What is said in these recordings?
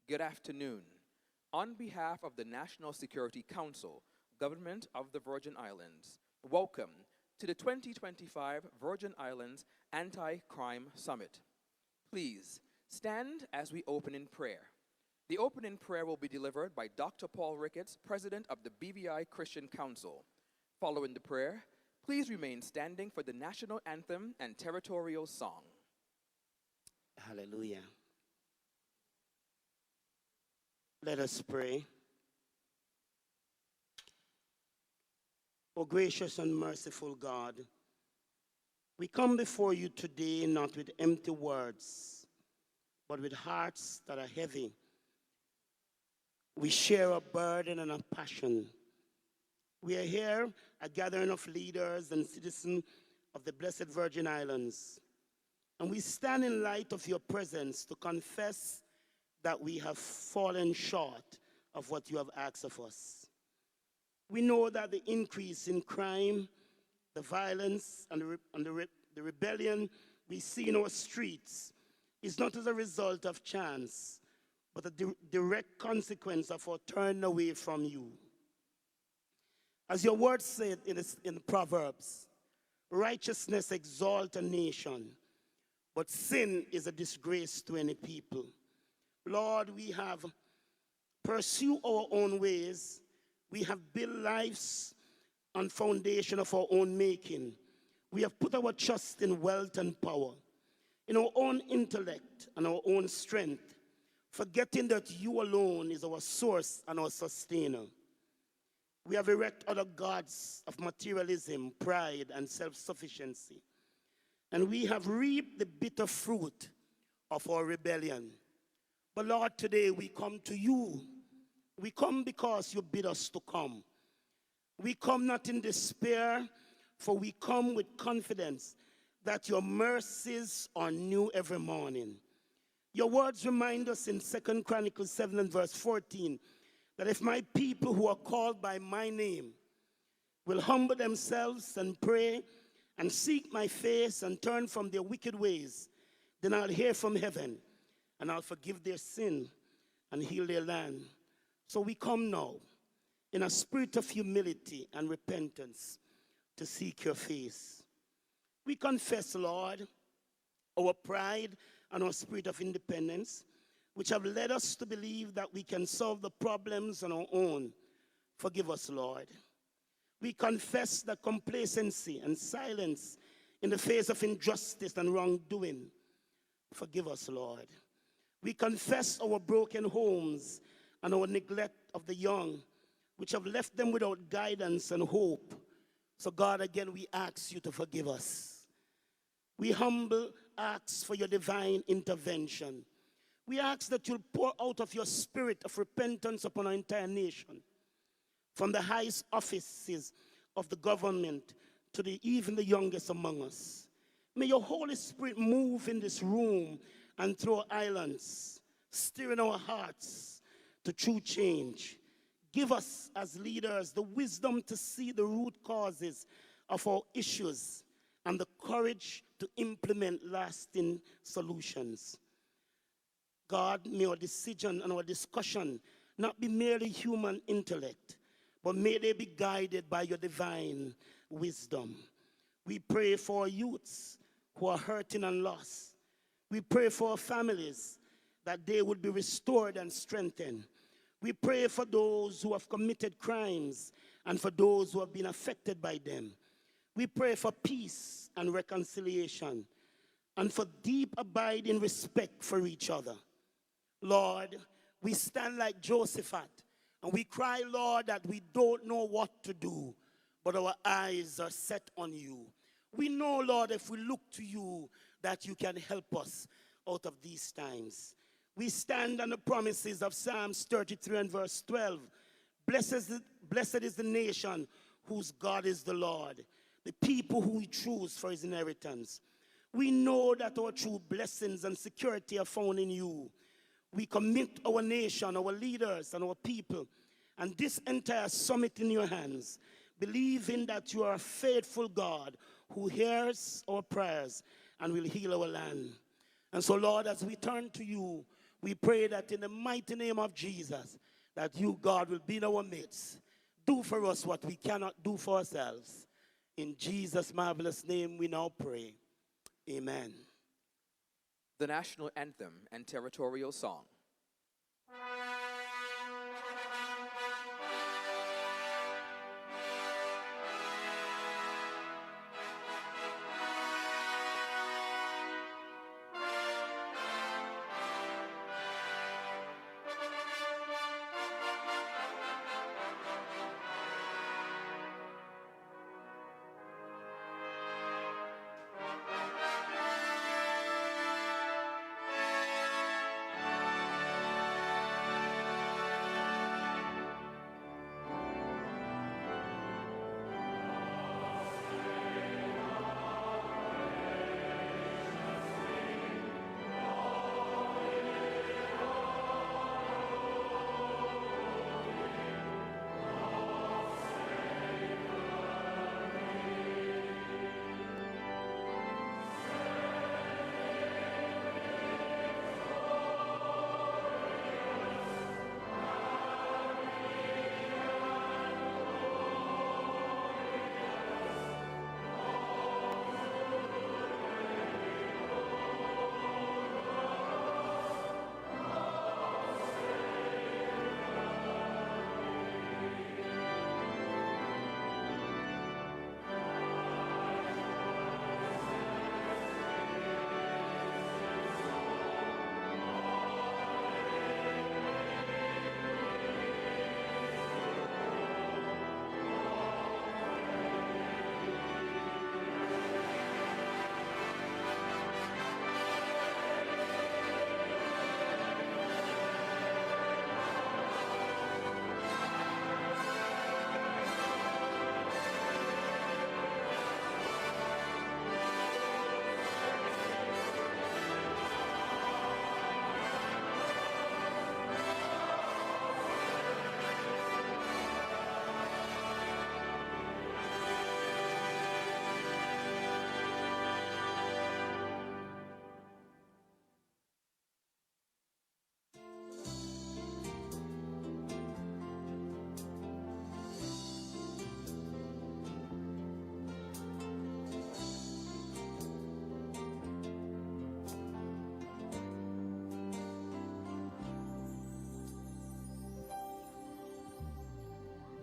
Good afternoon. On behalf of the National Security Council, Government of the Virgin Islands, welcome to the 2025 Virgin Islands Anti-Crime Summit. Please stand as we open in prayer. The opening prayer will be delivered by Dr. Paul Ricketts, President of the BVI Christian Council. Following the prayer, please remain standing for the national anthem and territorial song. Hallelujah. Let us pray. O gracious and merciful God, we come before you today not with empty words, but with hearts that are heavy. We share a burden and a passion. We are here, a gathering of leaders and citizens of the Blessed Virgin Islands, and we stand in light of your presence to confess that we have fallen short of what you have asked of us. We know that the increase in crime, the violence, and the rebellion we see in our streets is not as a result of chance, but a direct consequence of our turning away from you. As your word said in Proverbs, righteousness exalts a nation, but sin is a disgrace to any people. Lord, we have pursued our own ways. We have built lives on foundation of our own making. We have put our trust in wealth and power, in our own intellect and our own strength, forgetting that you alone is our source and our sustainer. We have erected other gods of materialism, pride, and self-sufficiency. And we have reaped the bitter fruit of our rebellion. But Lord, today we come to you. We come because you bid us to come. We come not in despair, for we come with confidence that your mercies are new every morning. Your words remind us in 2 Chronicles 7 and verse 14 that if my people who are called by my name will humble themselves and pray and seek my face and turn from their wicked ways, then I'll hear from heaven and I'll forgive their sin and heal their land. So we come now in a spirit of humility and repentance to seek your face. We confess, Lord, our pride and our spirit of independence, which have led us to believe that we can solve the problems on our own. Forgive us, Lord. We confess that complacency and silence in the face of injustice and wrongdoing. Forgive us, Lord. We confess our broken homes and our neglect of the young, which have left them without guidance and hope. So God, again, we ask you to forgive us. We humble ask for your divine intervention. We ask that you'll pour out of your spirit of repentance upon our entire nation, from the highest offices of the government to even the youngest among us. May your Holy Spirit move in this room and through our islands, stirring our hearts to true change. Give us as leaders the wisdom to see the root causes of our issues and the courage to implement lasting solutions. God, may our decision and our discussion not be merely human intellect, but may they be guided by your divine wisdom. We pray for our youths who are hurting and lost. We pray for our families that they would be restored and strengthened. We pray for those who have committed crimes and for those who have been affected by them. We pray for peace and reconciliation and for deep abiding respect for each other. Lord, we stand like Josephat and we cry, Lord, that we don't know what to do, but our eyes are set on you. We know, Lord, if we look to you, that you can help us out of these times. We stand on the promises of Psalms 33 and verse 12. Blessed is the nation whose God is the Lord, the people who he chose for his inheritance. We know that our true blessings and security are found in you. We commit our nation, our leaders, and our people, and this entire summit in your hands, believing that you are a faithful God who hears our prayers and will heal our land. And so, Lord, as we turn to you, We pray that in the mighty name of Jesus, that you, God, will be in our midst. Do for us what we cannot do for ourselves. In Jesus' marvelous name we now pray. Amen. The national anthem and territorial song.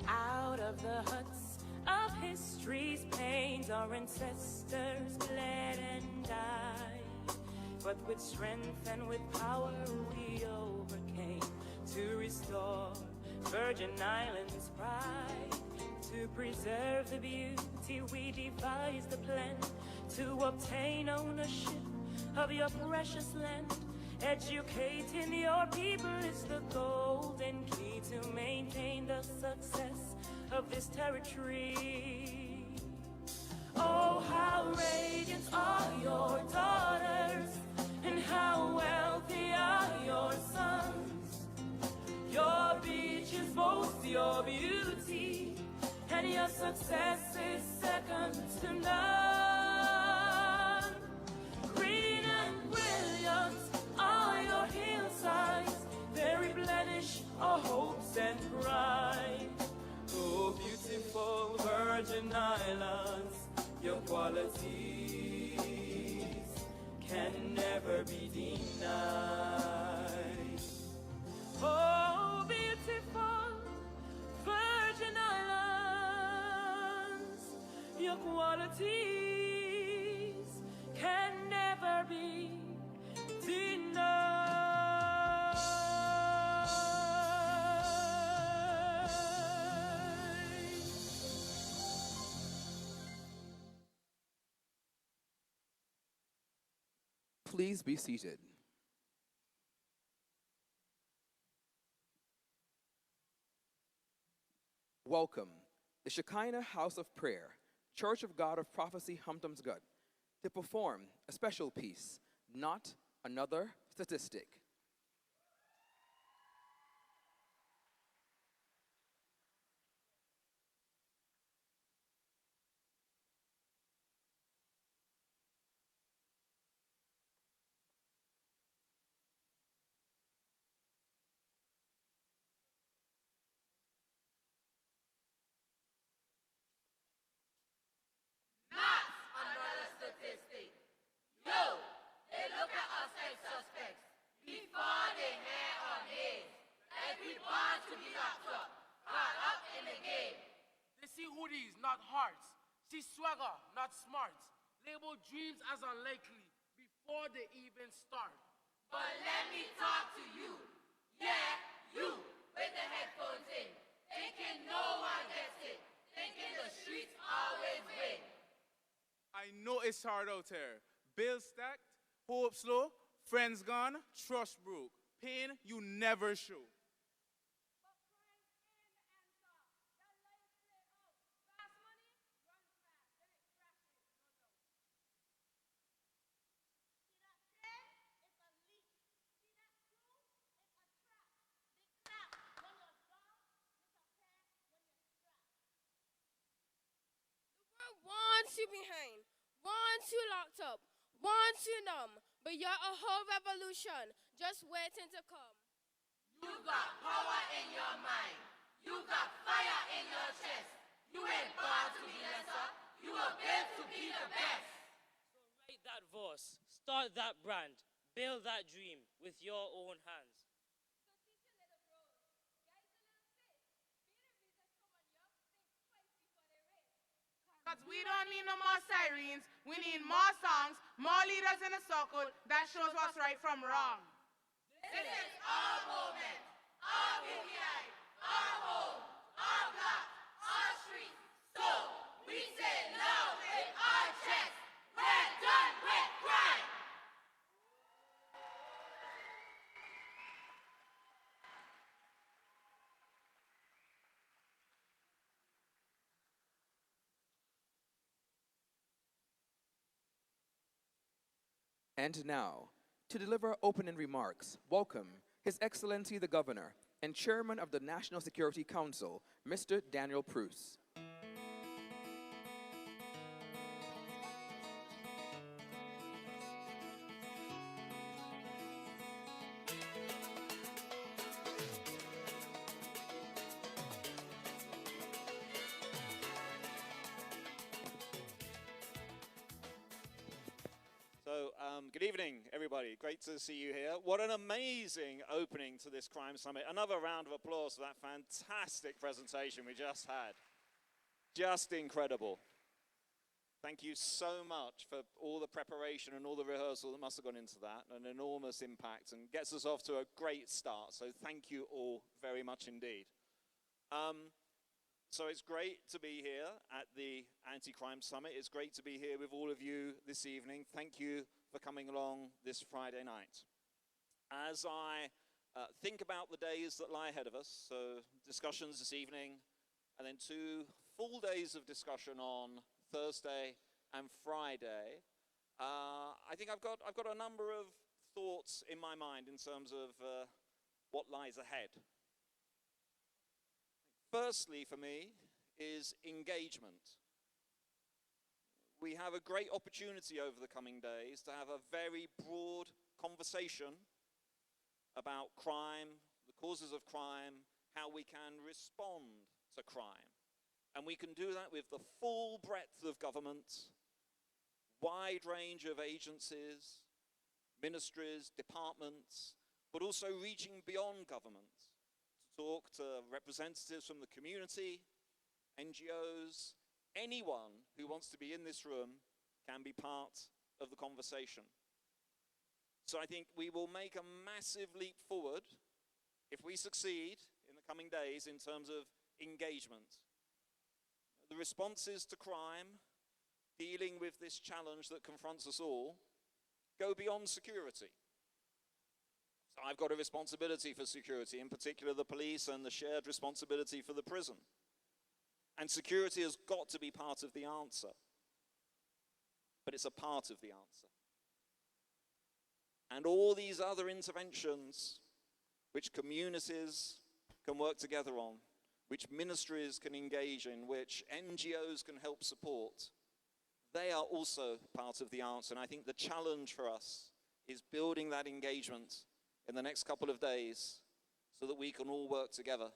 Out of the huts of history's pains, our ancestors bled and died. But with strength and with power we overcame to restore Virgin Islands' pride. To preserve the beauty, we devised a plan to obtain ownership of your precious land. Educating your people is the golden key to maintain the success of this territory. Oh, how radiant are your daughters, and how wealthy are your sons. Your beaches boast your beauty, and your success is second to none. Green and brilliant are your hillsides, they replenish our hopes and pride. Oh, beautiful Virgin Islands, your qualities can never be denied. Oh, beautiful Virgin Islands, your qualities can never be denied. Please be seated. Welcome, the Shekinah House of Prayer, Church of God of Prophecy, Humptomsgut, to perform a special piece, Not Another Statistic. hoodies, not hearts. See swagger, not smarts. Label dreams as unlikely before they even start. But let me talk to you. Yeah, you with the headphones in. Thinking no one gets it. Thinking the streets always win. I know it's hard out here. Bills stacked, hopes low, friends gone, trust broke. Pain you never show. Wants you behind, wants you locked up, wants you numb, but you're a whole revolution just waiting to come. You got power in your mind. You got fire in your chest. You ain't born to be lesser. You were built to be the best. So write that verse, start that brand, build that dream with your own hands. Cause we don't need no more sirens, we need more songs, more leaders in a circle that shows what's right from wrong. This is our moment, our BPI, our home, our block, our street. So we say loud in our chest, we're done with crime. And now, to deliver opening remarks, welcome His Excellency the Governor and Chairman of the National Security Council, Mr. Daniel Prosperous. Good evening, everybody. Great to see you here. What an amazing opening to this crime summit. Another round of applause for that fantastic presentation we just had. Just incredible. Thank you so much for all the preparation and all the rehearsal that must have gone into that. An enormous impact and gets us off to a great start. So thank you all very much indeed. So it's great to be here at the Anti-Crime Summit. It's great to be here with all of you this evening. Thank you for coming along this Friday night. As I think about the days that lie ahead of us, so discussions this evening, and then 2 full days of discussion on Thursday and Friday, I think I've got a number of thoughts in my mind in terms of what lies ahead. Firstly, for me, is engagement. We have a great opportunity over the coming days to have a very broad conversation about crime, the causes of crime, how we can respond to crime. And we can do that with the full breadth of government, wide range of agencies, ministries, departments, but also reaching beyond government. Talk to representatives from the community, NGOs, anyone who wants to be in this room can be part of the conversation. So I think we will make a massive leap forward if we succeed in the coming days in terms of engagement. The responses to crime, dealing with this challenge that confronts us all, go beyond security. So I've got a responsibility for security, in particular the police, and the shared responsibility for the prison. And security has got to be part of the answer. But it's a part of the answer. And all these other interventions, which communities can work together on, which ministries can engage in, which NGOs can help support, they are also part of the answer. And I think the challenge for us is building that engagement in the next couple of days so that we can all work together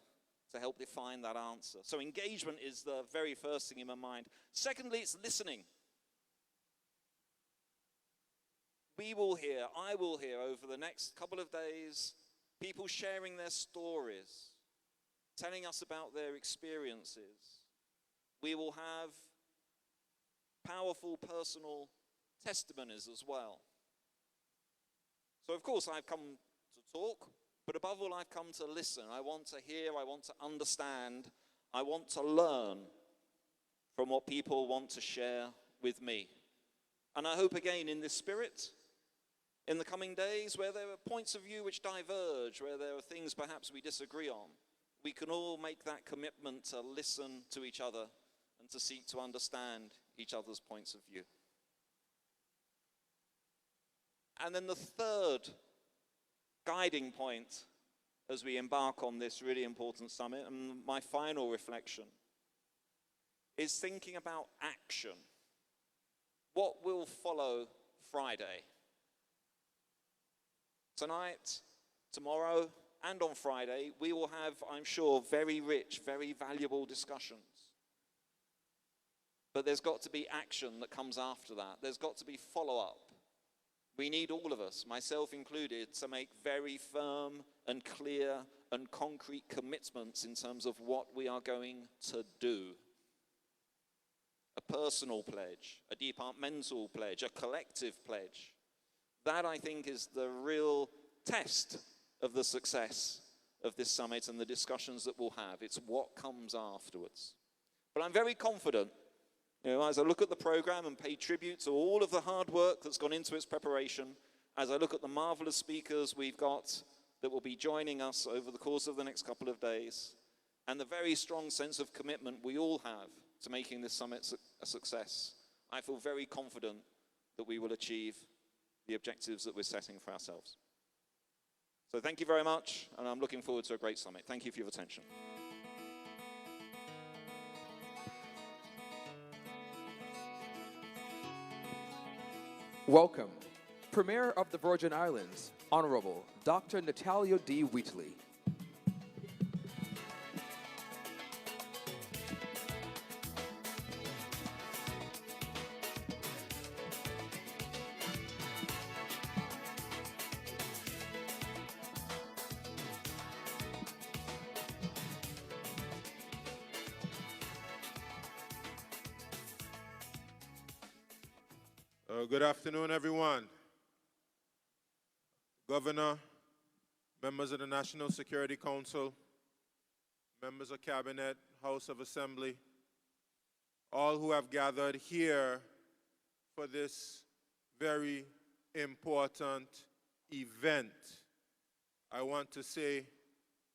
to help define that answer. So engagement is the very first thing in my mind. Secondly, it's listening. I will hear over the next couple of days people sharing their stories, telling us about their experiences, We will have powerful personal testimonies as well. So of course I've come to talk, but above all I've come to listen. I want to hear, I want to understand, I want to learn from what people want to share with me. And I hope again in this spirit, in the coming days, where there are points of view which diverge, where there are things perhaps we disagree on, we can all make that commitment to listen to each other and to seek to understand each other's points of view. And then the third guiding point as we embark on this really important summit, and my final reflection, is thinking about action. What will follow Friday? Tonight, tomorrow, and on Friday, we will have, I'm sure, very rich, very valuable discussions. But there's got to be action that comes after that. There's got to be follow-up. We need all of us, myself included, to make very firm and clear and concrete commitments in terms of what we are going to do. A personal pledge, a departmental pledge, a collective pledge. That, I think, is the real test of the success of this summit and the discussions that we'll have. It's what comes afterwards. But I'm very confident, as I look at the program and pay tribute to all of the hard work that's gone into its preparation, as I look at the marvelous speakers we've got that will be joining us over the course of the next couple of days, and the very strong sense of commitment we all have to making this summit a success, I feel very confident that we will achieve the objectives that we're setting for ourselves. So thank you very much, and I'm looking forward to a great summit. Thank you for your attention. Welcome, Premier of the Virgin Islands, Honorable Dr. Natalio D. Wheatley. Good afternoon, everyone. Governor, members of the National Security Council, members of Cabinet, House of Assembly, all who have gathered here for this very important event. I want to say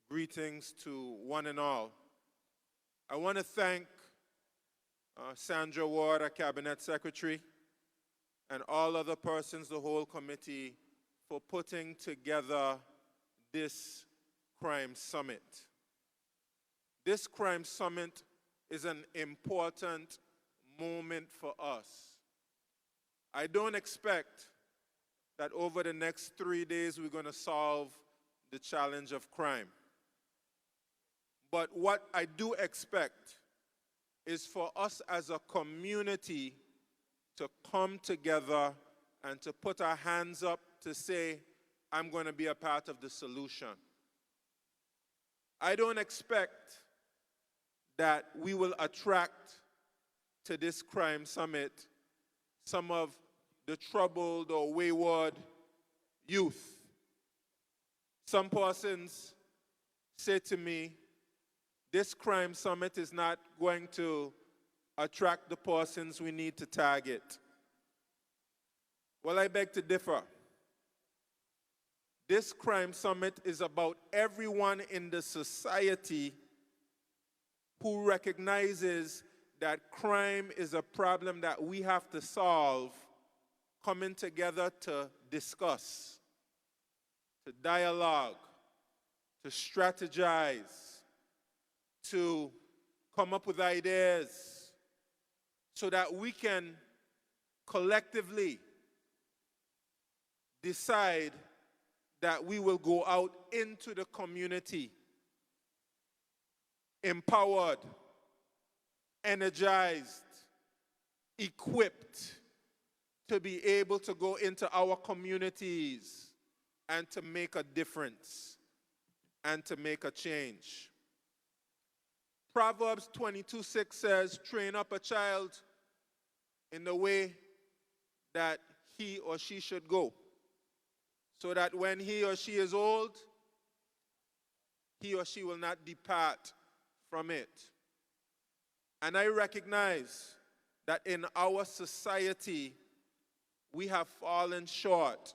greetings to one and all. I want to thank Sandra Ward, our Cabinet Secretary, and all other persons, the whole committee, for putting together this crime summit. This crime summit is an important moment for us. I don't expect that over the next 3 days we're going to solve the challenge of crime. But what I do expect is for us as a community to come together and to put our hands up to say, I'm going to be a part of the solution. I don't expect that we will attract to this crime summit some of the troubled or wayward youth. Some persons say to me, this crime summit is not going to attract the persons we need to target. Well, I beg to differ. This crime summit is about everyone in the society who recognizes that crime is a problem that we have to solve, coming together to discuss, to dialogue, to strategize, to come up with ideas, so that we can collectively decide that we will go out into the community empowered, energized, equipped to be able to go into our communities and to make a difference and to make a change. Proverbs 22:6 says, train up a child in the way that he or she should go, so that when he or she is old, he or she will not depart from it. And I recognize that in our society, we have fallen short.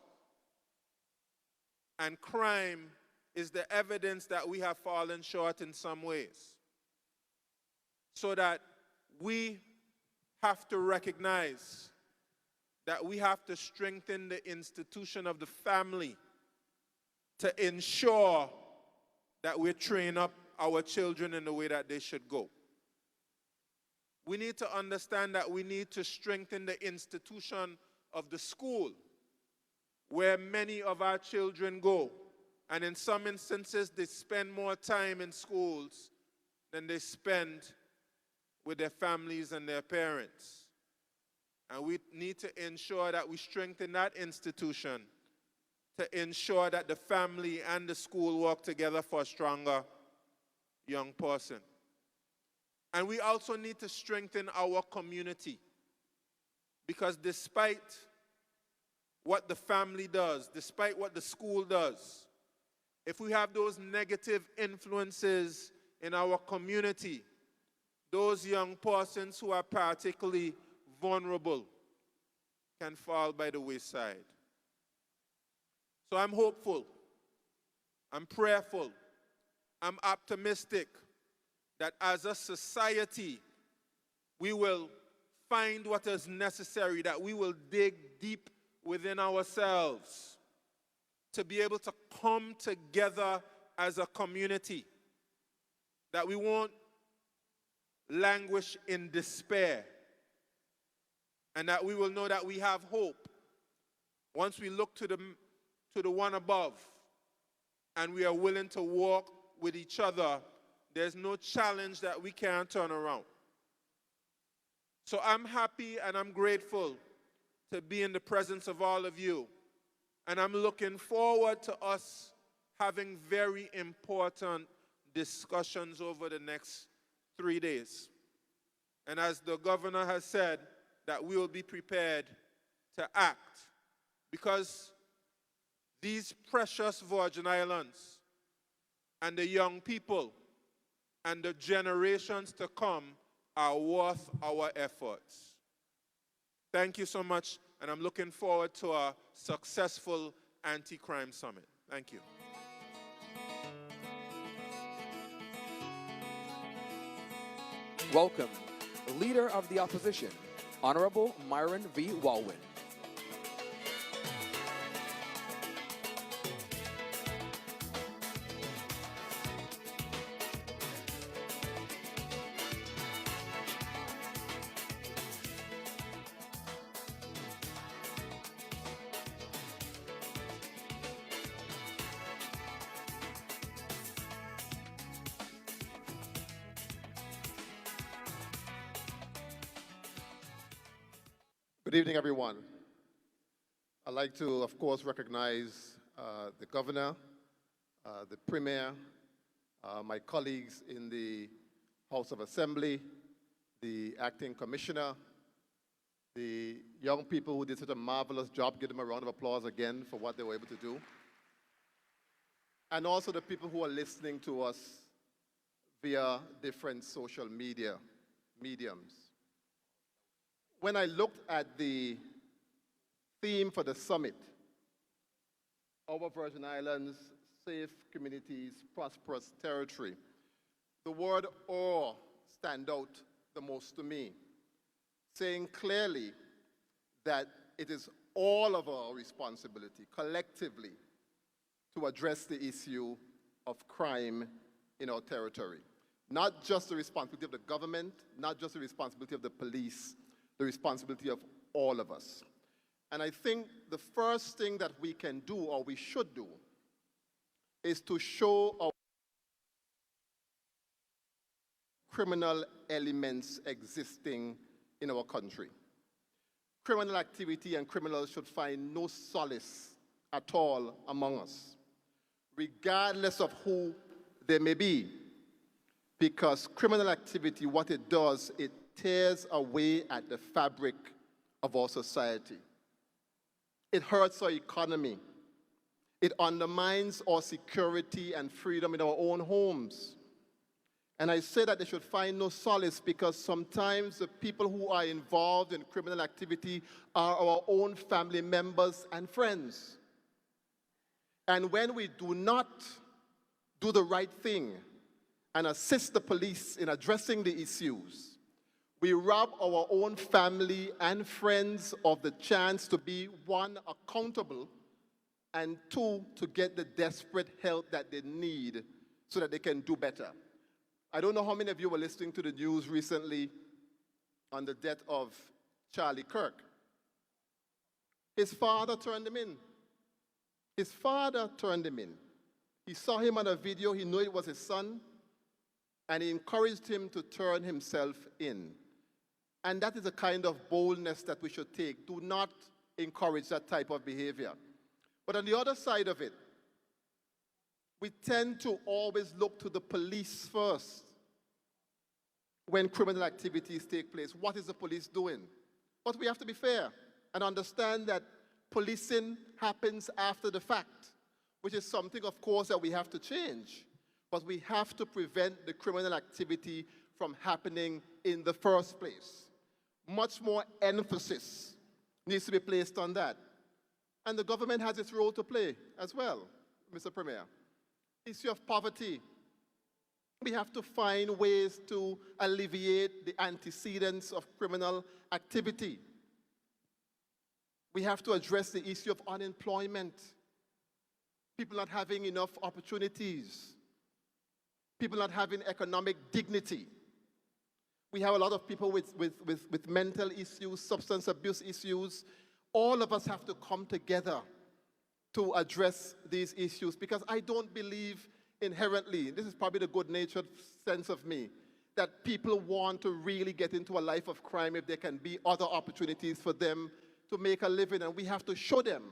And crime is the evidence that we have fallen short in some ways. So that we have to recognize that we have to strengthen the institution of the family to ensure that we train up our children in the way that they should go. We need to understand that we need to strengthen the institution of the school where many of our children go. And in some instances, they spend more time in schools than they spend with their families and their parents. And we need to ensure that we strengthen that institution to ensure that the family and the school work together for a stronger young person. And we also need to strengthen our community, because despite what the family does, despite what the school does, if we have those negative influences in our community, those young persons who are particularly vulnerable can fall by the wayside. So I'm hopeful, I'm prayerful, I'm optimistic that as a society we will find what is necessary, that we will dig deep within ourselves to be able to come together as a community, that we won't languish in despair, and that we will know that we have hope once we look to the one above and we are willing to walk with each other. There's no challenge that we can't turn around. So I'm happy and I'm grateful to be in the presence of all of you, and I'm looking forward to us having very important discussions over the next 3 days. And as the governor has said, that we will be prepared to act, because these precious Virgin Islands and the young people and the generations to come are worth our efforts. Thank you so much, and I'm looking forward to a successful anti-crime summit. Thank you. Welcome, Leader of the Opposition, Honorable Myron V. Walwyn. Good evening, everyone. I'd like to, of course, recognize the governor, the premier, my colleagues in the House of Assembly, the acting commissioner, the young people who did such a marvelous job. Give them a round of applause again for what they were able to do. And also the people who are listening to us via different social mediums. When I looked at the theme for the summit, our Virgin Islands, safe communities, prosperous territory, the word "or" stand out the most to me, saying clearly that it is all of our responsibility, collectively, to address the issue of crime in our territory. Not just the responsibility of the government, not just the responsibility of the police, the responsibility of all of us. And I think the first thing that we can do, or we should do, is to show our criminal elements existing in our country. Criminal activity and criminals should find no solace at all among us, regardless of who they may be. because criminal activity, what it does, it tears away at the fabric of our society. It hurts our economy. It undermines our security and freedom in our own homes. And I say that they should find no solace because sometimes the people who are involved in criminal activity are our own family members and friends. And when we do not do the right thing and assist the police in addressing the issues, we rob our own family and friends of the chance to be, one, accountable, and two, to get the desperate help that they need so that they can do better. I don't know how many of you were listening to the news recently on the death of Charlie Kirk. His father turned him in. His father turned him in. He saw him on a video, he knew it was his son, and he encouraged him to turn himself in. And that is a kind of boldness that we should take. Do not encourage that type of behavior. But on the other side of it, we tend to always look to the police first when criminal activities take place. What is the police doing? But we have to be fair and understand that policing happens after the fact, which is something, of course, that we have to change. But we have to prevent the criminal activity from happening in the first place. Much more emphasis needs to be placed on that. And the government has its role to play as well, Mr. Premier. Issue of poverty. We have to find ways to alleviate the antecedents of criminal activity. We have to address the issue of unemployment. People not having enough opportunities. People not having economic dignity. We have a lot of people with mental issues, substance abuse issues. All of us have to come together to address these issues because I don't believe inherently, this is probably the good-natured sense of me, that people want to really get into a life of crime if there can be other opportunities for them to make a living. And we have to show them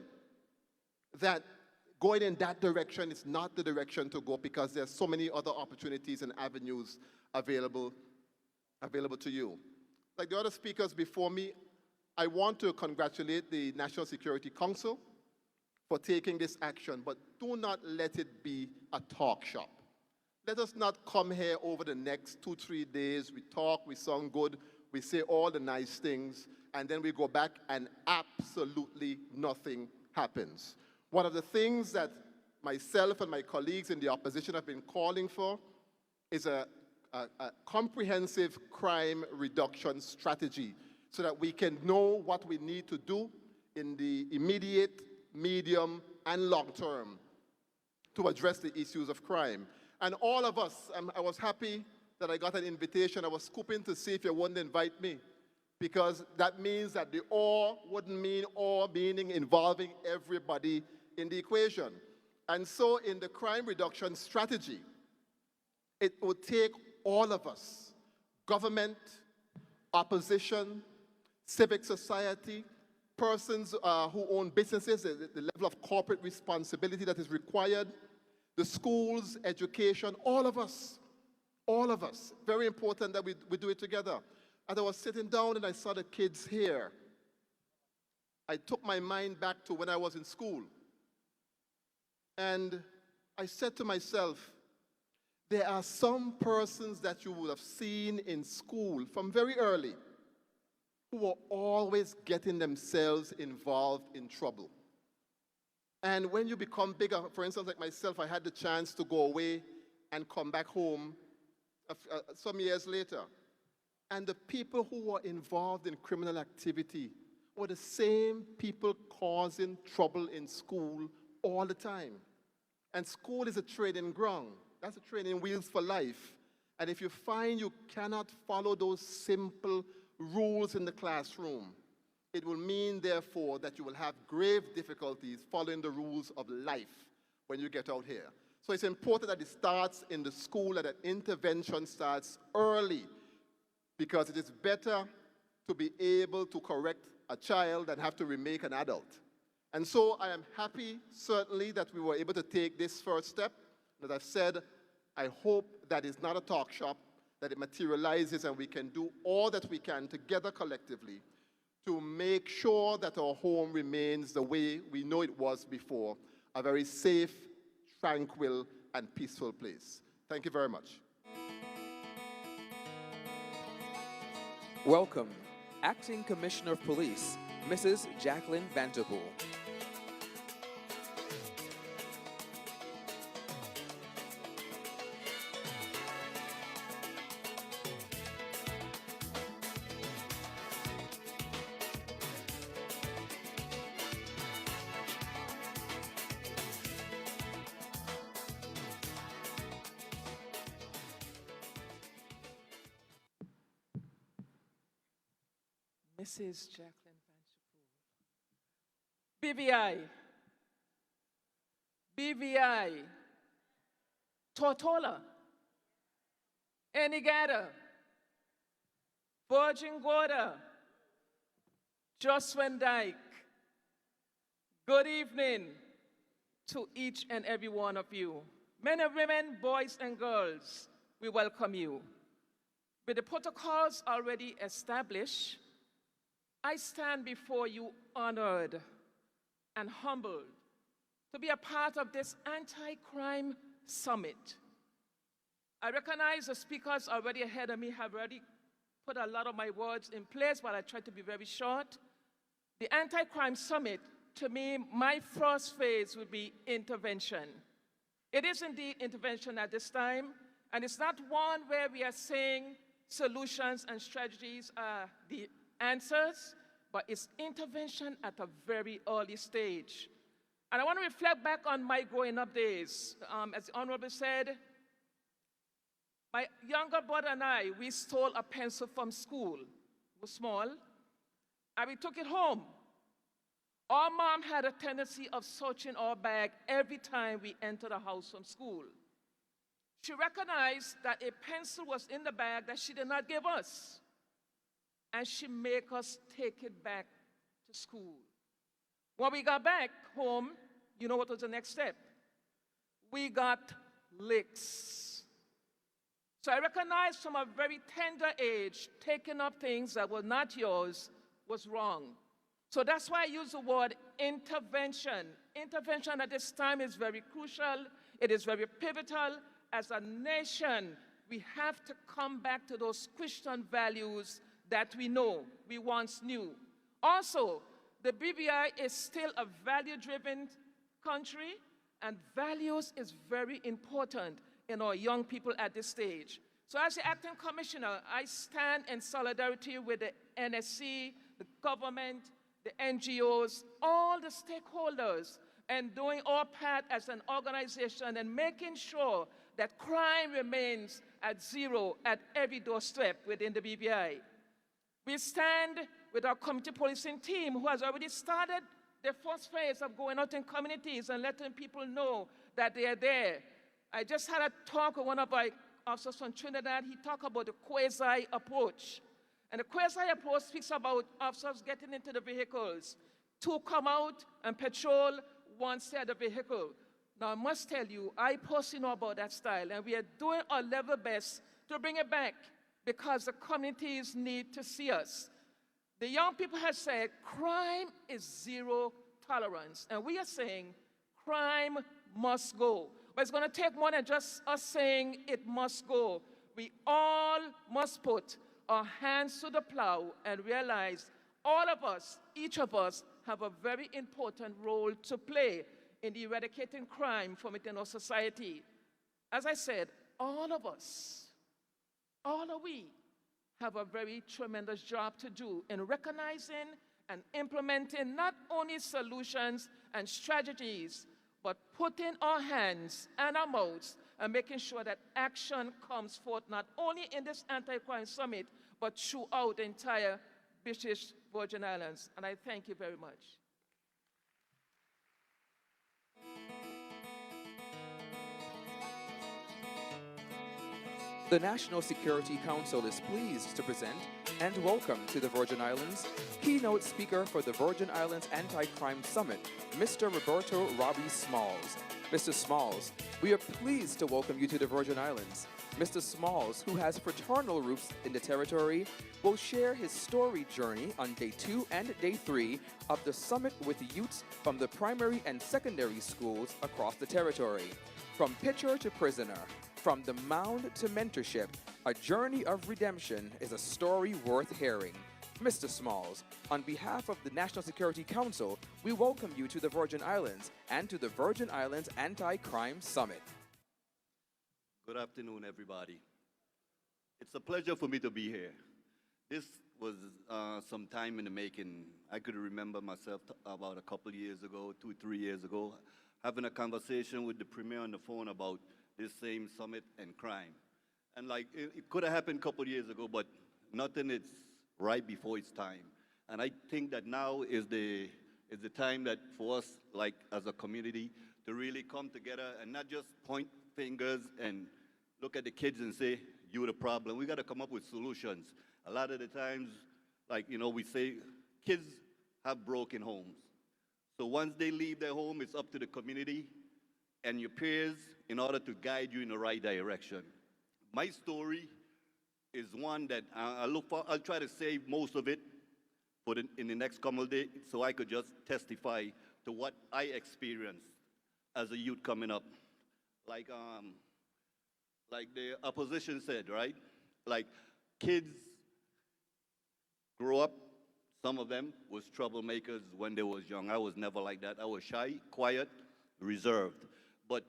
that going in that direction is not the direction to go because there's so many other opportunities and avenues available to you. Like the other speakers before me, I want to congratulate the National Security Council for taking this action, but do not let it be a talk shop. Let us not come here over the next 2-3 days, we talk, we sound good, we say all the nice things, and then we go back and absolutely nothing happens. One of the things that myself and my colleagues in the opposition have been calling for is a comprehensive crime reduction strategy so that we can know what we need to do in the immediate, medium, and long term to address the issues of crime. And all of us, I was happy that I got an invitation. I was scooping to see if you wouldn't invite me because that means that the or wouldn't mean or, meaning involving everybody in the equation. And so in the crime reduction strategy, it would take all of us, government, opposition, civic society, persons who own businesses, the level of corporate responsibility that is required, the schools, education, all of us. Very important that we do it together. As I was sitting down and I saw the kids here, I took my mind back to when I was in school. And I said to myself, there are some persons that you would have seen in school from very early who are always getting themselves involved in trouble. And when you become bigger, for instance, like myself, I had the chance to go away and come back home some years later. And the people who were involved in criminal activity were the same people causing trouble in school all the time. And school is a training ground. That's a training wheels for life. And if you find you cannot follow those simple rules in the classroom, it will mean, therefore, that you will have grave difficulties following the rules of life when you get out here. So it's important that it starts in the school, that intervention starts early, because it is better to be able to correct a child than have to remake an adult. And so I am happy, certainly, that we were able to take this first step. As I've said, I hope that it's not a talk shop, that it materializes and we can do all that we can together collectively to make sure that our home remains the way we know it was before, a very safe, tranquil, and peaceful place. Thank you very much. Welcome, Acting Commissioner of Police, Mrs. Jacqueline Vanderpool. Mrs. Jacqueline Vanderpool. BVI, Tortola, Enigada, Virgin Gorda, Jocelyn Dyke. Good evening to each and every one of you. Men and women, boys and girls, we welcome you. With the protocols already established, I stand before you honored and humbled to be a part of this anti-crime summit. I recognize the speakers already ahead of me have already put a lot of my words in place, but I try to be very short. The anti-crime summit, to me, my first phase would be intervention. It is indeed intervention at this time, and it's not one where we are saying solutions and strategies are the answers, but it's intervention at a very early stage. And I want to reflect back on my growing up days. As the Honorable said, my younger brother and I, we stole a pencil from school. It was small, and we took it home. Our mom had a tendency of searching our bag every time we entered the house from school. She recognized that a pencil was in the bag that she did not give us, and she made us take it back to school. When we got back home, you know what was the next step? We got licks. So I recognized from a very tender age, taking up things that were not yours was wrong. So that's why I use the word intervention. Intervention at this time is very crucial. It is very pivotal. As a nation, we have to come back to those Christian values that we know, we once knew. Also, the BVI is still a value-driven country, and values is very important in our young people at this stage. So as the acting commissioner, I stand in solidarity with the NSC, the government, the NGOs, all the stakeholders, and doing our part as an organization and making sure that crime remains at zero at every doorstep within the BVI. We stand with our community policing team, who has already started their first phase of going out in communities and letting people know that they are there. I just had a talk with one of our officers from Trinidad. He talked about the quasi approach. And the quasi approach speaks about officers getting into the vehicles to come out and patrol one side of the vehicle. Now, I must tell you, I personally know about that style, and we are doing our level best to bring it back because the communities need to see us. The young people have said crime is zero tolerance, and we are saying crime must go. But it's going to take more than just us saying it must go. We all must put our hands to the plow and realize all of us, each of us, have a very important role to play in eradicating crime from within our society. As I said, all of us, all of we, have a very tremendous job to do in recognizing and implementing not only solutions and strategies, but putting our hands and our mouths and making sure that action comes forth not only in this anti-crime summit, but throughout the entire British Virgin Islands. And I thank you very much. The National Security Council is pleased to present and welcome to the Virgin Islands. Keynote speaker for the Virgin Islands Anti-Crime Summit, Mr. Roberto Robbie Smalls. Mr. Smalls, we are pleased to welcome you to the Virgin Islands. Mr. Smalls, who has fraternal roots in the territory, will share his story journey on day 2 and day 3 of the summit with youths from the primary and secondary schools across the territory. From pitcher to prisoner, from the mound to mentorship, a journey of redemption is a story worth hearing. Mr. Smalls, on behalf of the National Security Council, we welcome you to the Virgin Islands and to the Virgin Islands Anti-Crime Summit. Good afternoon, everybody. It's a pleasure for me to be here. This was some time in the making. I could remember myself about a couple years ago, 2-3 years ago, having a conversation with the Premier on the phone about this same summit and crime. And like, it could have happened a couple years ago, but nothing is right before its time. And I think that now is the time that for us, like as a community, to really come together and not just point fingers and look at the kids and say, you're the problem. We got to come up with solutions. A lot of the times, like, you know, we say kids have broken homes. So once they leave their home, it's up to the community and your peers in order to guide you in the right direction. My story is one that I'll try to save most of it for in the next couple of days so I could just testify to what I experienced as a youth coming up. Like the opposition said, right? Like kids grow up, some of them was troublemakers when they was young. I was never like that. I was shy, quiet, reserved. But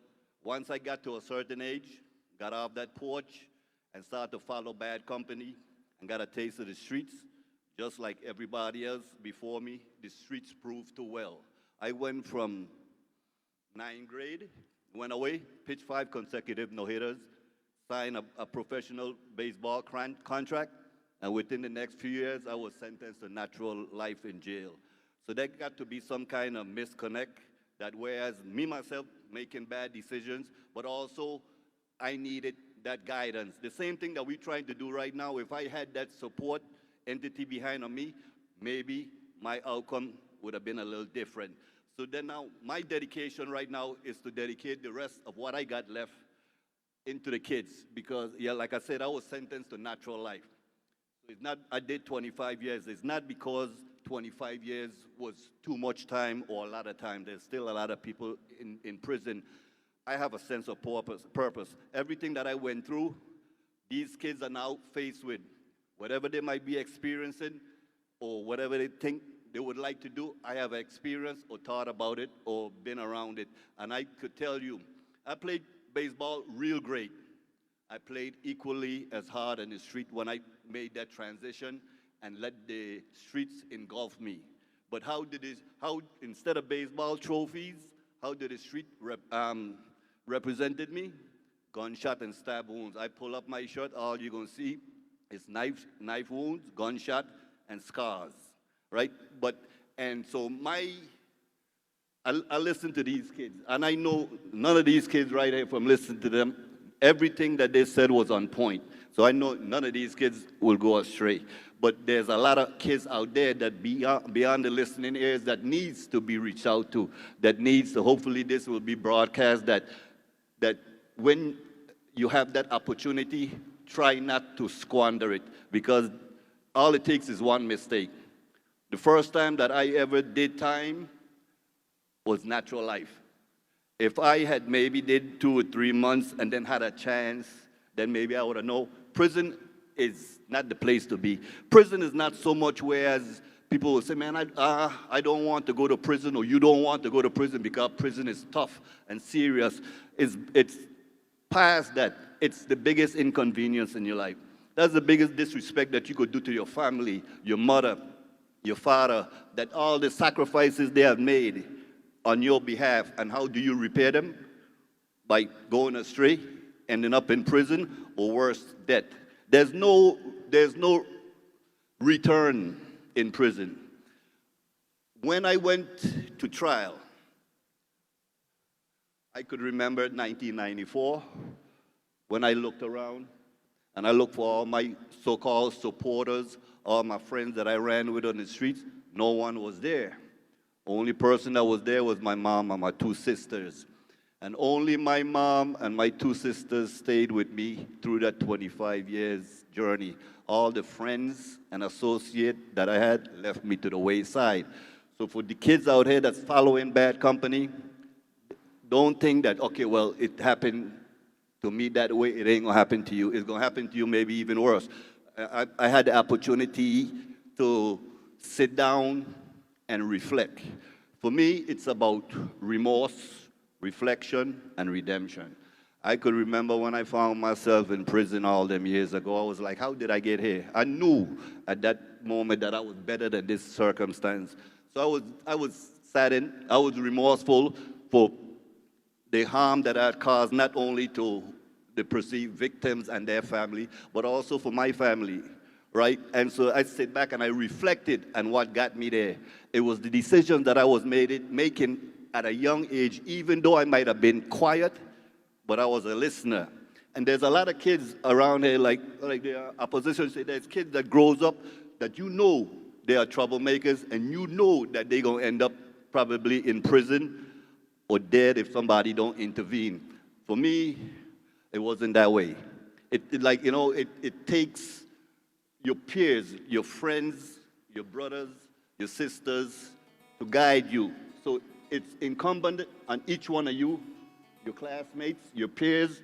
once I got to a certain age, got off that porch and started to follow bad company and got a taste of the streets, just like everybody else before me, the streets proved too well. I went from 9th grade, went away, pitched 5 consecutive no-hitters, signed a professional baseball contract, and within the next few years, I was sentenced to natural life in jail. So there got to be some kind of misconnect that whereas me, myself, making bad decisions, but also I needed that guidance. The same thing that we're trying to do right now, if I had that support entity behind me, maybe my outcome would have been a little different. So then now, my dedication right now is to dedicate the rest of what I got left into the kids because, yeah, like I said, I was sentenced to natural life. So it's not, I did 25 years. It's not because 25 years was too much time or a lot of time. There's still a lot of people in prison. I have a sense of purpose. Everything that I went through, these kids are now faced with whatever they might be experiencing or whatever they think they would like to do. I have experienced or thought about it or been around it. And I could tell you, I played baseball real great. I played equally as hard in the street when I made that transition and let the streets engulf me. But how instead of baseball trophies, how did the street represented me? Gunshot and stab wounds. I pull up my shirt, all you're gonna see is knife wounds, gunshot, and scars, right? And so I listen to these kids, and I know none of these kids right here, from listening to them, everything that they said was on point. So I know none of these kids will go astray. But there's a lot of kids out there that beyond the listening ears that needs to be reached out to, that needs to, hopefully this will be broadcast, that when you have that opportunity, try not to squander it, because all it takes is one mistake. The first time that I ever did time was natural life. If I had maybe did 2 or 3 months and then had a chance, then maybe I would have known. Prison is not the place to be. Prison is not so much whereas people will say, man, I don't want to go to prison, or you don't want to go to prison because prison is tough and serious. It's past that. It's the biggest inconvenience in your life. That's the biggest disrespect that you could do to your family, your mother, your father, that all the sacrifices they have made on your behalf. And how do you repair them? By going astray, ending up in prison, or worse, death. There's no return in prison. When I went to trial, I could remember 1994 when I looked around and I looked for all my so-called supporters, all my friends that I ran with on the streets, no one was there. Only person that was there was my mom and my two sisters. And only my mom and my two sisters stayed with me through that 25 years journey. All the friends and associates that I had left me to the wayside. So for the kids out here that's following bad company, don't think that, okay, well, it happened to me that way, it ain't gonna happen to you. It's gonna happen to you maybe even worse. I had the opportunity to sit down and reflect. For me, it's about remorse, reflection, and redemption. I could remember when I found myself in prison all them years ago, I was like, how did I get here? I knew at that moment that I was better than this circumstance. So I was saddened, I was remorseful for the harm that I had caused not only to the perceived victims and their family, but also for my family, right? And so I sit back and I reflected on what got me there. It was the decisions that I was making at a young age, even though I might have been quiet, but I was a listener. And there's a lot of kids around here, like the opposition say, there's kids that grows up that you know they are troublemakers, and you know that they're gonna end up probably in prison or dead if somebody don't intervene. For me, it wasn't that way. It takes your peers, your friends, your brothers, your sisters to guide you. So it's incumbent on each one of you, your classmates, your peers,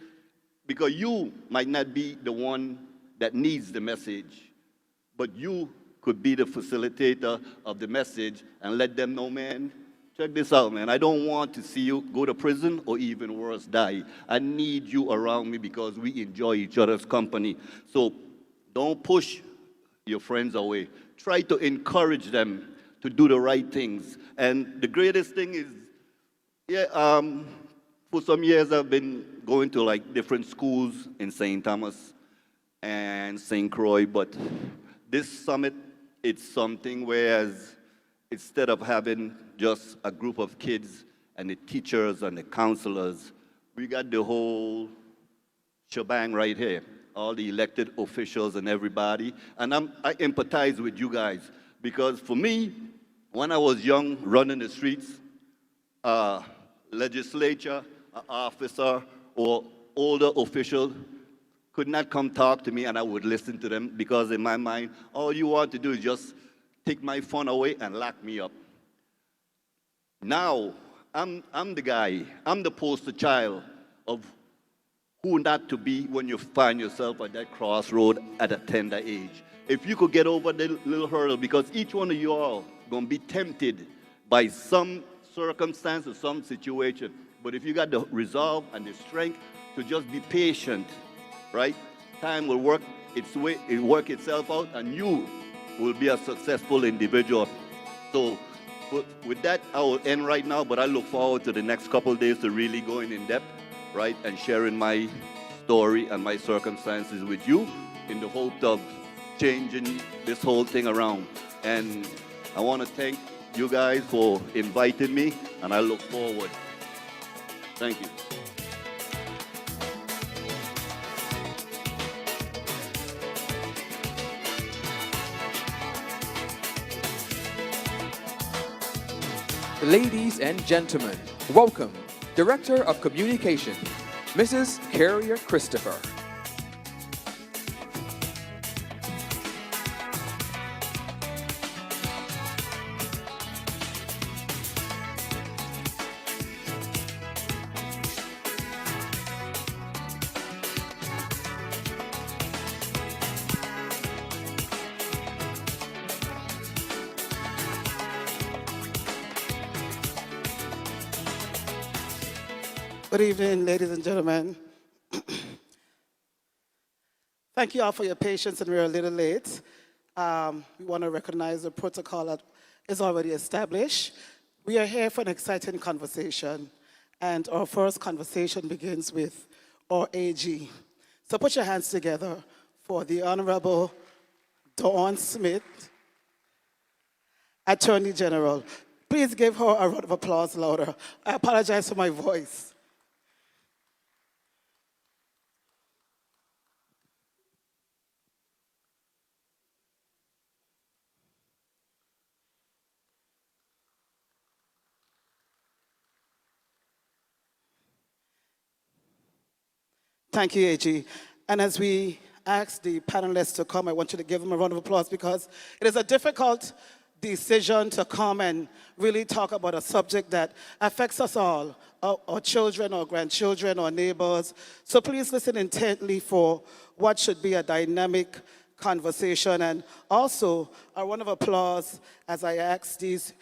because you might not be the one that needs the message, but you could be the facilitator of the message and let them know, man, check this out, man. I don't want to see you go to prison or even worse, die. I need you around me because we enjoy each other's company. So don't push your friends away. Try to encourage them to do the right things. And the greatest thing is, for some years I've been going to like different schools in St. Thomas and St. Croix, but this summit, it's something whereas instead of having just a group of kids and the teachers and the counselors, we got the whole shebang right here, all the elected officials and everybody. And I empathize with you guys because for me, when I was young, running the streets, legislature, officer, or older official could not come talk to me and I would listen to them because in my mind, all you want to do is just take my phone away and lock me up. Now, I'm the guy, I'm the poster child of who not to be when you find yourself at that crossroad at a tender age. If you could get over the little hurdle, because each one of you all gonna be tempted by some circumstance or some situation, but if you got the resolve and the strength to just be patient, right? Time will work its way, it work itself out, and you will be a successful individual. So with that, I will end right now, but I look forward to the next couple of days to really going in depth, right, and sharing my story and my circumstances with you in the hope of changing this whole thing around. And I want to thank you guys for inviting me, and I look forward. Thank you. Ladies and gentlemen, welcome, Director of Communication, Mrs. Carrier Christopher. Good evening, ladies and gentlemen. Thank you all for your patience, and we're a little late. We want to recognize the protocol that is already established. We are here for an exciting conversation, and our first conversation begins with our AG. So put your hands together for the Honorable Dawn Smith, Attorney General. Please give her a round of applause louder. I apologize for my voice. Thank you, AG. And as we ask the panelists to come, I want you to give them a round of applause because it is a difficult decision to come and really talk about a subject that affects us all, our children, our grandchildren, our neighbors. So please listen intently for what should be a dynamic conversation. And also, a round of applause as I ask these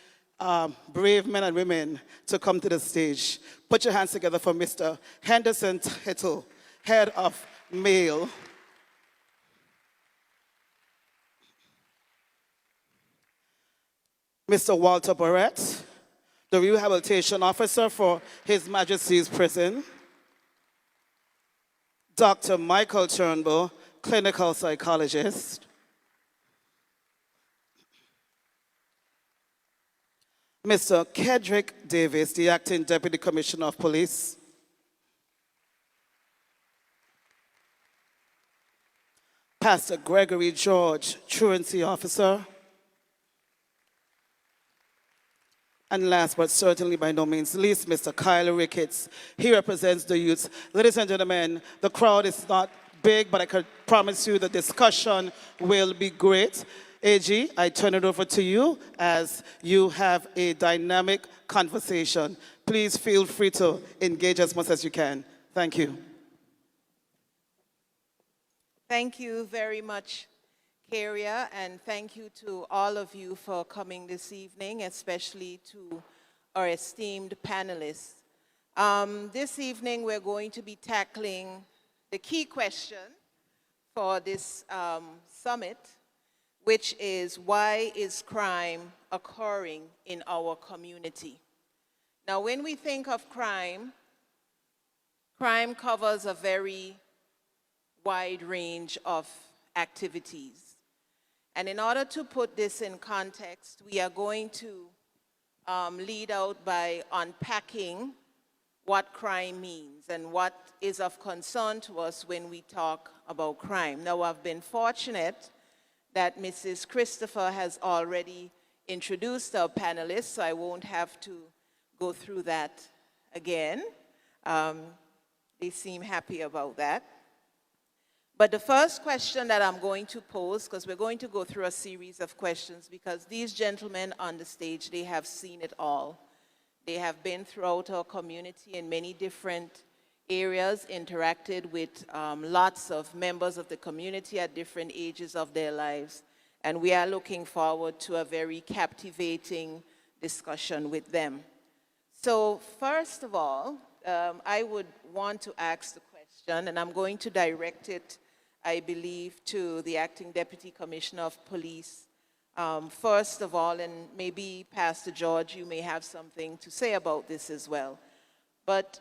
brave men and women to come to the stage. Put your hands together for Mr. Henderson Tittle, head of male. Mr. Walter Barrett, the rehabilitation officer for His Majesty's Prison. Dr. Michael Turnbull, clinical psychologist. Mr. Kedrick Davis, the acting Deputy Commissioner of Police. Pastor Gregory George, truancy officer. And last but certainly by no means least, Mr. Kyle Ricketts. He represents the youths. Ladies and gentlemen, the crowd is not big, but I can promise you the discussion will be great. AG, I turn it over to you as you have a dynamic conversation. Please feel free to engage as much as you can. Thank you. Thank you very much, Karia, and thank you to all of you for coming this evening, especially to our esteemed panelists. This evening, we're going to be tackling the key question for this summit, which is, why is crime occurring in our community? Now, when we think of crime, crime covers a very wide range of activities. And in order to put this in context, we are going to lead out by unpacking what crime means and what is of concern to us when we talk about crime. Now, I've been fortunate that Mrs. Christopher has already introduced our panelists, so I won't have to go through that again. They seem happy about that. But the first question that I'm going to pose, because we're going to go through a series of questions, because these gentlemen on the stage, they have seen it all. They have been throughout our community in many different areas, interacted with lots of members of the community at different ages of their lives. And we are looking forward to a very captivating discussion with them. So first of all, I would want to ask the question, and I'm going to direct it, I believe, to the Acting Deputy Commissioner of Police. First of all, and maybe Pastor George, you may have something to say about this as well. But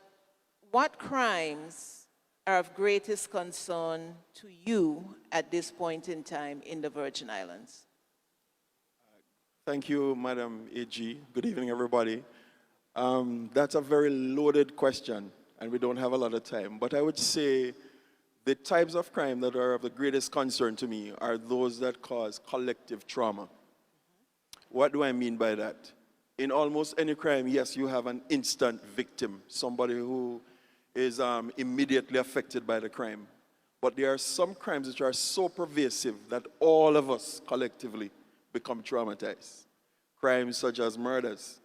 what crimes are of greatest concern to you at this point in time in the Virgin Islands? Thank you, Madam AG. Good evening, everybody. That's a very loaded question, and we don't have a lot of time. But I would say the types of crime that are of the greatest concern to me are those that cause collective trauma. What do I mean by that? In almost any crime, yes, you have an instant victim, somebody who is immediately affected by the crime. But there are some crimes which are so pervasive that all of us collectively become traumatized. Crimes such as murders,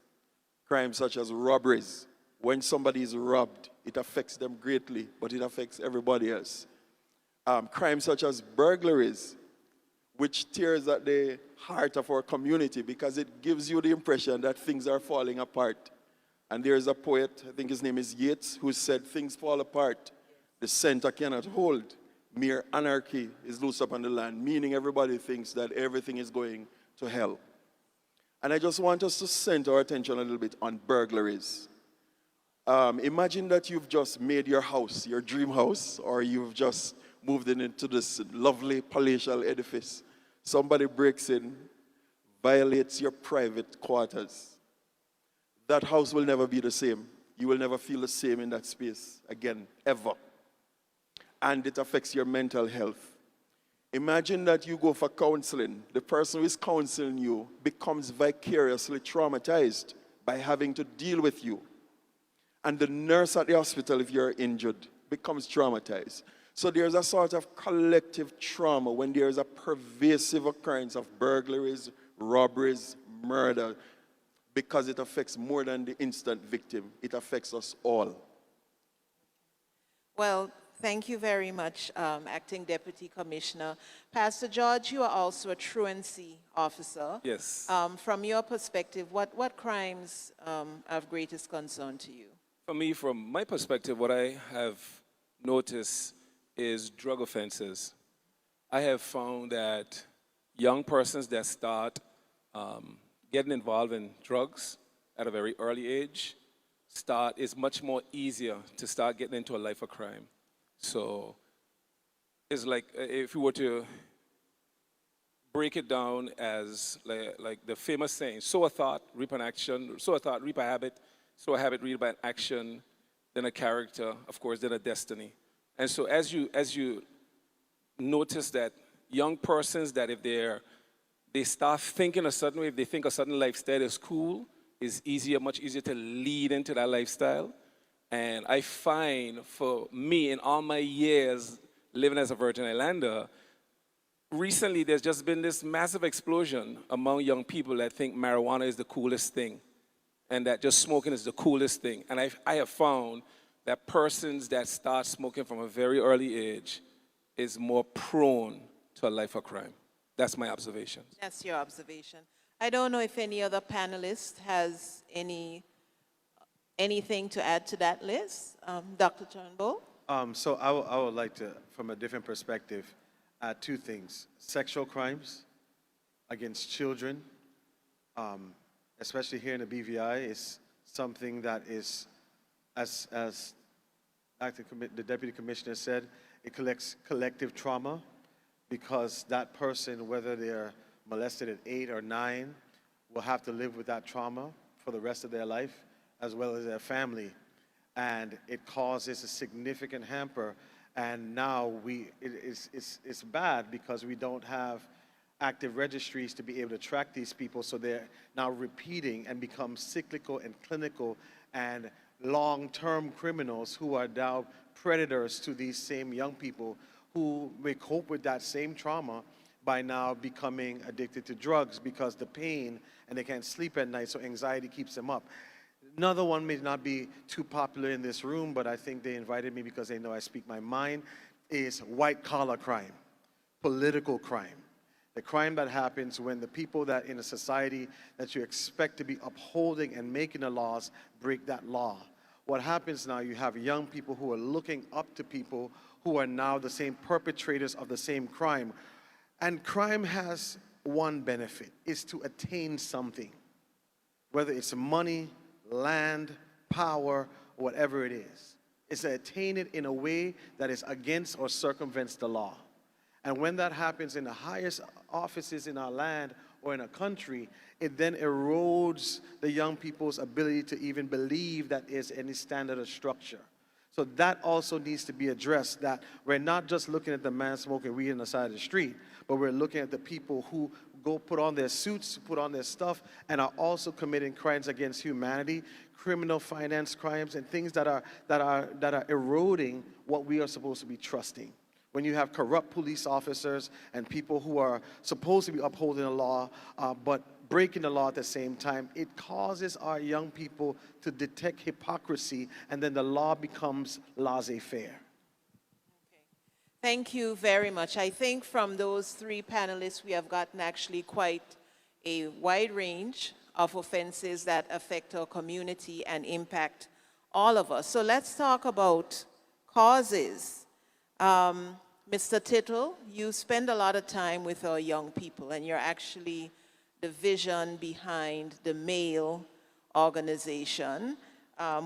crimes such as robberies. When somebody is robbed, it affects them greatly, but it affects everybody else. Crimes such as burglaries, which tears at the heart of our community because it gives you the impression that things are falling apart. And there's a poet, I think his name is Yeats, who said, things fall apart, the center cannot hold. Mere anarchy is loose upon the land, meaning everybody thinks that everything is going to hell. And I just want us to center our attention a little bit on burglaries. Imagine that you've just made your house, your dream house, or you've just moved into this lovely palatial edifice. Somebody breaks in, violates your private quarters. That house will never be the same. You will never feel the same in that space again, ever. And it affects your mental health. Imagine that you go for counseling. The person who is counseling you becomes vicariously traumatized by having to deal with you. And the nurse at the hospital, if you're injured, becomes traumatized. So there's a sort of collective trauma when there's a pervasive occurrence of burglaries, robberies, murder, because it affects more than the instant victim. It affects us all. Well, thank you very much, Acting Deputy Commissioner. Pastor George, you are also a truancy officer. Yes. From your perspective, what crimes are of greatest concern to you? For me, from my perspective, what I have noticed is drug offenses. I have found that young persons that start getting involved in drugs at a very early age, it's much more easier to start getting into a life of crime. So it's like if you were to break it down as like the famous saying, sow a thought, reap an action, sow a thought, reap a habit, sow a habit, reap an action, then a character, of course, then a destiny. And so as you notice that young persons that if they start thinking a certain way, if they think a certain lifestyle is cool, it's much easier to lead into that lifestyle. And I find for me, in all my years living as a Virgin Islander, recently there's just been this massive explosion among young people that think marijuana is the coolest thing and that just smoking is the coolest thing. And I have found that persons that start smoking from a very early age is more prone to a life of crime. That's my observation. That's your observation. I don't know if any other panelist has anything to add to that list. Dr. Turnbull? So I would like to, from a different perspective, add two things. Sexual crimes against children, especially here in the BVI, is something that is, as the Deputy Commissioner said, it collects collective trauma because that person, whether they're molested at 8 or 9, will have to live with that trauma for the rest of their life, as well as their family. And it causes a significant hamper. And now it's bad because we don't have active registries to be able to track these people, so they're now repeating and become cyclical and clinical and long-term criminals who are now predators to these same young people who may cope with that same trauma by now becoming addicted to drugs because the pain, and they can't sleep at night, so anxiety keeps them up. Another one may not be too popular in this room, but I think they invited me because they know I speak my mind, is white-collar crime, political crime. The crime that happens when the people that in a society that you expect to be upholding and making the laws break that law. What happens now, you have young people who are looking up to people who are now the same perpetrators of the same crime. And crime has one benefit, is to attain something, whether it's money, land, power, whatever it is. It's to attain it in a way that is against or circumvents the law. And when that happens in the highest offices in our land or in a country, it then erodes the young people's ability to even believe that there's any standard or structure. So that also needs to be addressed, that we're not just looking at the man smoking weed on the side of the street, but we're looking at the people who go put on their suits, put on their stuff, and are also committing crimes against humanity, criminal finance crimes, and things that are eroding what we are supposed to be trusting. When you have corrupt police officers and people who are supposed to be upholding the law, but breaking the law at the same time, it causes our young people to detect hypocrisy, and then the law becomes laissez-faire. Thank you very much. I think from those three panelists, we have gotten actually quite a wide range of offenses that affect our community and impact all of us. So let's talk about causes. Mr. Tittle, you spend a lot of time with our young people, and you're actually the vision behind the MAIL organization,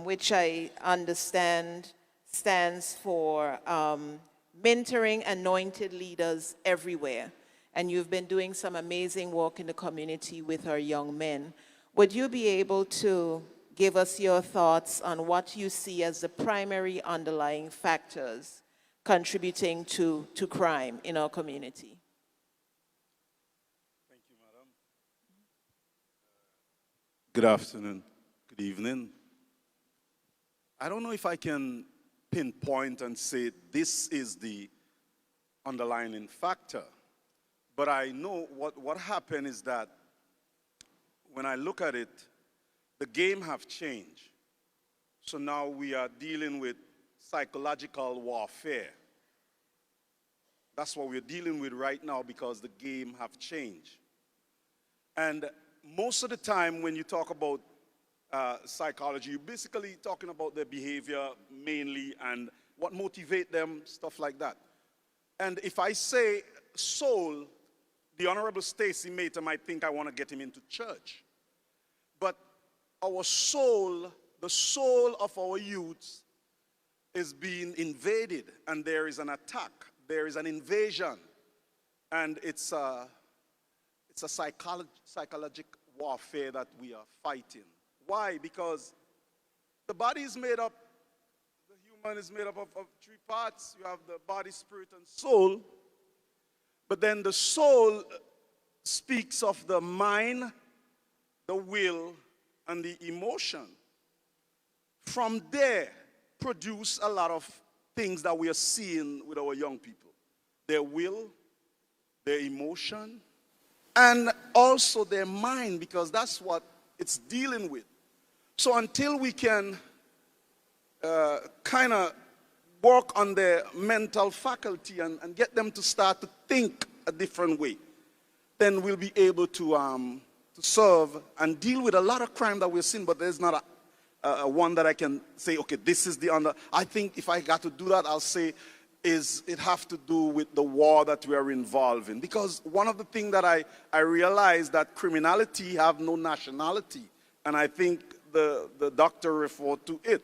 which I understand stands for Mentoring Anointed Leaders Everywhere. And you've been doing some amazing work in the community with our young men. Would you be able to give us your thoughts on what you see as the primary underlying factors contributing to crime in our community? Thank you, Madam. Good afternoon. Good evening. I don't know if I can pinpoint and say this is the underlying factor. But I know what happened is that when I look at it, the game have changed. So now we are dealing with psychological warfare. That's what we're dealing with right now because the game have changed. And most of the time when you talk about psychology, you're basically talking about their behavior mainly and what motivate them, stuff like that. And if I say soul, the Honorable Stacy Mater might think I want to get him into church. But our soul, the soul of our youths is being invaded, and there is an attack, there is an invasion, and it's a psychological warfare that we are fighting. Why? Because the body is made up, the human is made up of three parts. You have the body, spirit, and soul. But then the soul speaks of the mind, the will, and the emotion. From there, produce a lot of things that we are seeing with our young people. Their will, their emotion, and also their mind, because that's what it's dealing with. So until we can kind of work on their mental faculty and get them to start to think a different way, then we'll be able to serve and deal with a lot of crime that we're seeing, but there's not a one that I can say, okay, this is the under. I think if I got to do that, I'll say, is it have to do with the war that we are involved in? Because one of the things that I realized that criminality have no nationality, and I think the doctor referred to it.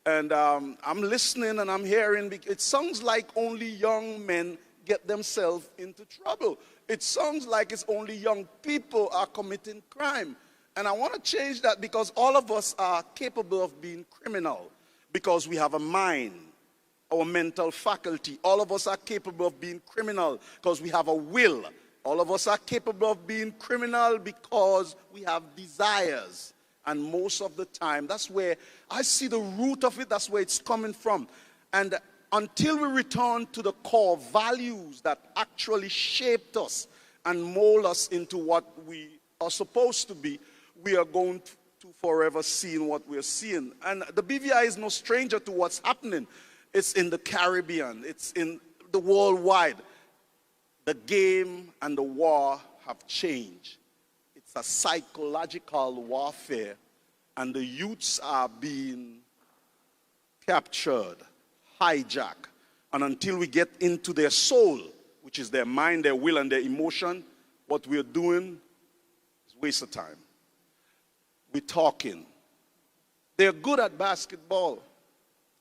And I'm listening and I'm hearing, it sounds like only young men get themselves into trouble. It sounds like it's only young people are committing crime. And I want to change that because all of us are capable of being criminal because we have a mind, our mental faculty. All of us are capable of being criminal because we have a will. All of us are capable of being criminal because we have desires. And most of the time, that's where I see the root of it, that's where it's coming from. And until we return to the core values that actually shaped us and mold us into what we are supposed to be, we are going to forever seeing what we're seeing. And the BVI is no stranger to what's happening. It's in the Caribbean. It's in the worldwide. The game and the war have changed. It's a psychological warfare, and the youths are being captured, hijacked. And until we get into their soul, which is their mind, their will, and their emotion, what we're doing is waste of time. We're talking. They're good at basketball,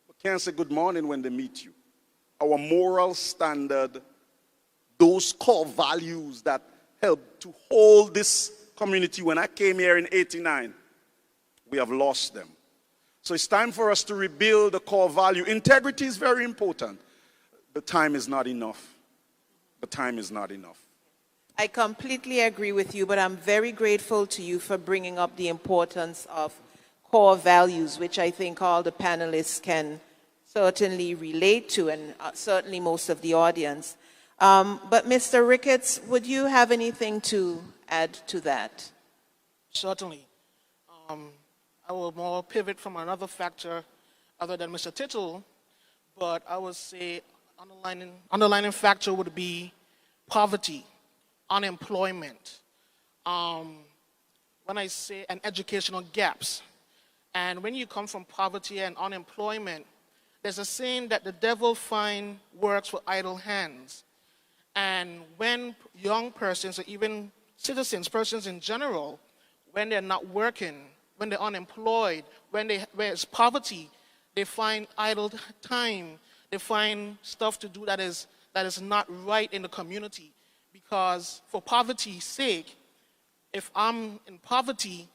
but can't say good morning when they meet you. Our moral standard, those core values that help to hold this community. When I came here in '89, we have lost them. So it's time for us to rebuild the core value. Integrity is very important. The time is not enough. The time is not enough. I completely agree with you, but I'm very grateful to you for bringing up the importance of core values, which I think all the panelists can certainly relate to, and certainly most of the audience. But Mr. Ricketts, would you have anything to add to that? Certainly. I will more pivot from another factor other than Mr. Tittle, but I would say underlining factor would be poverty, unemployment, when I say, and educational gaps. And when you come from poverty and unemployment, there's a saying that the devil finds works for idle hands. And when young persons, or even citizens, persons in general, when they're not working, when they're unemployed, when there's poverty, they find idle time. They find stuff to do that is not right in the community. Because for poverty's sake, if I'm in poverty,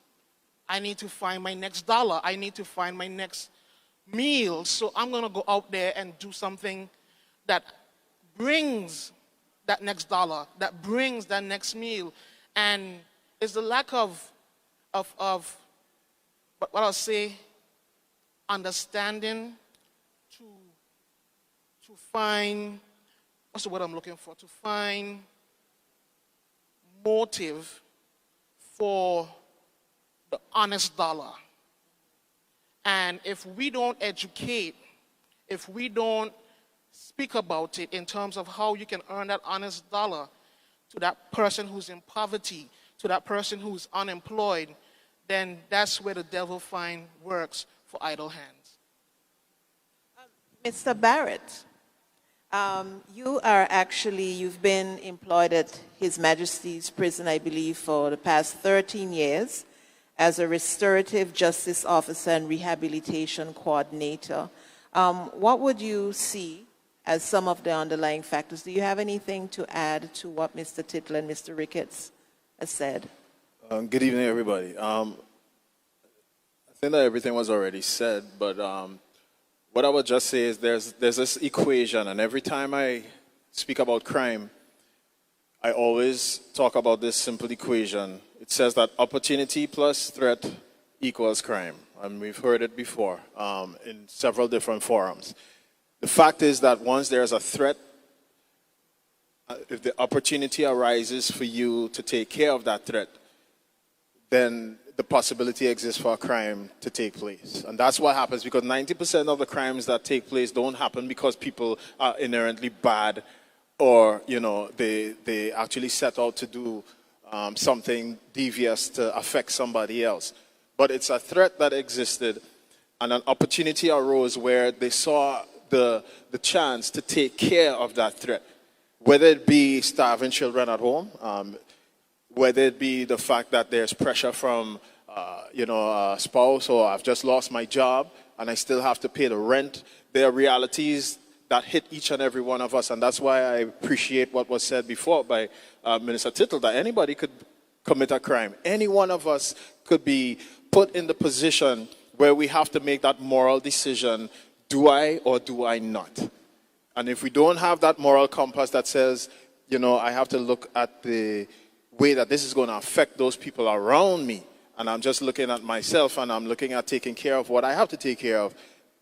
I need to find my next dollar. I need to find my next meal. So I'm going to go out there and do something that brings that next dollar, that brings that next meal. And it's the lack of what I'll say, understanding, to find, what's the word I'm looking for? To find motive for the honest dollar. And if we don't educate, if we don't speak about it in terms of how you can earn that honest dollar to that person who's in poverty, to that person who's unemployed, then that's where the devil find works for idle hands. Mr. Barrett, you've been employed at His Majesty's Prison, I believe, for the past 13 years as a restorative justice officer and rehabilitation coordinator. What would you see as some of the underlying factors? Do you have anything to add to what Mr. Tittle and Mr. Ricketts has said? Good evening, everybody. I think that everything was already said, but what I would just say is there's this equation, and every time I speak about crime, I always talk about this simple equation. It says that opportunity plus threat equals crime, and we've heard it before in several different forums. The fact is that once there's a threat, if the opportunity arises for you to take care of that threat, then the possibility exists for a crime to take place. And that's what happens, because 90% of the crimes that take place don't happen because people are inherently bad, or they actually set out to do something devious to affect somebody else. But it's a threat that existed, and an opportunity arose where they saw the chance to take care of that threat, whether it be starving children at home, whether it be the fact that there's pressure from a spouse, or I've just lost my job and I still have to pay the rent. There are realities that hit each and every one of us, and that's why I appreciate what was said before by Minister Tittle, that anybody could commit a crime. Any one of us could be put in the position where we have to make that moral decision: do I or do I not? And if we don't have that moral compass that says, I have to look at the way that this is going to affect those people around me, and I'm just looking at myself and I'm looking at taking care of what I have to take care of,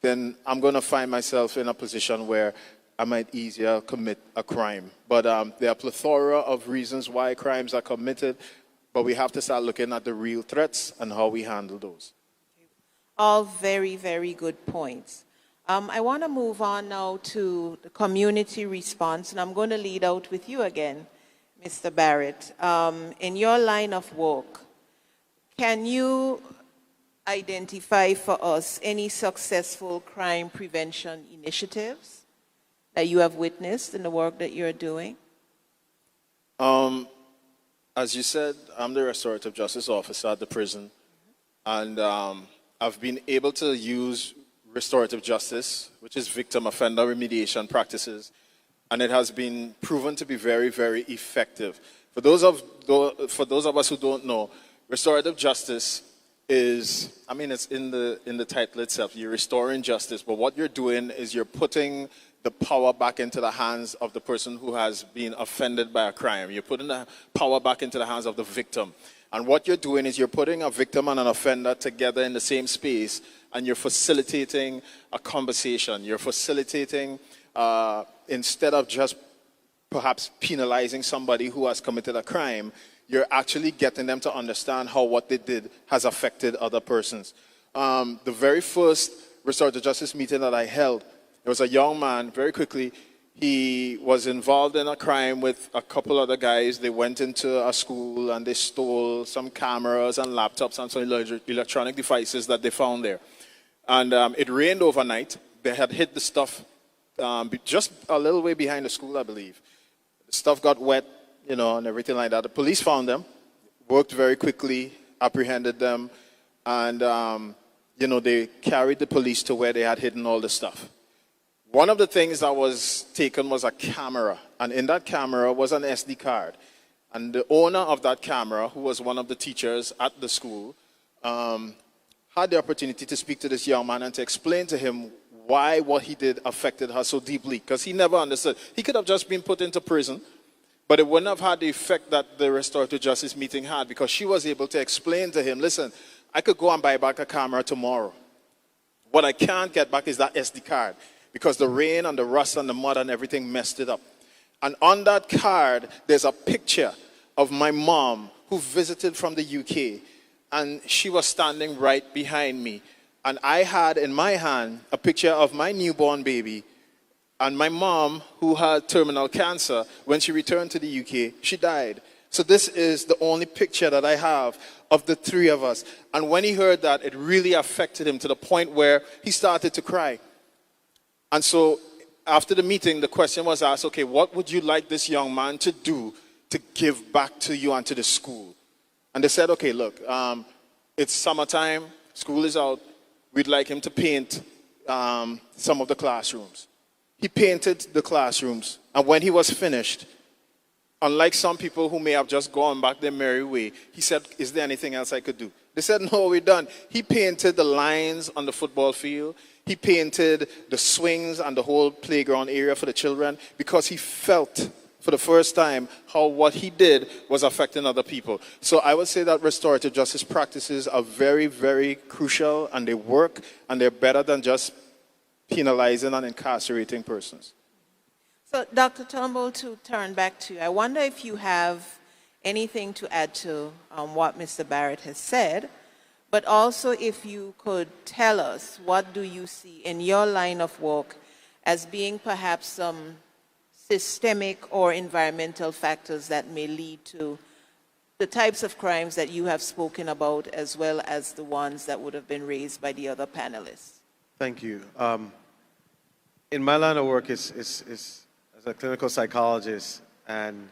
then I'm going to find myself in a position where I might easier commit a crime. But there are a plethora of reasons why crimes are committed, but we have to start looking at the real threats and how we handle those. All very, very good points. I want to move on now to the community response, and I'm going to lead out with you again, Mr. Barrett. In your line of work, can you identify for us any successful crime prevention initiatives that you have witnessed in the work that you're doing? As you said, I'm the restorative justice officer at the prison, and I've been able to use restorative justice, which is victim offender remediation practices, and it has been proven to be very, very effective. For those of us who don't know, restorative justice is, it's in the title itself. You're restoring justice, but what you're doing is you're putting the power back into the hands of the person who has been offended by a crime. You're putting the power back into the hands of the victim. And what you're doing is you're putting a victim and an offender together in the same space, and you're facilitating a conversation. You're facilitating, instead of just perhaps penalizing somebody who has committed a crime, you're actually getting them to understand how what they did has affected other persons. The very first restorative justice meeting that I held, there was a young man, very quickly, he was involved in a crime with a couple other guys. They went into a school and they stole some cameras and laptops and some electronic devices that they found there. And it rained overnight. They had hid the stuff just a little way behind the school, I believe. The stuff got wet, and everything like that. The police found them, worked very quickly, apprehended them, and, they carried the police to where they had hidden all the stuff. One of the things that was taken was a camera, and in that camera was an SD card. And the owner of that camera, who was one of the teachers at the school, had the opportunity to speak to this young man and to explain to him why what he did affected her so deeply, because he never understood. He could have just been put into prison, but it wouldn't have had the effect that the restorative justice meeting had, because she was able to explain to him, listen, I could go and buy back a camera tomorrow. What I can't get back is that SD card, because the rain and the rust and the mud and everything messed it up. And on that card, there's a picture of my mom who visited from the UK, and she was standing right behind me. And I had in my hand a picture of my newborn baby, and my mom, who had terminal cancer. When she returned to the UK, she died. So this is the only picture that I have of the three of us. And when he heard that, it really affected him to the point where he started to cry. And so after the meeting, the question was asked, okay, what would you like this young man to do to give back to you and to the school? And they said, okay, look, it's summertime, school is out, we'd like him to paint some of the classrooms. He painted the classrooms, and when he was finished, unlike some people who may have just gone back their merry way, he said, is there anything else I could do? They said, no, we're done. He painted the lines on the football field. He painted the swings and the whole playground area for the children because he felt for the first time how what he did was affecting other people. So I would say that restorative justice practices are very, very crucial, and they work, and they're better than just penalizing and incarcerating persons. So, Dr. Turnbull, to turn back to you, I wonder if you have anything to add to what Mr. Barrett has said, but also if you could tell us what do you see in your line of work as being perhaps some systemic or environmental factors that may lead to the types of crimes that you have spoken about, as well as the ones that would have been raised by the other panelists. Thank you. In my line of work is as a clinical psychologist, and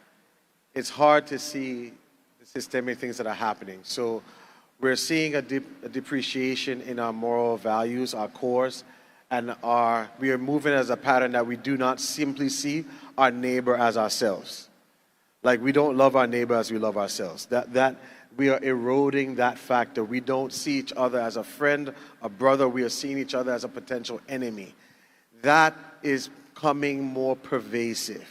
it's hard to see the systemic things that are happening. So we're seeing a depreciation in our moral values, our cores, and we are moving as a pattern that we do not simply see our neighbor as ourselves. Like, we don't love our neighbor as we love ourselves. That we are eroding that factor. We don't see each other as a friend, a brother. We are seeing each other as a potential enemy. That is becoming more pervasive.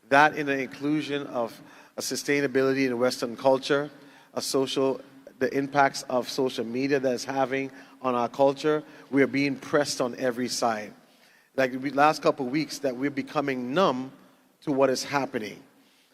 That, in the inclusion of a sustainability in Western culture, the impacts of social media that is having on our culture, we are being pressed on every side. Like the last couple of weeks, that we're becoming numb to what is happening.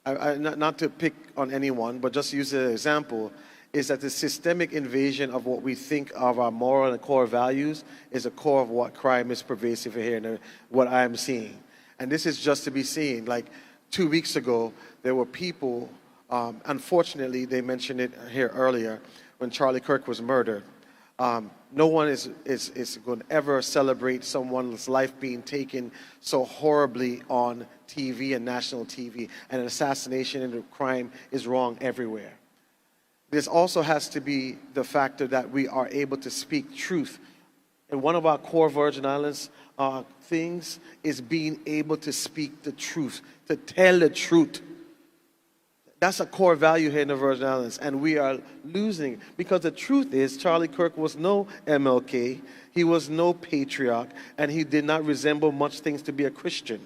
Not to pick on anyone, but just use an example, is that the systemic invasion of what we think of our moral and core values is a core of what crime is pervasive here and what I am seeing. And this is just to be seen. Like 2 weeks ago, there were people, unfortunately, they mentioned it here earlier, when Charlie Kirk was murdered. No one is going to ever celebrate someone's life being taken so horribly on TV and national TV. And an assassination and a crime is wrong everywhere. This also has to be the factor that we are able to speak truth. And one of our core Virgin Islands things is being able to speak the truth, to tell the truth. That's a core value here in the Virgin Islands, and we are losing, because the truth is Charlie Kirk was no MLK, he was no patriarch, and he did not resemble much things to be a Christian.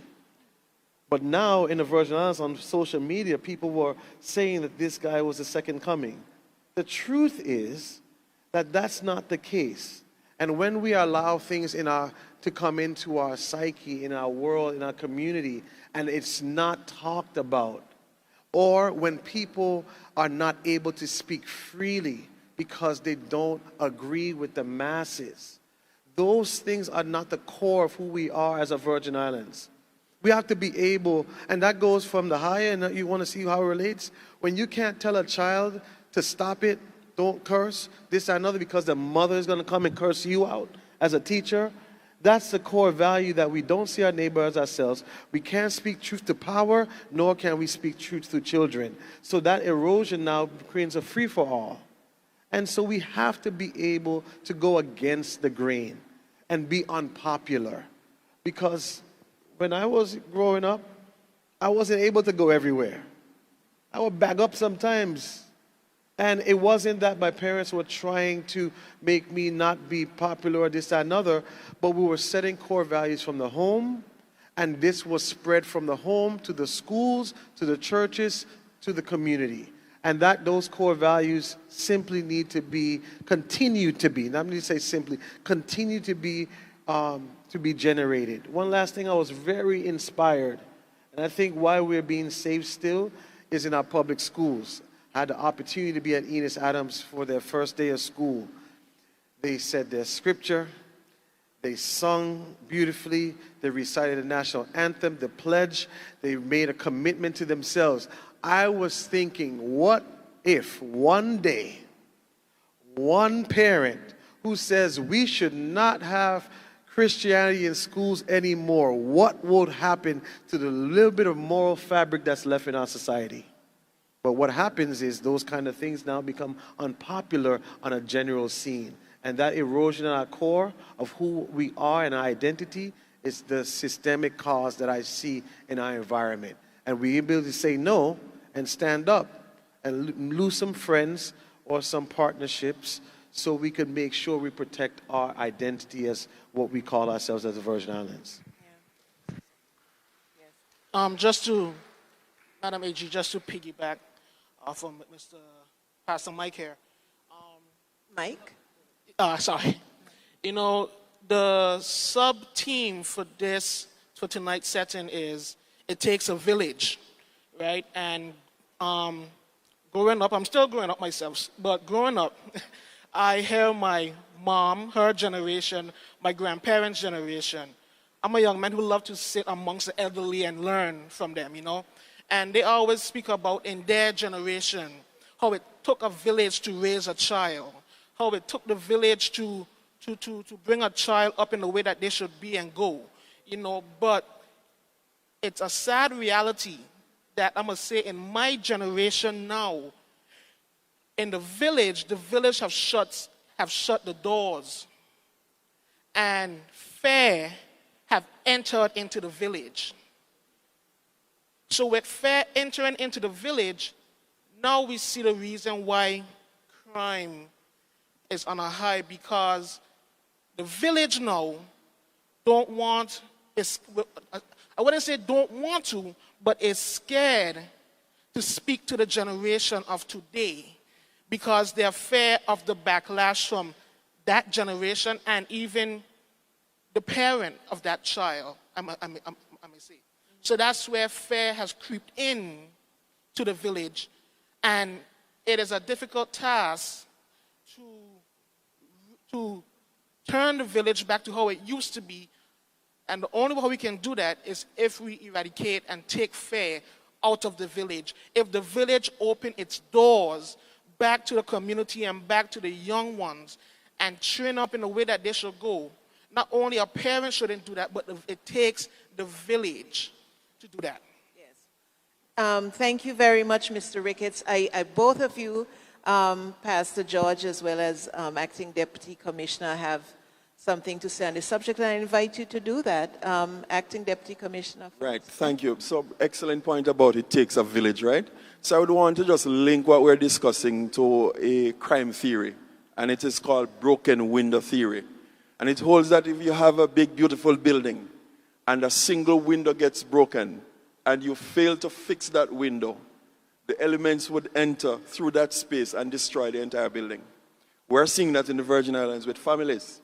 But now in the Virgin Islands on social media, people were saying that this guy was the second coming. The truth is that that's not the case. And when we allow things to come into our psyche, in our world, in our community, and it's not talked about, or when people are not able to speak freely because they don't agree with the masses, those things are not the core of who we are as a Virgin Islands. We have to be able, and that goes from the higher, and you want to see how it relates? When you can't tell a child to stop it, don't curse, this and another, because the mother is going to come and curse you out as a teacher, that's the core value, that we don't see our neighbor as ourselves. We can't speak truth to power, nor can we speak truth to children. So that erosion now creates a free-for-all. And so we have to be able to go against the grain and be unpopular. Because when I was growing up, I wasn't able to go everywhere. I would back up sometimes. And it wasn't that my parents were trying to make me not be popular or this, that, and another, but we were setting core values from the home, and this was spread from the home to the schools, to the churches, to the community. And that those core values simply need to be, continue to be, not me to say simply, continue to be to be generated. One last thing, I was very inspired, and I think why we're being saved still is in our public schools. I had the opportunity to be at Enos Adams for their first day of school. They said their scripture, they sung beautifully, they recited the national anthem, the pledge, they made a commitment to themselves. I was thinking, what if one day, one parent who says we should not have Christianity in schools anymore, what would happen to the little bit of moral fabric that's left in our society? But what happens is those kind of things now become unpopular on a general scene. And that erosion at our core of who we are and our identity is the systemic cause that I see in our environment. And we're able to say no and stand up and lose some friends or some partnerships so we can make sure we protect our identity as what we call ourselves as the Virgin Islands. Just to, Madam AG, just to piggyback off of Mr. Pastor Mike here. Mike? Sorry. You know, the sub-theme for tonight's setting is it takes a village, right? And growing up, I'm still growing up myself, but growing up, I hear my mom, her generation, my grandparents' generation. I'm a young man who loved to sit amongst the elderly and learn from them, you know? And they always speak about in their generation how it took a village to raise a child, how it took the village to bring a child up in the way that they should be and go, you know? But it's a sad reality that I must say in my generation now, in the village have shut the doors, and fear have entered into the village. So with fear entering into the village, now we see the reason why crime is on a high, because the village now don't want, I wouldn't say don't want to, but is scared to speak to the generation of today because they're fear of the backlash from that generation and even the parent of that child, I may say. So that's where fear has creeped in to the village, and it is a difficult task to turn the village back to how it used to be. And the only way we can do that is if we eradicate and take fear out of the village. If the village open its doors back to the community and back to the young ones and train up in the way that they should go, not only a parent shouldn't do that, but it takes the village to do that. Thank you very much, Mr. Ricketts. Both of you, Pastor George as well as Acting Deputy Commissioner, have something to say on the subject, and I invite you to do that. Acting Deputy Commissioner. Right, thank you. So excellent point about it takes a village, right? So I would want to just link what we're discussing to a crime theory, and it is called broken window theory. And it holds that if you have a big, beautiful building and a single window gets broken and you fail to fix that window, the elements would enter through that space and destroy the entire building. We're seeing that in the Virgin Islands with families,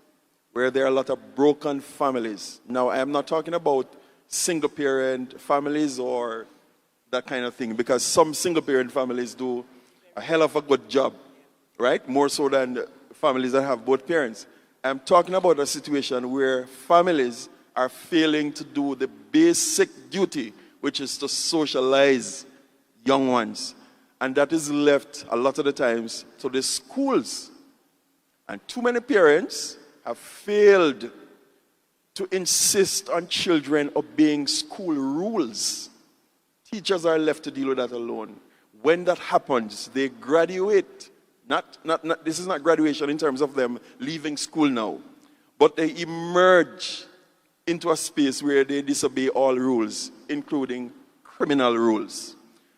where there are a lot of broken families. Now, I am not talking about single-parent families or that kind of thing, because some single-parent families do a hell of a good job, right? More so than families that have both parents. I'm talking about a situation where families are failing to do the basic duty, which is to socialize young ones. And that is left a lot of the times to the schools. And too many parents have failed to insist on children obeying school rules. Teachers are left to deal with that alone. When that happens, they graduate. This is not graduation in terms of them leaving school now, but they emerge into a space where they disobey all rules, including criminal rules.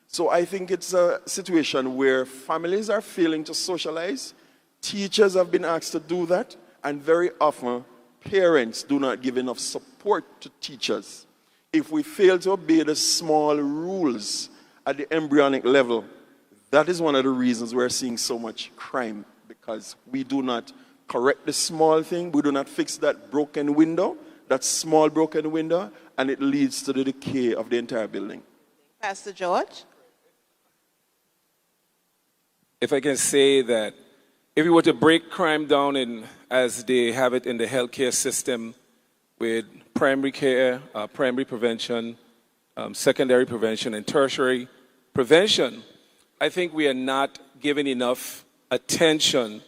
So I think it's a situation where families are failing to socialize. Teachers have been asked to do that, and very often parents do not give enough support to teachers. If we fail to obey the small rules at the embryonic level, that is one of the reasons we're seeing so much crime, because we do not correct the small thing, we do not fix that broken window, that small broken window, and it leads to the decay of the entire building. Pastor George? If I can say that if we were to break crime down in, as they have it in the healthcare system, with primary care, primary prevention, secondary prevention, and tertiary prevention, I think we are not giving enough attention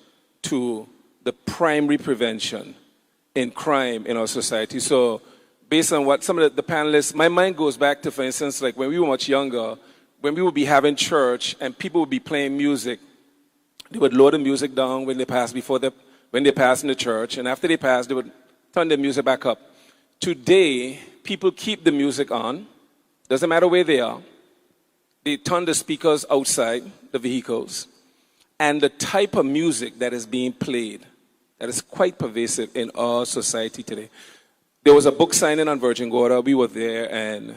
to the primary prevention in crime in our society. So based on what some of the panelists, my mind goes back to, for instance, like when we were much younger, when we would be having church and people would be playing music, they would lower the music down when they passed when they passed in the church, and after they passed, they would turn the music back up. Today, people keep the music on, doesn't matter where they are. They turn the speakers outside the vehicles, and the type of music that is being played, that is quite pervasive in our society today. There was a book signing on Virgin Gorda. We were there, and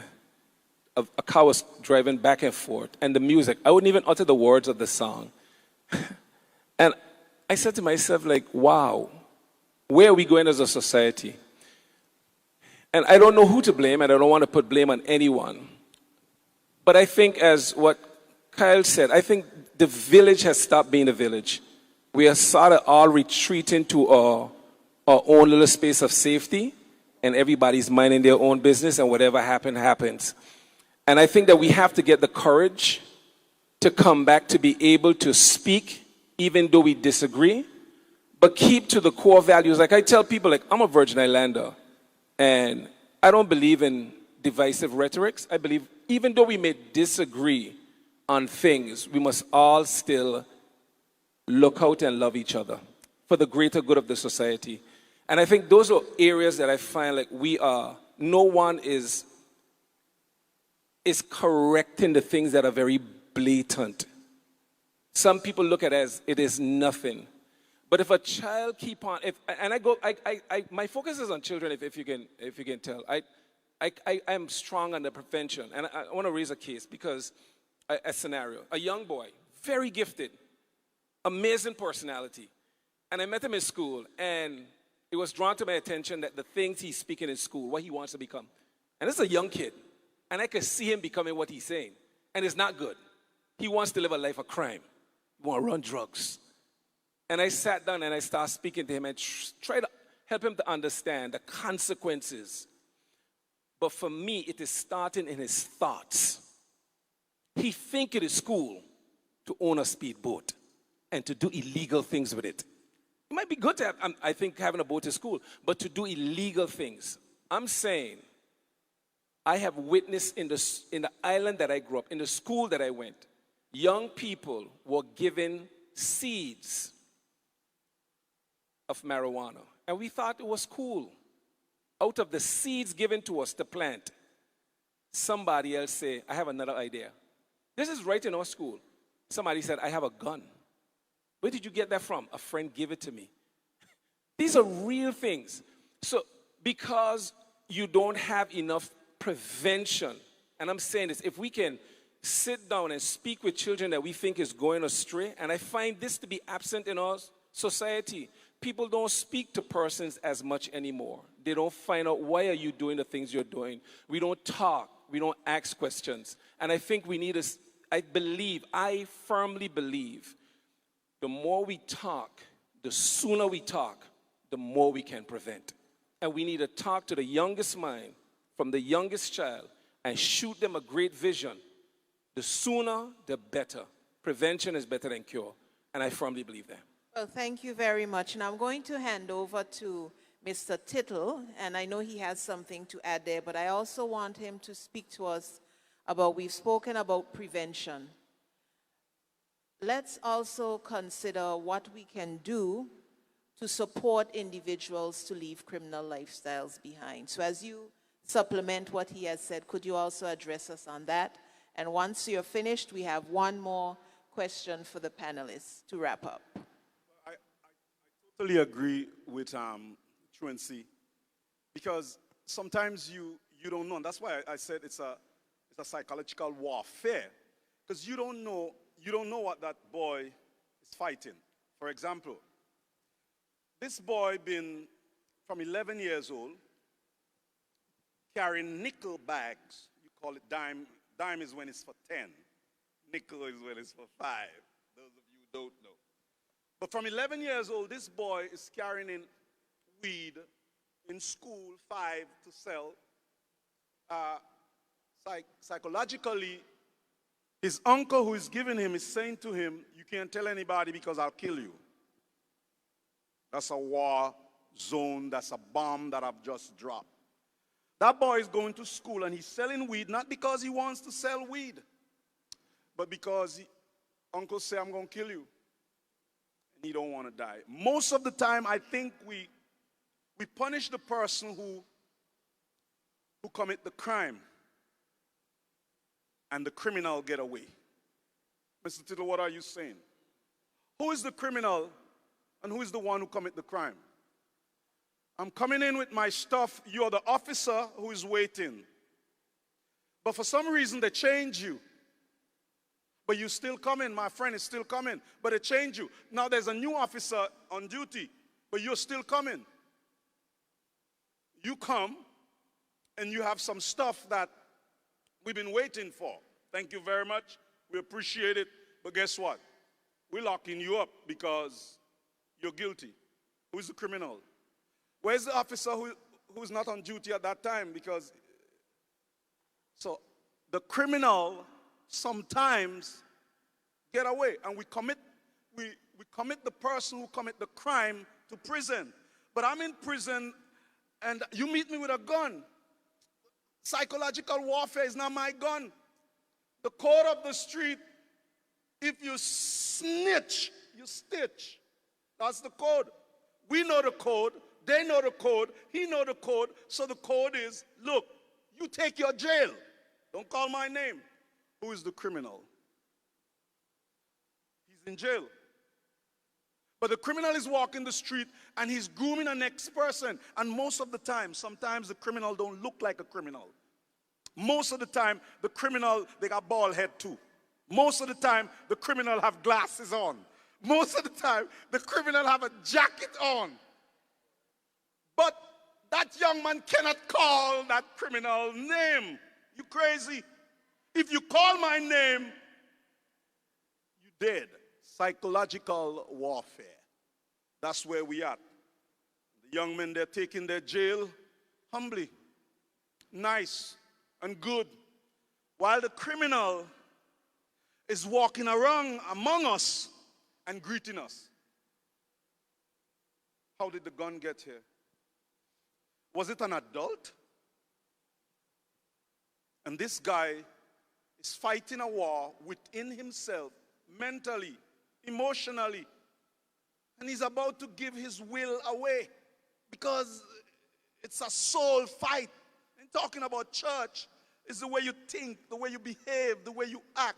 a car was driving back and forth, and the music, I wouldn't even utter the words of the song. And I said to myself, like, wow, where are we going as a society? And I don't know who to blame, and I don't want to put blame on anyone. But I think, as what Kyle said, I think the village has stopped being a village. We are sort of all retreating to our own little space of safety, and everybody's minding their own business, and whatever happens. And I think that we have to get the courage to come back to be able to speak, even though we disagree, but keep to the core values. Like I tell people, like, I'm a Virgin Islander, and I don't believe in divisive rhetorics. I believe even though we may disagree on things, we must all still look out and love each other for the greater good of the society. And I think those are areas that I find like no one is correcting the things that are very blatant. Some people look at it as it is nothing. But if a child keep on, my focus is on children. If you can tell, I'm strong on the prevention, and I want to raise a case because a scenario: a young boy, very gifted, amazing personality, and I met him in school, and it was drawn to my attention that the things he's speaking in school, what he wants to become, and this is a young kid, and I could see him becoming what he's saying, and it's not good. He wants to live a life of crime. He wants to run drugs. And I sat down and I started speaking to him and tried to help him to understand the consequences. But for me, it is starting in his thoughts. He thinks it is cool to own a speedboat and to do illegal things with it. It might be good to have, I think, having a boat is cool, but to do illegal things. I'm saying, I have witnessed in the island that I grew up, in the school that I went, young people were given seeds of marijuana. And we thought it was cool. Out of the seeds given to us to plant, somebody else say, I have another idea. This is right in our school. Somebody said, I have a gun. Where did you get that from? A friend gave it to me. These are real things. So because you don't have enough prevention, and I'm saying this, if we can sit down and speak with children that we think is going astray, and I find this to be absent in our society. People don't speak to persons as much anymore. They don't find out, why are you doing the things you're doing? We don't talk. We don't ask questions. And I think we need I firmly believe, the more we talk, the sooner we talk, the more we can prevent. And we need to talk to the youngest mind, from the youngest child, and shoot them a great vision. The sooner, the better. Prevention is better than cure. And I firmly believe that. Well, thank you very much. And I'm going to hand over to Mr. Tittle, and I know he has something to add there, but I also want him to speak to us about, we've spoken about prevention. Let's also consider what we can do to support individuals to leave criminal lifestyles behind. So as you supplement what he has said, could you also address us on that? And once you're finished, we have one more question for the panelists to wrap up. I totally agree with Truancy, because sometimes you don't know, and that's why I said it's a psychological warfare, because you don't know what that boy is fighting. For example, this boy been from 11 years old carrying nickel bags. You call it dime. Dime is when it's for 10. Nickel is when it's for 5. Those of you who don't know. But from 11 years old, this boy is carrying in weed in school, 5 to sell. Psychologically, his uncle who is giving him is saying to him, you can't tell anybody because I'll kill you. That's a war zone. That's a bomb that I've just dropped. That boy is going to school and he's selling weed, not because he wants to sell weed, but because uncle say, I'm going to kill you. And he don't want to die. Most of the time, I think we punish the person who commit the crime, and the criminal get away. Mr. Tittle, what are you saying? Who is the criminal and who is the one who commit the crime? I'm coming in with my stuff. You're the officer who is waiting. But for some reason, they change you. But you still coming. My friend is still coming. But they change you. Now there's a new officer on duty, but you're still coming. You come, and you have some stuff that we've been waiting for. Thank you very much. We appreciate it. But guess what? We're locking you up because you're guilty. Who's the criminal? Where's the officer who's not on duty at that time? Because, so the criminal sometimes get away, and we commit the person who commit the crime to prison. But I'm in prison, and you meet me with a gun. Psychological warfare is not my gun. The code of the street, if you snitch, you stitch. That's the code. We know the code. They know the code. He know the code. So the code is, look, you take your jail. Don't call my name. Who is the criminal? He's in jail. But the criminal is walking the street and he's grooming the next person. And most of the time, sometimes the criminal don't look like a criminal. Most of the time, the criminal, they got bald head too. Most of the time, the criminal have glasses on. Most of the time, the criminal have a jacket on. But that young man cannot call that criminal name. You crazy? If you call my name, you dead. Psychological warfare. That's where we at. The young men, they're taking their jail humbly, nice and good, while the criminal is walking around among us and greeting us. How did the gun get here? Was it an adult? And this guy is fighting a war within himself, mentally, emotionally, and he's about to give his will away because it's a soul fight. And talking about church is the way you think, the way you behave, the way you act.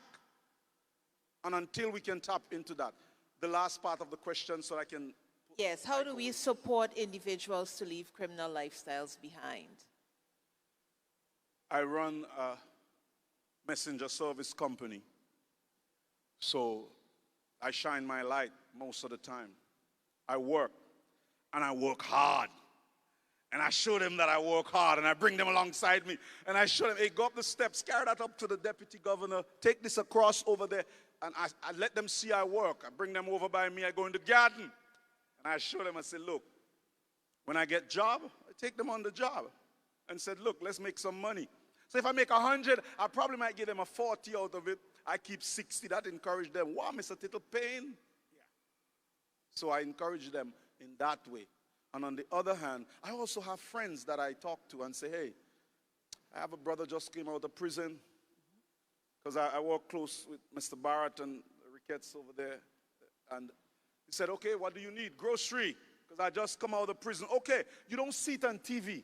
And until we can tap into that, the last part of the question so I can... Yes, how do we support individuals to leave criminal lifestyles behind? I run a messenger service company, so I shine my light most of the time. I work, and I work hard. And I show them that I work hard, and I bring them alongside me. And I show them, hey, go up the steps, carry that up to the deputy governor, take this across over there. And I let them see I work. I bring them over by me, I go in the garden. And I show them, I say, look, when I get job, I take them on the job. And said, look, let's make some money. So if I make 100, I probably might give them a 40 out of it. I keep 60. That encourage them. Wow, Mr. Tittle, pain. Yeah. So I encourage them in that way. And on the other hand, I also have friends that I talk to and say, hey, I have a brother just came out of prison. Because I work close with Mr. Barrett and Ricketts over there. And he said, okay, what do you need? Grocery. Because I just come out of prison. Okay, you don't see it on TV.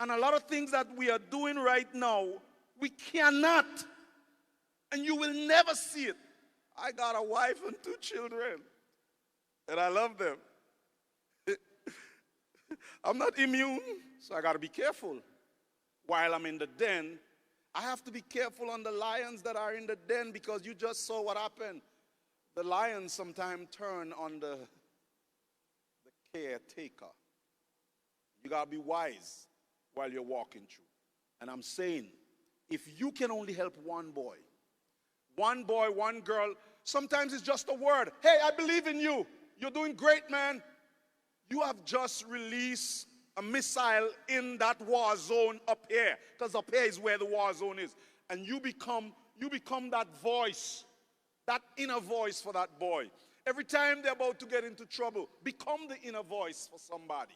And a lot of things that we are doing right now, we cannot. And you will never see it. I got a wife and 2 children. And I love them. I'm not immune, so I got to be careful. While I'm in the den, I have to be careful on the lions that are in the den because you just saw what happened. The lions sometimes turn on the caretaker. You got to be wise. while you're walking through. And I'm saying, if you can only help one boy, one girl, sometimes it's just a word. Hey, I believe in you. You're doing great, man. You have just released a missile in that war zone up here, because up here is where the war zone is. And you become that voice, that inner voice for that boy. Every time they're about to get into trouble, become the inner voice for somebody.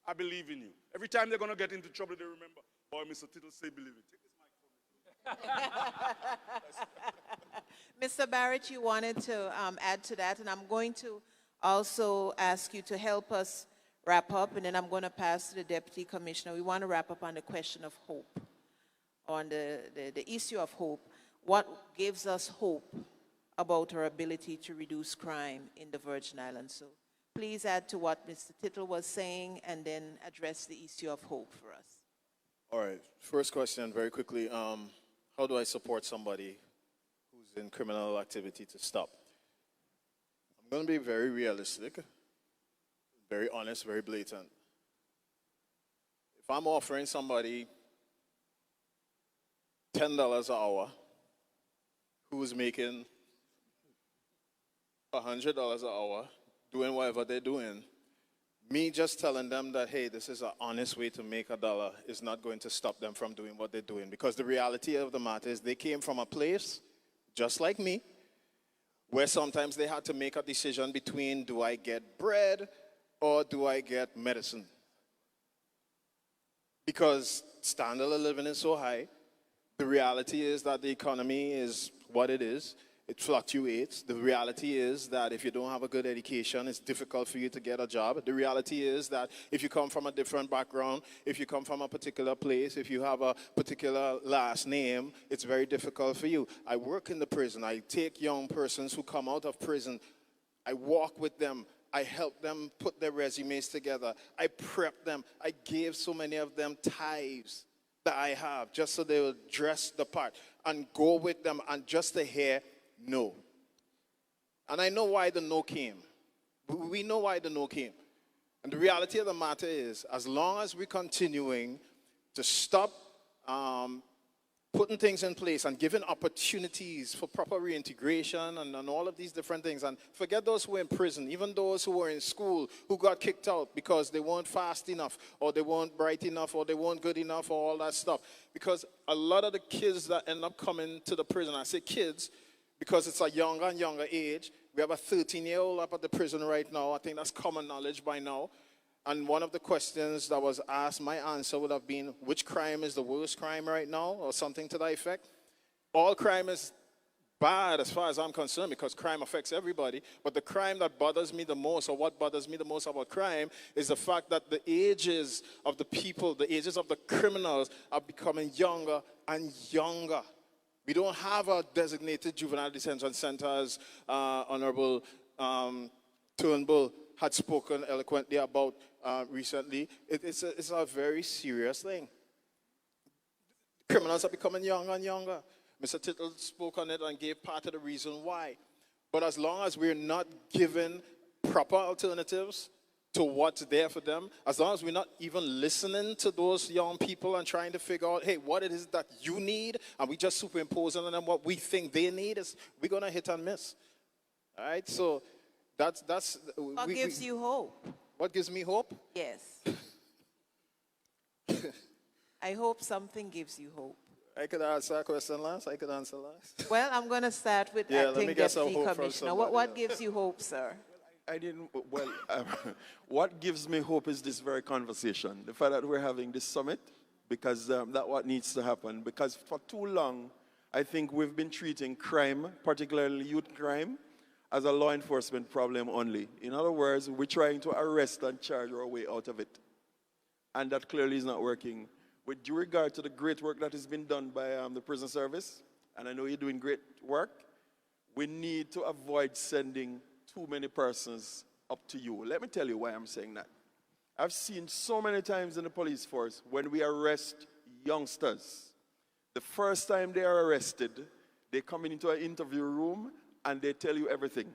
I believe in you. Every time they're going to get into trouble, they remember, boy, Mr. Tittle say believe it. Take this Mr. Barrett, you wanted to add to that, and I'm going to also ask you to help us wrap up, and then I'm going to pass to the Deputy Commissioner. We want to wrap up on the question of hope, on the issue of hope. What gives us hope about our ability to reduce crime in the Virgin Islands? So please add to what Mr. Tittle was saying, and then address the issue of hope for us. All right. First question, very quickly. How do I support somebody who's in criminal activity to stop? I'm going to be very realistic, very honest, very blatant. If I'm offering somebody $10 an hour who's making $100 an hour, doing whatever they're doing, me just telling them that, hey, this is an honest way to make $1 is not going to stop them from doing what they're doing. Because the reality of the matter is they came from a place, just like me, where sometimes they had to make a decision between, do I get bread or do I get medicine? Because standard of living is so high. The reality is that the economy is what it is. It fluctuates. The reality is that if you don't have a good education, it's difficult for you to get a job. The reality is that if you come from a different background, if you come from a particular place, if you have a particular last name, it's very difficult for you. I work in the prison. I take young persons who come out of prison. I walk with them. I help them put their resumes together. I prep them. I gave so many of them tithes that I have just so they will dress the part and go with them and just to hear no. And I know why the no came. We know why the no came. And the reality of the matter is, as long as we're continuing to stop putting things in place and giving opportunities for proper reintegration and all of these different things, and forget those who were in prison, even those who were in school who got kicked out because they weren't fast enough or they weren't bright enough or they weren't good enough or all that stuff. Because a lot of the kids that end up coming to the prison, I say kids, because it's a younger and younger age. We have a 13-year-old up at the prison right now. I think that's common knowledge by now. And one of the questions that was asked, my answer would have been, which crime is the worst crime right now, or something to that effect. All crime is bad as far as I'm concerned because crime affects everybody. But the crime that bothers me the most, or what bothers me the most about crime, is the fact that the ages of the people, the ages of the criminals are becoming younger and younger. We don't have a designated juvenile detention center, as Honorable Turnbull had spoken eloquently about recently. It's a very serious thing. Criminals are becoming younger and younger. Mr. Tittle spoke on it and gave part of the reason why. But as long as we're not given proper alternatives to what's there for them, as long as we're not even listening to those young people and trying to figure out, hey, what it is that you need, and we just superimpose on them what we think they need, we're going to hit and miss. All right? So that's what gives you hope? What gives me hope? Yes. I hope something gives you hope. I could answer a question last. I could answer last. Well, I'm going to start with Acting Deputy Commissioner. What gives you hope, sir? What gives me hope is this very conversation. The fact that we're having this summit, because that's what needs to happen. Because for too long, I think we've been treating crime, particularly youth crime, as a law enforcement problem only. In other words, we're trying to arrest and charge our way out of it. And that clearly is not working. With due regard to the great work that has been done by the prison service, and I know you're doing great work, we need to avoid sending too many persons up to you. Let me tell you why I'm saying that. I've seen so many times in the police force when we arrest youngsters, the first time they are arrested, they come into an interview room and they tell you everything.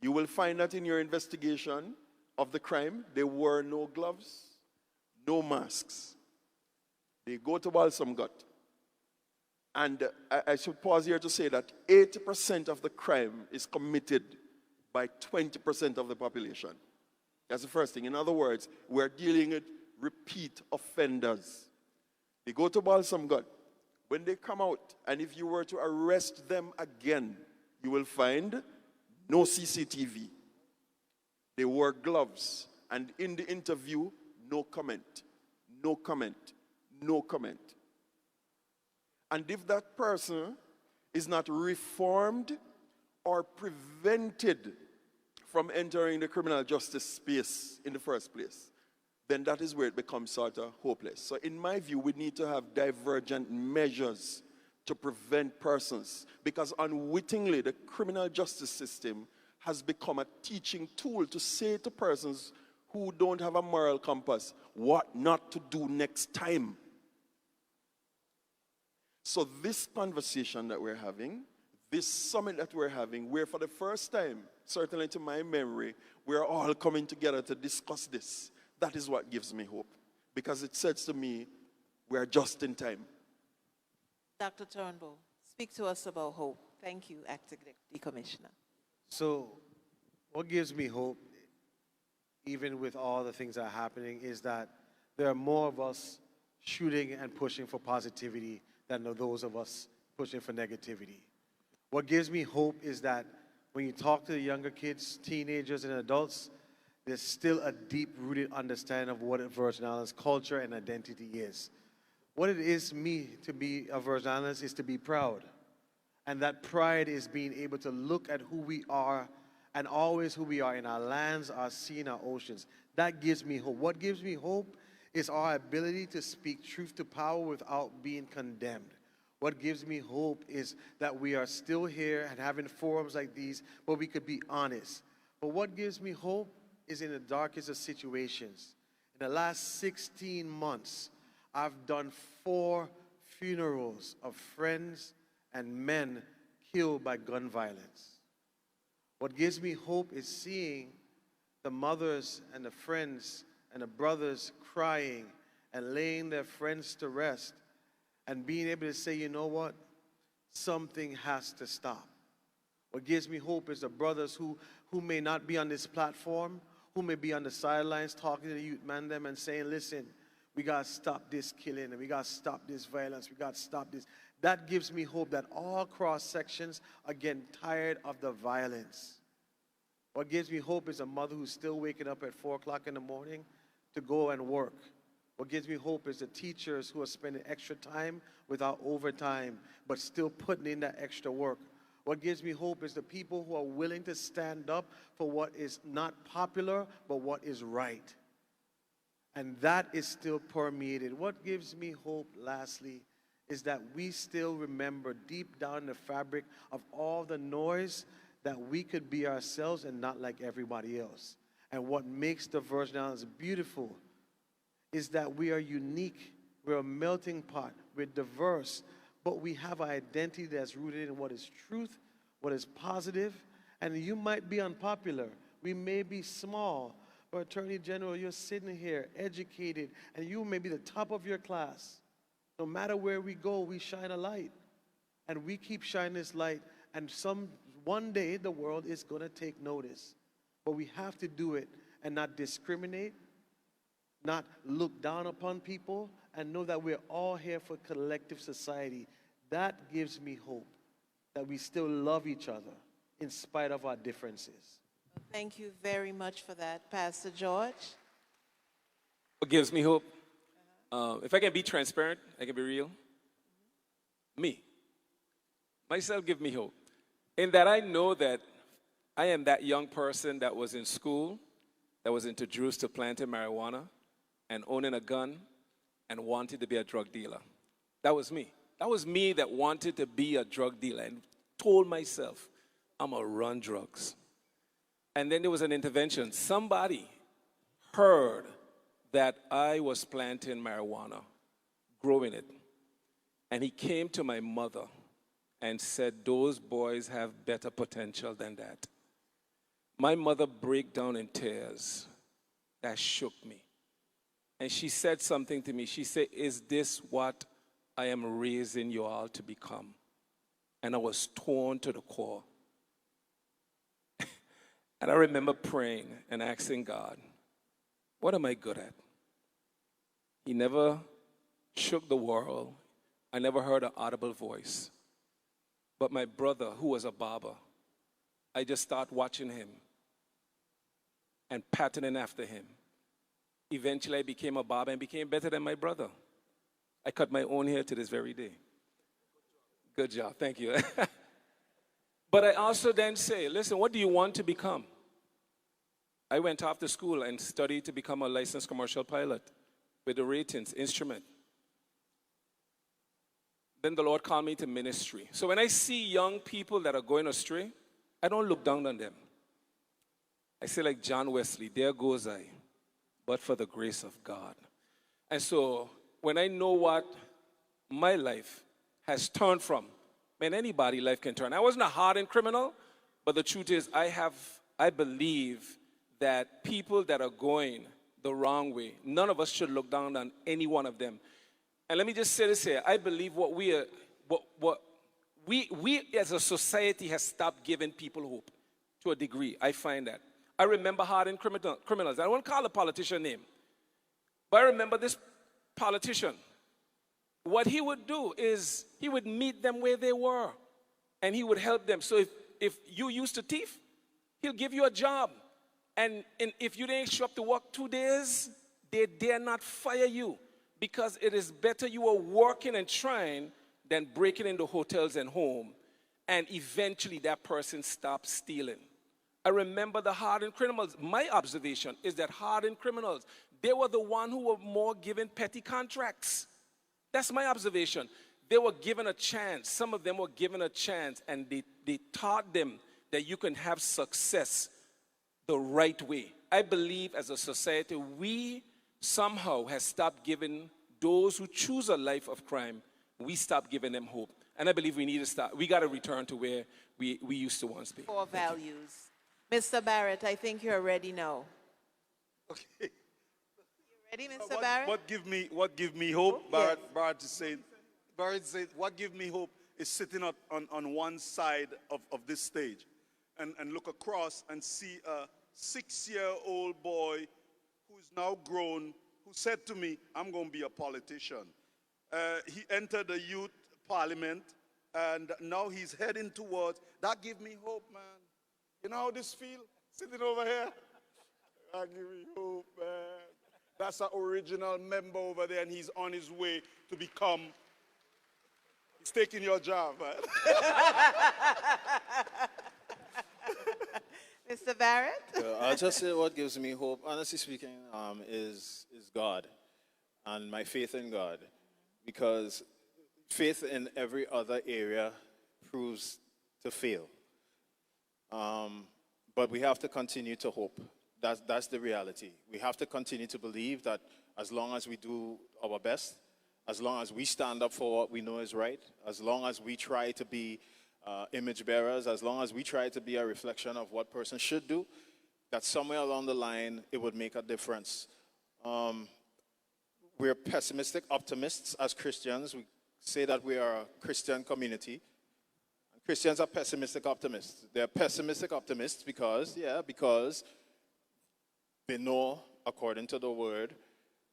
You will find that in your investigation of the crime, there were no gloves, no masks. They go to Balsam Gut. And I should pause here to say that 80% of the crime is committed by 20% of the population. That's the first thing. In other words, we're dealing with repeat offenders. They go to Balsam Gut. When they come out, and if you were to arrest them again, you will find no CCTV. They wore gloves. And in the interview, no comment, no comment, no comment. And if that person is not reformed or prevented from entering the criminal justice space in the first place, then that is where it becomes sort of hopeless. So in my view, we need to have divergent measures to prevent persons, because unwittingly the criminal justice system has become a teaching tool to say to persons who don't have a moral compass what not to do next time. So this conversation that we're having, this summit that we're having, where for the first time, certainly to my memory, we're all coming together to discuss this. That is what gives me hope, because it says to me, we're just in time. Dr. Turnbull, speak to us about hope. Thank you, Acting Deputy Commissioner. So what gives me hope, even with all the things that are happening, is that there are more of us shooting and pushing for positivity than those of us pushing for negativity. What gives me hope is that when you talk to the younger kids, teenagers, and adults, there's still a deep-rooted understanding of what Virgin Islands culture and identity is. What it is me to be a Virgin Islands is to be proud. And that pride is being able to look at who we are and always who we are in our lands, our sea, and our oceans. That gives me hope. What gives me hope is our ability to speak truth to power without being condemned. What gives me hope is that we are still here and having forums like these where we could be honest. But what gives me hope is in the darkest of situations. In the last 16 months, I've done 4 funerals of friends and men killed by gun violence. What gives me hope is seeing the mothers and the friends and the brothers crying and laying their friends to rest and being able to say, you know what, something has to stop. What gives me hope is the brothers who may not be on this platform, who may be on the sidelines talking to the youth man them and saying, listen, we got to stop this killing and we got to stop this violence, we got to stop this. That gives me hope that all cross sections are getting tired of the violence. What gives me hope is a mother who's still waking up at 4 o'clock in the morning to go and work. What gives me hope is the teachers who are spending extra time without overtime, but still putting in that extra work. What gives me hope is the people who are willing to stand up for what is not popular, but what is right. And that is still permeated. What gives me hope, lastly, is that we still remember deep down in the fabric of all the noise that we could be ourselves and not like everybody else. And what makes the Virgin Islands beautiful is that we are unique, we're a melting pot, we're diverse, but we have an identity that's rooted in what is truth, what is positive, and you might be unpopular, we may be small, but Attorney General, you're sitting here educated, and you may be the top of your class. No matter where we go, we shine a light, and we keep shining this light, and one day the world is going to take notice, but we have to do it and not discriminate, not look down upon people, and know that we're all here for collective society. That gives me hope, that we still love each other in spite of our differences. Thank you very much for that, Pastor George. What gives me hope? If I can be transparent, I can be real. Me. Myself give me hope. In that I know that I am that young person that was in school, that was introduced to planting marijuana and owning a gun and wanted to be a drug dealer. That was me. That was me that wanted to be a drug dealer and told myself, I'm going to run drugs. And then there was an intervention. Somebody heard that I was planting marijuana, growing it. And he came to my mother and said, those boys have better potential than that. My mother broke down in tears. That shook me. And she said something to me. She said, "Is this what I am raising you all to become?" And I was torn to the core. And I remember praying and asking God, what am I good at? He never shook the world. I never heard an audible voice. But my brother, who was a barber, I just started watching him and patterning after him. Eventually, I became a barber and became better than my brother. I cut my own hair to this very day. Good job, thank you. But I also then say, listen, what do you want to become? I went off to school and studied to become a licensed commercial pilot with the ratings instrument. Then the Lord called me to ministry. So when I see young people that are going astray, I don't look down on them. I say like John Wesley, there goes I, but for the grace of God. And so when I know what my life has turned from, man, anybody's life can turn. I wasn't a hardened criminal, but the truth is I believe that people that are going the wrong way, none of us should look down on any one of them. And let me just say this here. I believe we as a society has stopped giving people hope to a degree. I find that. I remember hardened criminals. I won't call a politician name. But I remember this politician. What he would do is he would meet them where they were. And he would help them. So if you used to thief, he'll give you a job. And if you didn't show up to work 2 days, they dare not fire you. Because it is better you are working and trying than breaking into hotels and home. And eventually that person stops stealing. I remember the hardened criminals. My observation is that hardened criminals, they were the one who were more given petty contracts. That's my observation. They were given a chance. Some of them were given a chance, and they taught them that you can have success the right way. I believe as a society, we somehow have stopped giving those who choose a life of crime, we stopped giving them hope. And I believe we need to start. We got to return to where we used to once be. Core values. Mr. Barrett, I think you're ready now. Okay. You ready, Mr. Barrett? What give me hope? Yes. Barrett said, what give me hope is sitting up on one side of this stage and look across and see a 6-year-old boy who's now grown, who said to me, I'm going to be a politician. He entered the youth parliament, and now he's heading towards, that give me hope, man. You know how this feel, sitting over here? That give me hope, man. That's an original member over there, and he's on his way to become, he's taking your job, man. Mr. Barrett? I'll just say what gives me hope, honestly speaking, is God and my faith in God. Because faith in every other area proves to fail. But we have to continue to hope. That's the reality. We have to continue to believe that as long as we do our best, as long as we stand up for what we know is right, as long as we try to be image bearers, as long as we try to be a reflection of what person should do, that somewhere along the line it would make a difference. We're pessimistic optimists as Christians. We say that we are a Christian community. Christians are pessimistic optimists. They're pessimistic optimists because they know, according to the word,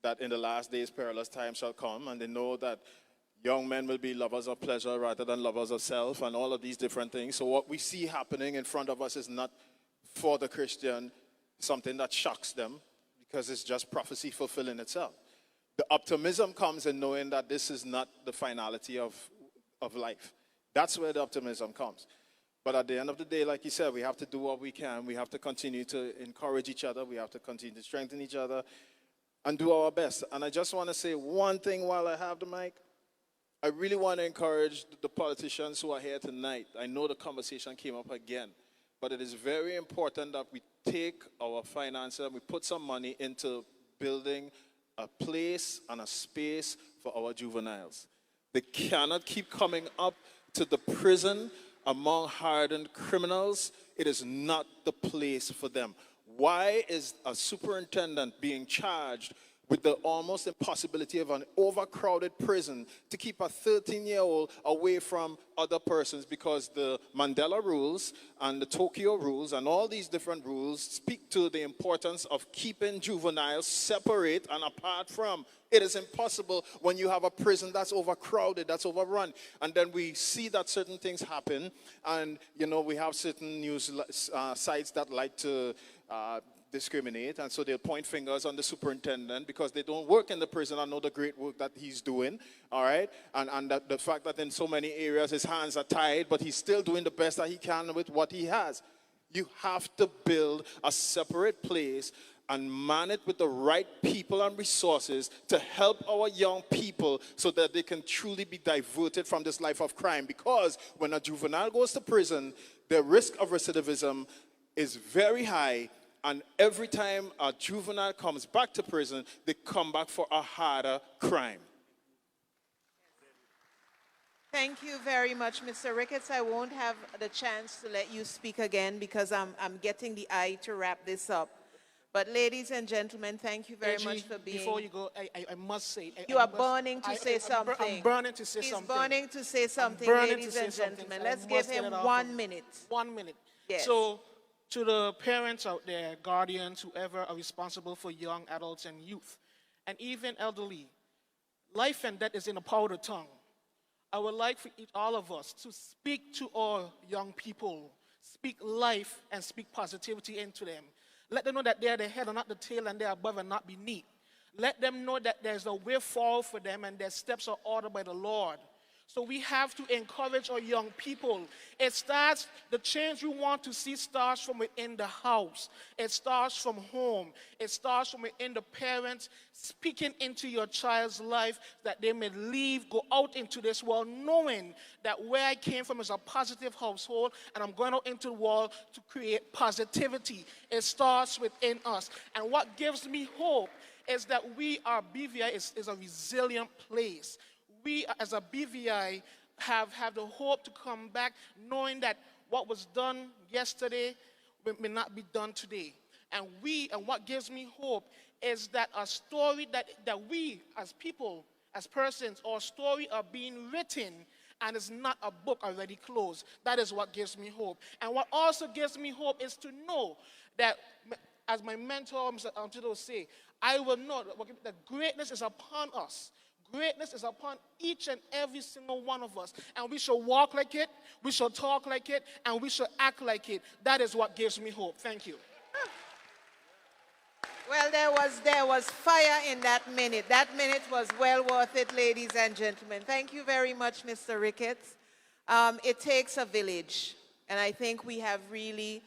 that in the last days perilous times shall come, and they know that young men will be lovers of pleasure rather than lovers of self, and all of these different things. So what we see happening in front of us is not for the Christian something that shocks them, because it's just prophecy fulfilling itself. The optimism comes in knowing that this is not the finality of life. That's where the optimism comes. But at the end of the day, like you said, we have to do what we can. We have to continue to encourage each other. We have to continue to strengthen each other and do our best. And I just want to say one thing while I have the mic. I really want to encourage the politicians who are here tonight. I know the conversation came up again, but it is very important that we take our finances and we put some money into building a place and a space for our juveniles. They cannot keep coming up to the prison among hardened criminals. It is not the place for them. Why is a superintendent being charged with the almost impossibility of an overcrowded prison to keep a 13-year-old away from other persons, because the Mandela rules and the Tokyo rules and all these different rules speak to the importance of keeping juveniles separate and apart from. It is impossible when you have a prison that's overcrowded, that's overrun. And then we see that certain things happen, and we have certain news sites that like to discriminate, and so they'll point fingers on the superintendent because they don't work in the prison and know the great work that he's doing, all right? And the fact that in so many areas his hands are tied, but he's still doing the best that he can with what he has. You have to build a separate place and man it with the right people and resources to help our young people so that they can truly be diverted from this life of crime. Because when a juvenile goes to prison, the risk of recidivism is very high. And every time a juvenile comes back to prison, they come back for a harder crime. Thank you very much, Mr. Ricketts. I won't have the chance to let you speak again because I'm getting the eye to wrap this up. But ladies and gentlemen, thank you very much for being... Before you go, I must say... You are burning to say something. I'm burning to say something. He's burning to say something, ladies and gentlemen. Let's give him 1 minute. 1 minute. Yes. So, to the parents out there, guardians, whoever are responsible for young adults and youth, and even elderly, life and death is in the power of the tongue. I would like for all of us to speak to our young people, speak life and speak positivity into them. Let them know that they're the head and not the tail, and they're above and not beneath. Let them know that there's a way forward for them and their steps are ordered by the Lord. So we have to encourage our young people. The change we want to see starts from within the house. It starts from home. It starts from within the parents speaking into your child's life that they may go out into this world knowing that where I came from is a positive household and I'm going out into the world to create positivity. It starts within us. And what gives me hope is that our BVI is a resilient place. We, as a BVI, have the hope to come back knowing that what was done yesterday may not be done today. And what gives me hope is that a story that we, as people, as persons, our story are being written and it's not a book already closed. That is what gives me hope. And what also gives me hope is to know that, as my mentor, Mr. Angelo, say, I will know that greatness is upon us. Greatness is upon each and every single one of us. And we shall walk like it, we shall talk like it, and we shall act like it. That is what gives me hope. Thank you. Well, there was fire in that minute. That minute was well worth it, ladies and gentlemen. Thank you very much, Mr. Ricketts. It takes a village. And I think we have really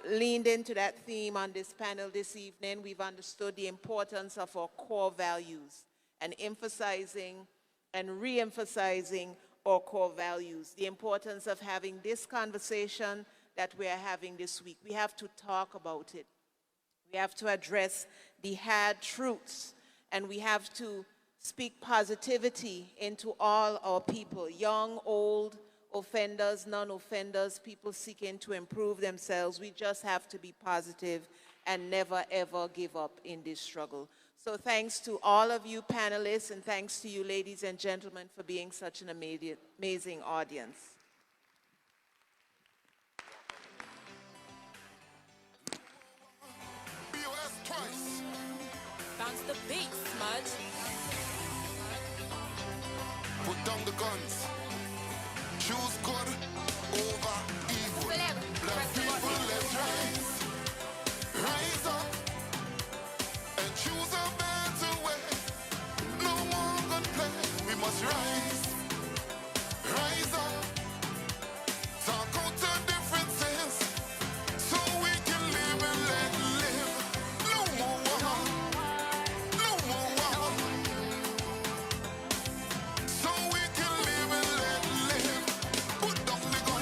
leaned into that theme on this panel this evening. We've understood the importance of our core values and emphasizing and re-emphasizing our core values. The importance of having this conversation that we are having this week. We have to talk about it. We have to address the hard truths, and we have to speak positivity into all our people, young, old, offenders, non-offenders, people seeking to improve themselves. We just have to be positive and never, ever give up in this struggle. So thanks to all of you panelists, and thanks to you, ladies and gentlemen, for being such an amazing audience. Bounce the beat, Smudge. Put down the guns. Choose good over evil. Black people, let's rise. Rise up and choose a better way. No more gunplay. We must rise. Rise up. Talk out the differences so we can live and let live. No more war. No more war. So we can live and let live. Put down the gun.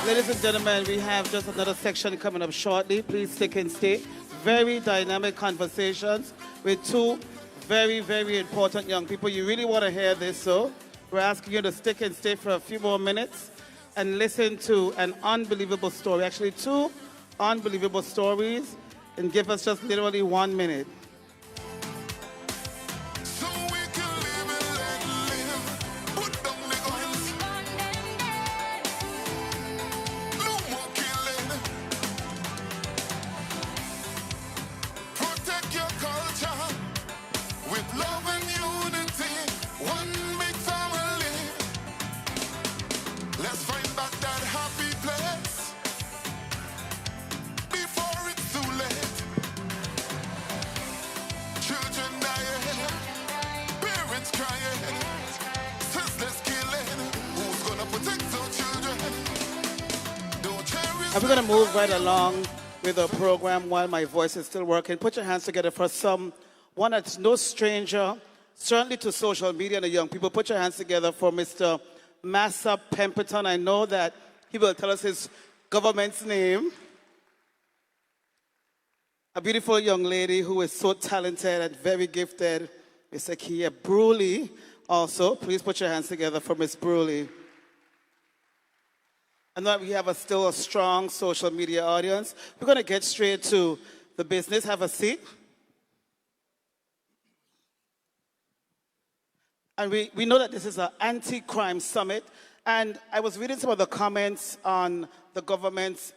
Ladies and gentlemen, we have just another section coming up shortly. Please stick and stay. Very dynamic conversations with two very, very important young people. You really want to hear this, so we're asking you to stick and stay for a few more minutes and listen to an unbelievable story. Actually, two unbelievable stories, and give us just literally 1 minute. Protect your culture with love and unity, one big family. Let's find back that happy place before it's too late. Children dying, parents crying, senseless killing. Who's gonna protect those children? Don't cherish. And we're going to move right along with the program while my voice is still working. Put your hands together for someone that's no stranger, certainly to social media and the young people. Put your hands together for Mr. Massa Pemberton. I know that he will tell us his government's name. A beautiful young lady who is so talented and very gifted, Mr. Kia Bruley. Also, please put your hands together for Miss Bruley. And that we have still a strong social media audience. We're going to get straight to the business. Have a seat. And we know that this is an anti-crime summit. And I was reading some of the comments on the government's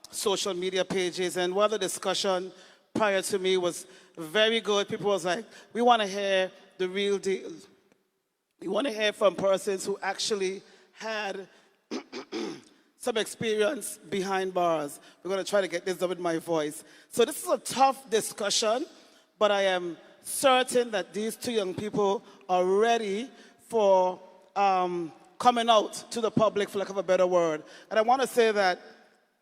social media pages. And one of the discussion prior to me was very good. People was like, we want to hear the real deal. We want to hear from persons who actually had some experience behind bars. We're going to try to get this done with my voice. So this is a tough discussion, but I am certain that these two young people are ready for coming out to the public, for lack of a better word. And I want to say that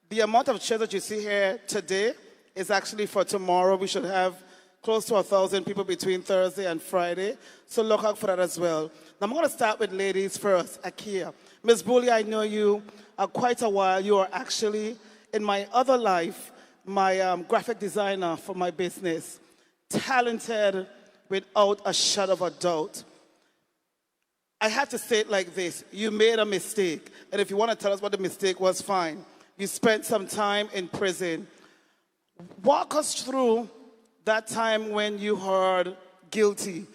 the amount of chairs that you see here today is actually for tomorrow. We should have close to 1,000 people between Thursday and Friday. So look out for that as well. Now I'm going to start with ladies first. Akia. Ms. Bruley, I know you quite a while. You are actually, in my other life, my graphic designer for my business. Talented without a shadow of a doubt. I have to say it like this. You made a mistake. And if you want to tell us what the mistake was, fine. You spent some time in prison. Walk us through that time when you heard guilty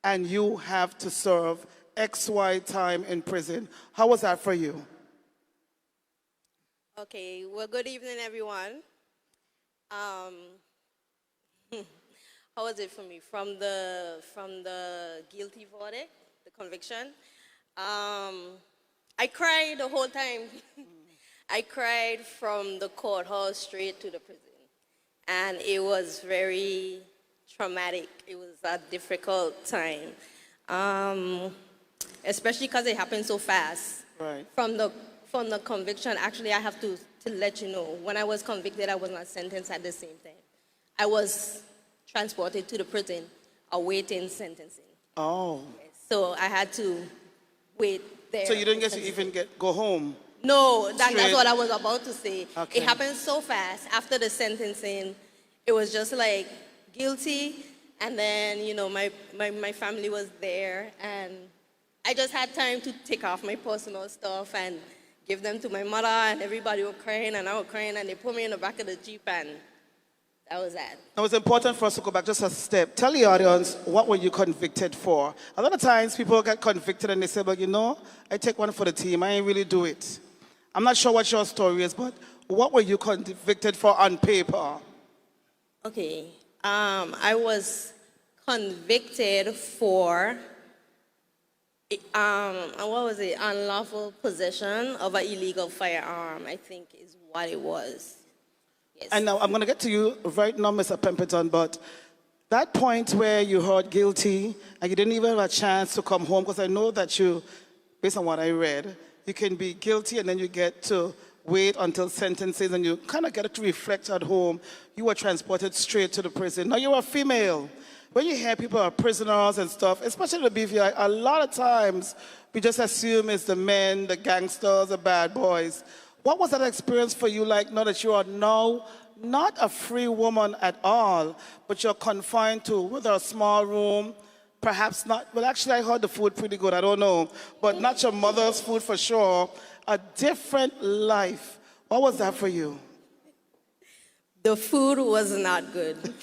and you have to serve XY time in prison. How was that for you? Okay, well, good evening, everyone. How was it for me? From the guilty verdict, the conviction, I cried the whole time. I cried from the courthouse straight to the prison. And it was very traumatic. It was a difficult time. Especially because it happened so fast. Right. From the conviction, actually, I have to let you know, when I was convicted, I was not sentenced at the same time. I was transported to the prison, awaiting sentencing. Oh. So I had to wait there. So you didn't get to even go home? No, that's what I was about to say. Okay. It happened so fast. After the sentencing, it was just like guilty. And then, you know, my family was there. And I just had time to take off my personal stuff and give them to my mother. And everybody was crying and I was crying. And they put me in the back of the Jeep and that was that. Now, it's important for us to go back just a step. Tell the audience, what were you convicted for? A lot of times people get convicted and they say, well, you know, I take one for the team. I ain't really do it. I'm not sure what your story is, but what were you convicted for on paper? Okay. I was convicted for, what was it? Unlawful possession of an illegal firearm, I think is what it was. Yes. And now I'm going to get to you right now, Mr. Pemberton, but that point where you heard guilty and you didn't even have a chance to come home, because I know that you, based on what I read, you can be guilty and then you get to wait until sentences and you kind of get to reflect at home. You were transported straight to the prison. Now you're a female. when you hear people are prisoners and stuff, especially the BVI, a lot of times we just assume it's the men, the gangsters, the bad boys. What was that experience for you like now that you are now not a free woman at all, but you're confined to whether a small room, perhaps not, well actually I heard the food pretty good, I don't know, but not your mother's food for sure, a different life. What was that for you? The food was not good.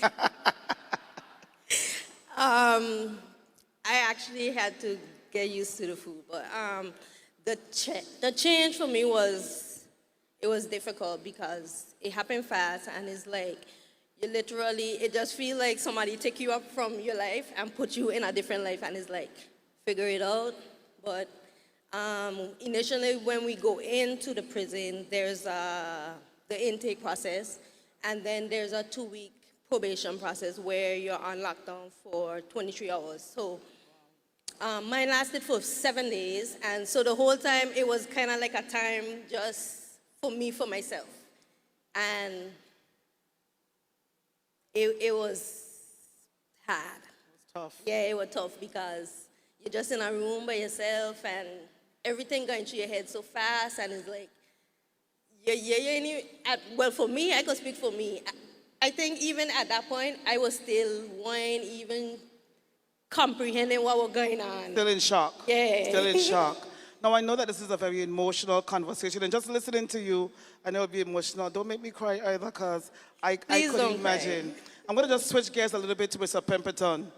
I actually had to get used to the food, but the change for me was, it was difficult because it happened fast and it's like, you literally, it just feels like somebody take you up from your life and put you in a different life and it's like, figure it out. But initially when we go into the prison, there's the intake process and then there's a 2-week probation process where you're on lockdown for 23 hours. So mine lasted for 7 days, and so the whole time it was kind of like a time just for me, for myself. And it was hard. It was tough. Yeah, it was tough because you're just in a room by yourself and everything going through your head so fast, and it's like, well, for me, I could speak for me. I think even at that point, I was still weren't even comprehending what was going on. Still in shock. Yeah. Still in shock. Now, I know that this is a very emotional conversation, and just listening to you, I know it'll be emotional. Don't make me cry either, because I couldn't don't imagine. cry. I'm going to just switch gears a little bit to Mr. Pemberton.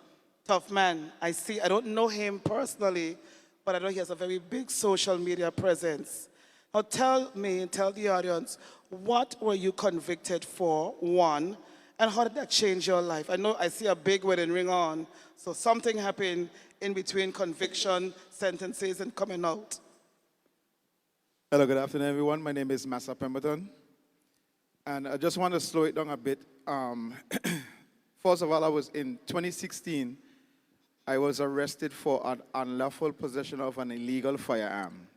Tough man. I don't know him personally, but I know he has a very big social media presence. Now, tell me and tell the audience, what were you convicted for, one, and how did that change your life? I know I see a big wedding ring on, so something happened in between conviction, sentences, and coming out. Hello, good afternoon, everyone. My name is Massa Pemberton. And I just want to slow it down a bit. First of all, I was in 2016, I was arrested for an unlawful possession of an illegal firearm.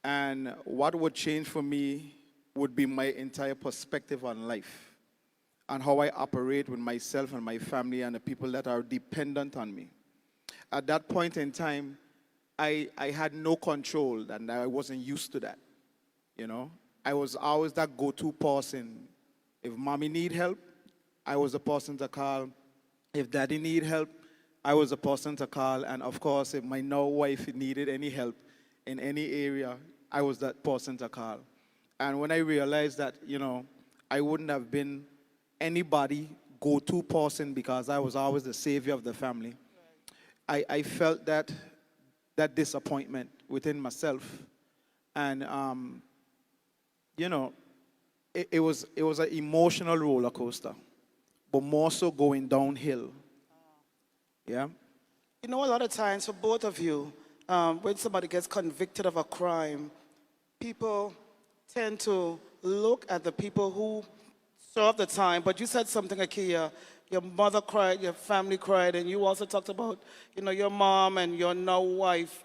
And what would change for me would be my entire perspective on life and how I operate with myself and my family and the people that are dependent on me. At that point in time, I had no control, and I wasn't used to that, you know. I was always that go-to person. If mommy need help, I was the person to call. If daddy need help, I was the person to call. And of course, if my now wife needed any help in any area, I was that person to call. And when I realized that, you know, I wouldn't have been anybody go-to person because I was always the savior of the family, I felt that disappointment within myself. And, you know, it was an emotional roller coaster, but more so going downhill. Yeah. You know, a lot of times for both of you, when somebody gets convicted of a crime, people tend to look at the people who served the time. But you said something, Akia. Your mother cried, your family cried, and you also talked about, you know, your mom and your now wife.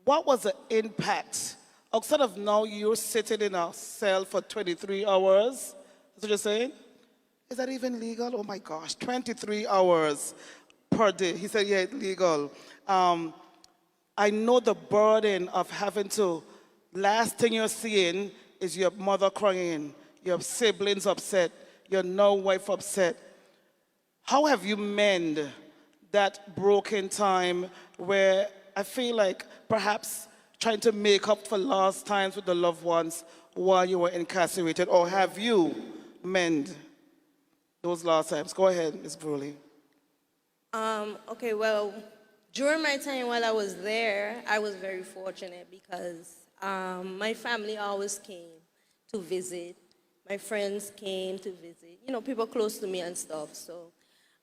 What was the impact? Instead of now you're sitting in a cell for 23 hours, that's what you're saying? Is that even legal? Oh my gosh, 23 hours per day. He said, yeah, it's legal. I know the burden of having to, last thing you're seeing is your mother crying, your siblings upset, your now wife upset. How have you mended that broken time where I feel like perhaps trying to make up for lost times with the loved ones while you were incarcerated? Or have you mended those lost times? Go ahead, Ms. Bruley. Okay, well, during my time while I was there, I was very fortunate because my family always came to visit. My friends came to visit, you know, people close to me and stuff. So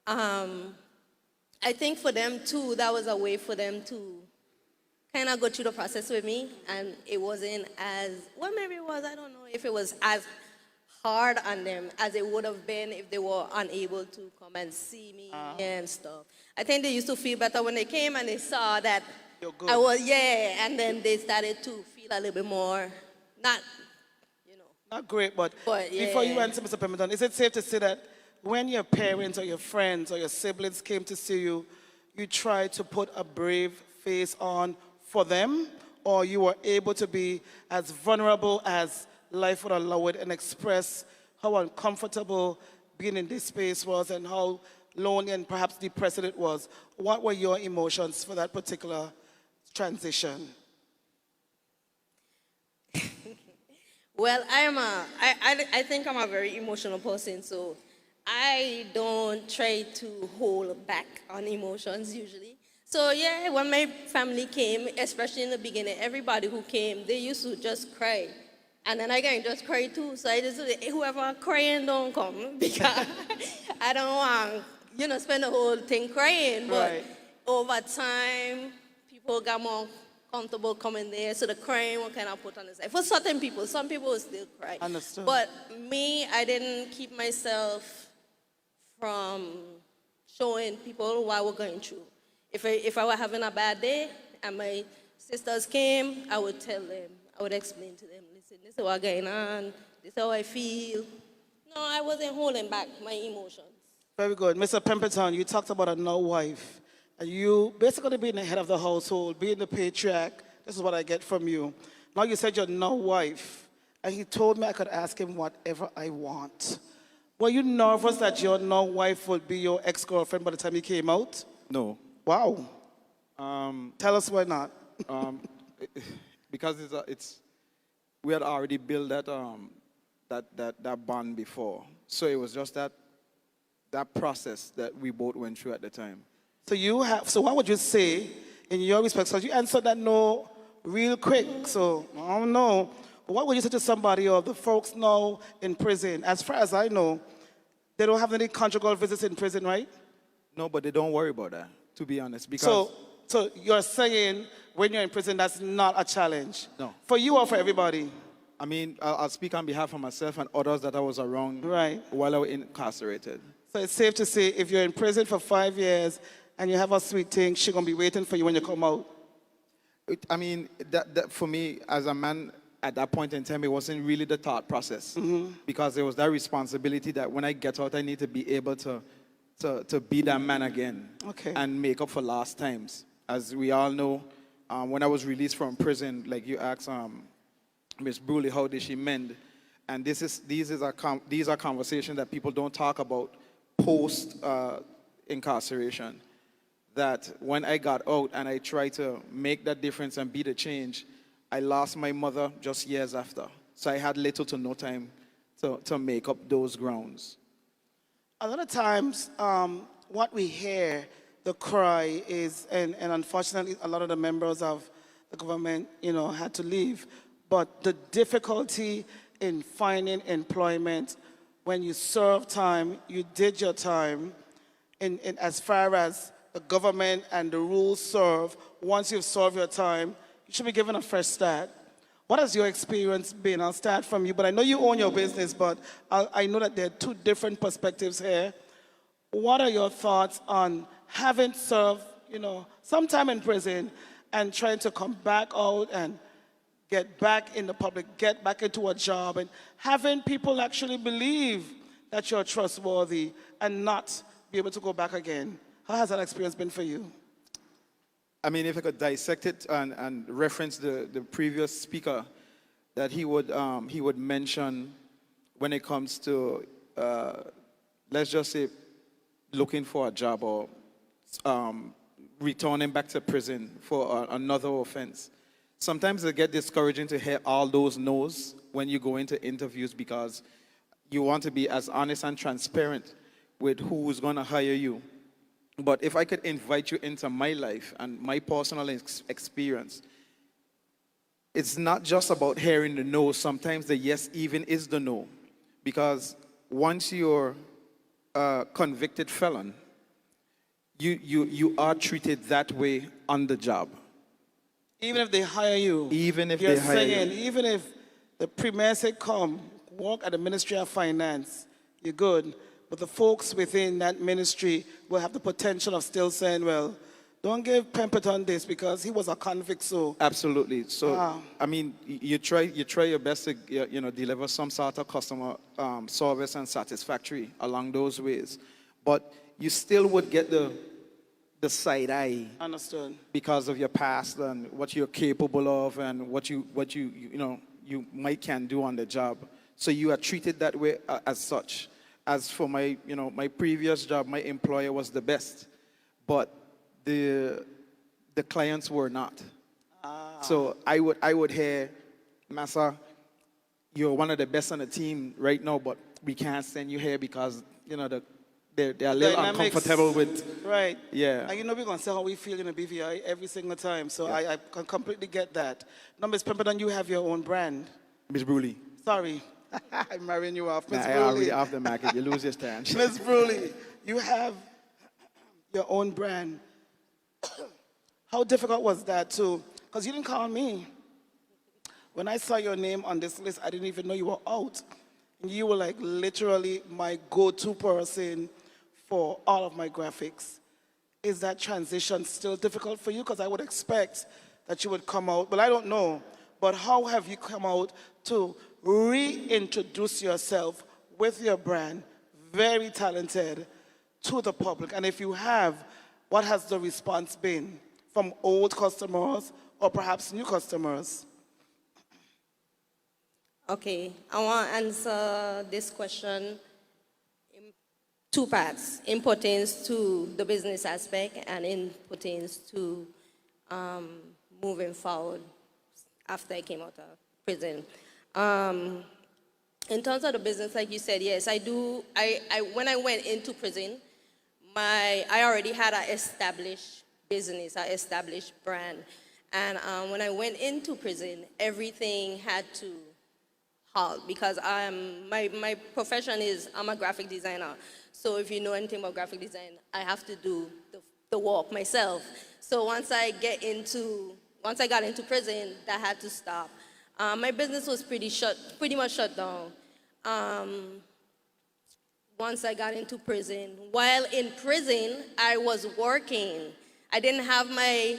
I think for them too, that was a way for them to kind of go through the process with me. And it wasn't as, well, maybe it was, I don't know if it was as hard on them as it would have been if they were unable to come and see me and stuff. I think they used to feel better when they came and they saw that I was, yeah, and then they started to feel a little bit more, not Not great, but yeah. before you answer, Mr. Pemberton, is it safe to say that when your parents or your friends or your siblings came to see you, you tried to put a brave face on for them, or you were able to be as vulnerable as life would allow it and express how uncomfortable being in this space was and how lonely and perhaps depressed it was? What were your emotions for that particular transition? Well, I think I'm a very emotional person, so I don't try to hold back on emotions usually. So yeah, when my family came, especially in the beginning, everybody who came, they used to just cry. And then I can just cry too. So I just say, "Hey, whoever crying don't come because I don't want, spend the whole thing crying. But Right. over time, people got more comfortable coming there. So the crying one kind of put on the side. For certain people, some people will still cry. Understood. But me, I didn't keep myself from showing people what I was going through. If I were having a bad day and my sisters came, I would tell them, I would explain to them, listen, this is what's going on, this is how I feel. No, I wasn't holding back my emotions. Very good. Mr. Pemberton, you talked about a no wife. And you basically being the head of the household, being the patriarch. This is what I get from you. Now you said you're no wife. And he told me I could ask him whatever I want. Were you nervous that your no wife would be your ex-girlfriend by the time you came out? No. Wow. Tell us why not. Because we had already built that bond before. So it was just that process that we both went through at the time. So what would you say in your respect? So you answered that no real quick. So I don't know. But what would you say to somebody or the folks now in prison? As far as I know, they don't have any conjugal visits in prison, right? No, but they don't worry about that, to be honest. Because So you're saying when you're in prison, that's not a challenge? No. For you or for everybody? I mean, I'll speak on behalf of myself and others that I was around while I was incarcerated. So it's safe to say if you're in prison for 5 years and you have a sweet thing, she's going to be waiting for you when you come out? I mean, that for me, as a man, at that point in time, it wasn't really the thought process. Because there was that responsibility that when I get out, I need to be able to be that man again. And make up for lost times. As we all know, when I was released from prison, like you asked Ms. Bruley, how did she mend? And these are conversations that people don't talk about post incarceration. That when I got out and I tried to make that difference and be the change, I lost my mother just years after. So I had little to no time to make up those grounds. A lot of times, what we hear, the cry is, and unfortunately, a lot of the members of the government, had to leave. But the difficulty in finding employment when you serve time, you did your time, in as far as the government and the rules serve, once you've served your time, you should be given a fresh start. What has your experience been? I'll start from you, but I know you own your business, but I know that there are two different perspectives here. What are your thoughts on having served, some time in prison and trying to come back out and get back in the public, get back into a job, and having people actually believe that you're trustworthy and not be able to go back again? How has that experience been for you? I mean, if I could dissect it and reference the previous speaker, that he would mention when it comes to, let's just say, looking for a job or returning back to prison for another offense. Sometimes it gets discouraging to hear all those no's when you go into interviews because you want to be as honest and transparent with who's going to hire you. But if I could invite you into my life and my personal experience, it's not just about hearing the no. Sometimes the yes even is the no. Because once you're a convicted felon, you are treated that way on the job. Even if they hire you? Even if You're they hire saying, you. even if the premier said, come, work at the Ministry of Finance, you're good. But the folks within that ministry will have the potential of still saying, well, Don't give Pemberton this because he was a convict, so. Absolutely. So, I mean, you try your best to, deliver some sort of customer service and satisfactory along those ways. But you still would get the side eye. Understood. Because of your past and what you're capable of and what you might can do on the job. So you are treated that way as such. As for my previous job, my employer was the best, but the clients were not. So I would hear, Massa, you're one of the best on the team right now, but we can't send you here because they're a little Dynamics, uncomfortable with. Right. Yeah. And we're going to say how we feel in the BVI every single time. So I can completely get that. Now, Ms. Pemberton, you have your own brand. Miss Bruley. Sorry. I'm marrying you off. Ms. I Bruley. already off the market. You lose your stand. Ms. Bruley, you have your own brand. How difficult was that too? Because you didn't call me. When I saw your name on this list, I didn't even know you were out. And you were like literally my go-to person for all of my graphics. Is that transition still difficult for you? Because I would expect that you would come out, but I don't know. But how have you come out to reintroduce yourself with your brand, very talented, to the public? And if you have, what has the response been from old customers or perhaps new customers? Okay, I want to answer this question in two parts. In pertains to the business aspect and in pertains to moving forward after I came out of prison. In terms of the business, like you said, yes, I do. When I went into prison, I already had an established business, an established brand. And when I went into prison, everything had to halt because my profession is, I'm a graphic designer. So if you know anything about graphic design, I have to do the work myself. So once I got into prison, that had to stop. My business was pretty much shut down. Once I got into prison. While in prison, I was working. I didn't have my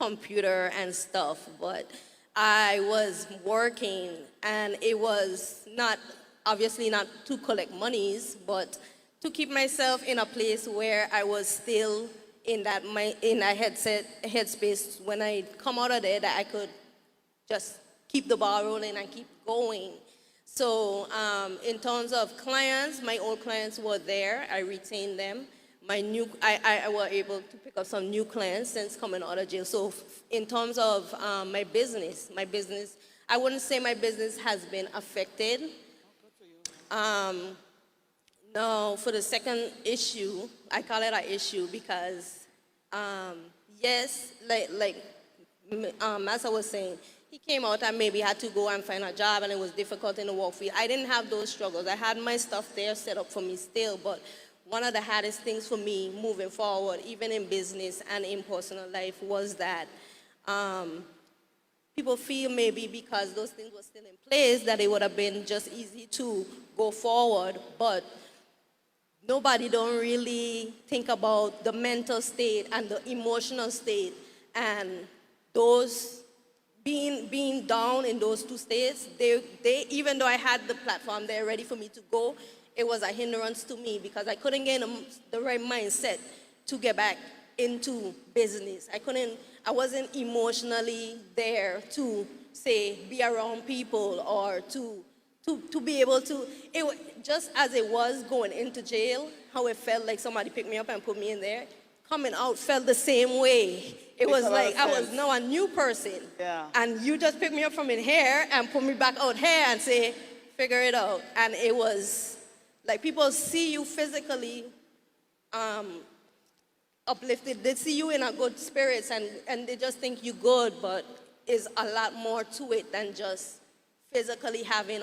computer and stuff, but I was working, and it was obviously not to collect monies, but to keep myself in a place where I was still in that headspace when I come out of there that I could just keep the ball rolling and keep going. So in terms of clients, my old clients were there. I retained them. I was able to pick up some new clients since coming out of jail. So in terms of my business, I wouldn't say my business has been affected. No, for the second issue, I call it an issue because, yes, like Massa was saying, he came out and maybe had to go and find a job and it was difficult in the work field. I didn't have those struggles. I had my stuff there set up for me still, but one of the hardest things for me moving forward, even in business and in personal life, was that people feel maybe because those things were still in place that it would have been just easy to go forward, but nobody don't really think about the mental state and the emotional state, and those being down in those two states, they even though I had the platform there ready for me to go, it was a hindrance to me because I couldn't get the right mindset to get back into business. I wasn't emotionally there to say be around people or to be able to, just as it was going into jail, how it felt like somebody picked me up and put me in there, coming out felt the same way. It was like I was now a new person. Yeah. And you just picked me up from in here and put me back out here and say, figure it out. And it was like people see you physically uplifted. They see you in a good spirits and they just think you're good, but there's a lot more to it than just physically having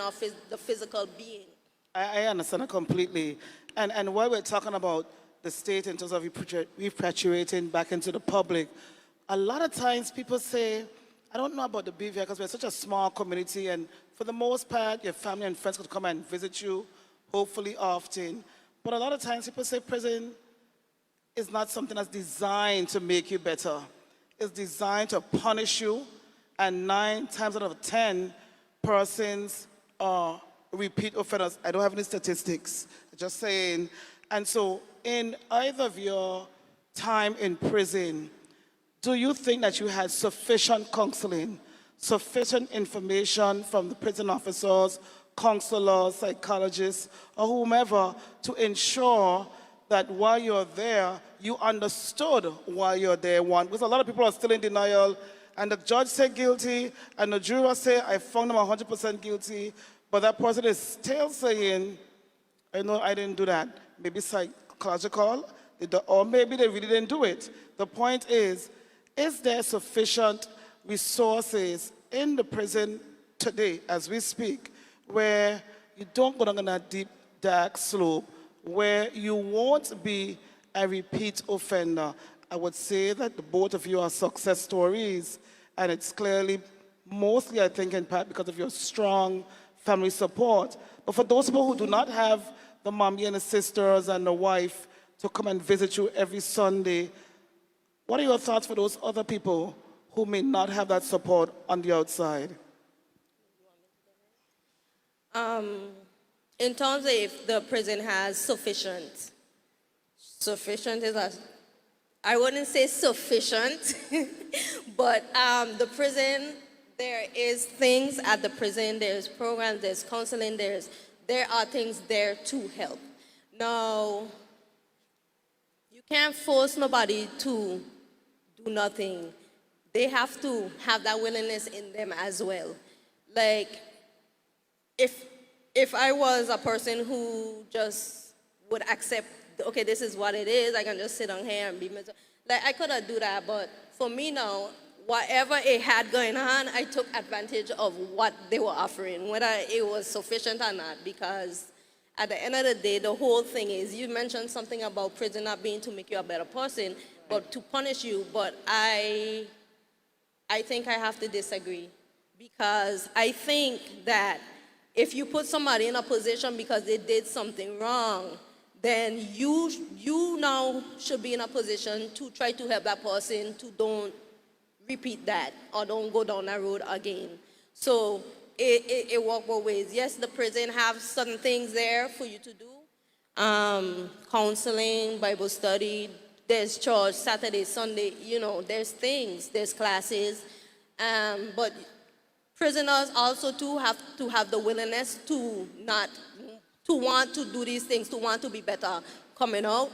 the physical being. I understand it completely. And while we're talking about the state in terms of repatriating back into the public, a lot of times people say, I don't know about the BVI because we're such a small community, and for the most part, your family and friends could come and visit you, hopefully often. But a lot of times people say prison is not something that's designed to make you better. It's designed to punish you, and 9 times out of 10, persons are repeat offenders. I don't have any statistics, just saying. And so, in either of your time in prison, do you think that you had sufficient counseling, sufficient information from the prison officers, counselors, psychologists, or whomever to ensure that while you're there, you understood why you're there? One, because a lot of people are still in denial, and the judge said guilty, and the juror say, I found him 100% guilty, but that person is still saying, I know I didn't do that. Maybe psychological, or maybe they really didn't do it. The point is there sufficient resources in the prison today, as we speak, where you don't go down that deep, dark slope, where you won't be a repeat offender? I would say that the both of you are success stories, and it's clearly, mostly I think in part because of your strong family support. But for those people who do not have the mommy and the sisters and the wife to come and visit you every Sunday, what are your thoughts for those other people who may not have that support on the outside? In terms of if the prison has sufficient is I wouldn't say sufficient, but the prison, there is things at the prison, there's programs, there's counseling, there are things there to help. Now, you can't force nobody to do nothing. They have to have that willingness in them as well. Like, if I was a person who just would accept, okay, this is what it is, I can just sit on here and be miserable. Like, I could have do that, but for me now, whatever it had going on, I took advantage of what they were offering, whether it was sufficient or not, because at the end of the day, the whole thing is, you mentioned something about prison not being to make you a better person, but to punish you, but I think I have to disagree, because I think that if you put somebody in a position because they did something wrong, then you now should be in a position to try to help that person to don't repeat that or don't go down that road again. So it works both ways. Yes, the prison have certain things there for you to do. Counseling, Bible study, there's church, Saturday, Sunday, there's things, there's classes. But prisoners also too have to have the willingness to want to do these things, to want to be better coming out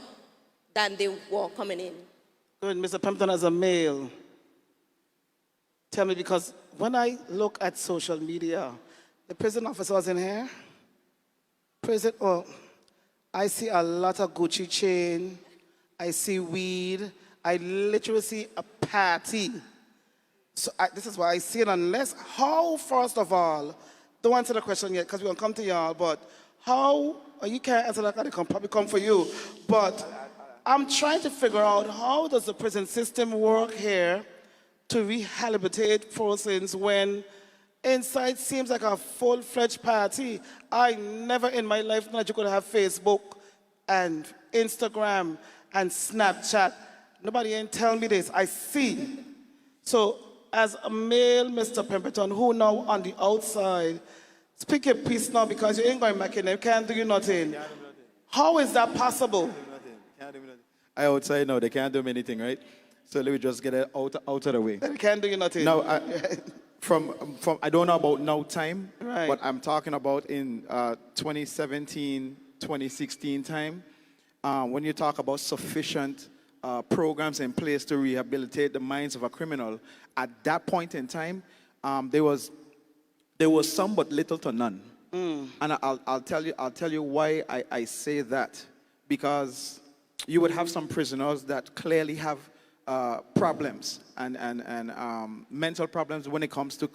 than they were coming in. Good, Mr. Pemberton, as a male, tell me, because when I look at social media, the prison officers in here, I see a lot of Gucci chain, I see weed, I literally see a party. So this is why I see it, unless, how, first of all, don't answer the question yet, because we're going to come to y'all, but how, you can't answer that, it can probably come for you, but I'm trying to figure out how does the prison system work here to rehabilitate persons when inside seems like a full-fledged party. I never in my life thought you could have Facebook and Instagram and Snapchat. Nobody ain't tell me this. I see. So as a male, Mr. Pemberton, who now on the outside, speak your piece now, because you ain't going back in there. Can't do you nothing. How is that possible? Can't do nothing. I outside now, they can't do me anything, right? So let me just get it out of the way. They can't do you nothing. Now, I don't know about now time, right, but I'm talking about in 2017, 2016 time, when you talk about sufficient programs in place to rehabilitate the minds of a criminal. At that point in time, there was some but little to none. And I'll tell you why I say that. Because you would have some prisoners that clearly have problems and mental problems when it comes to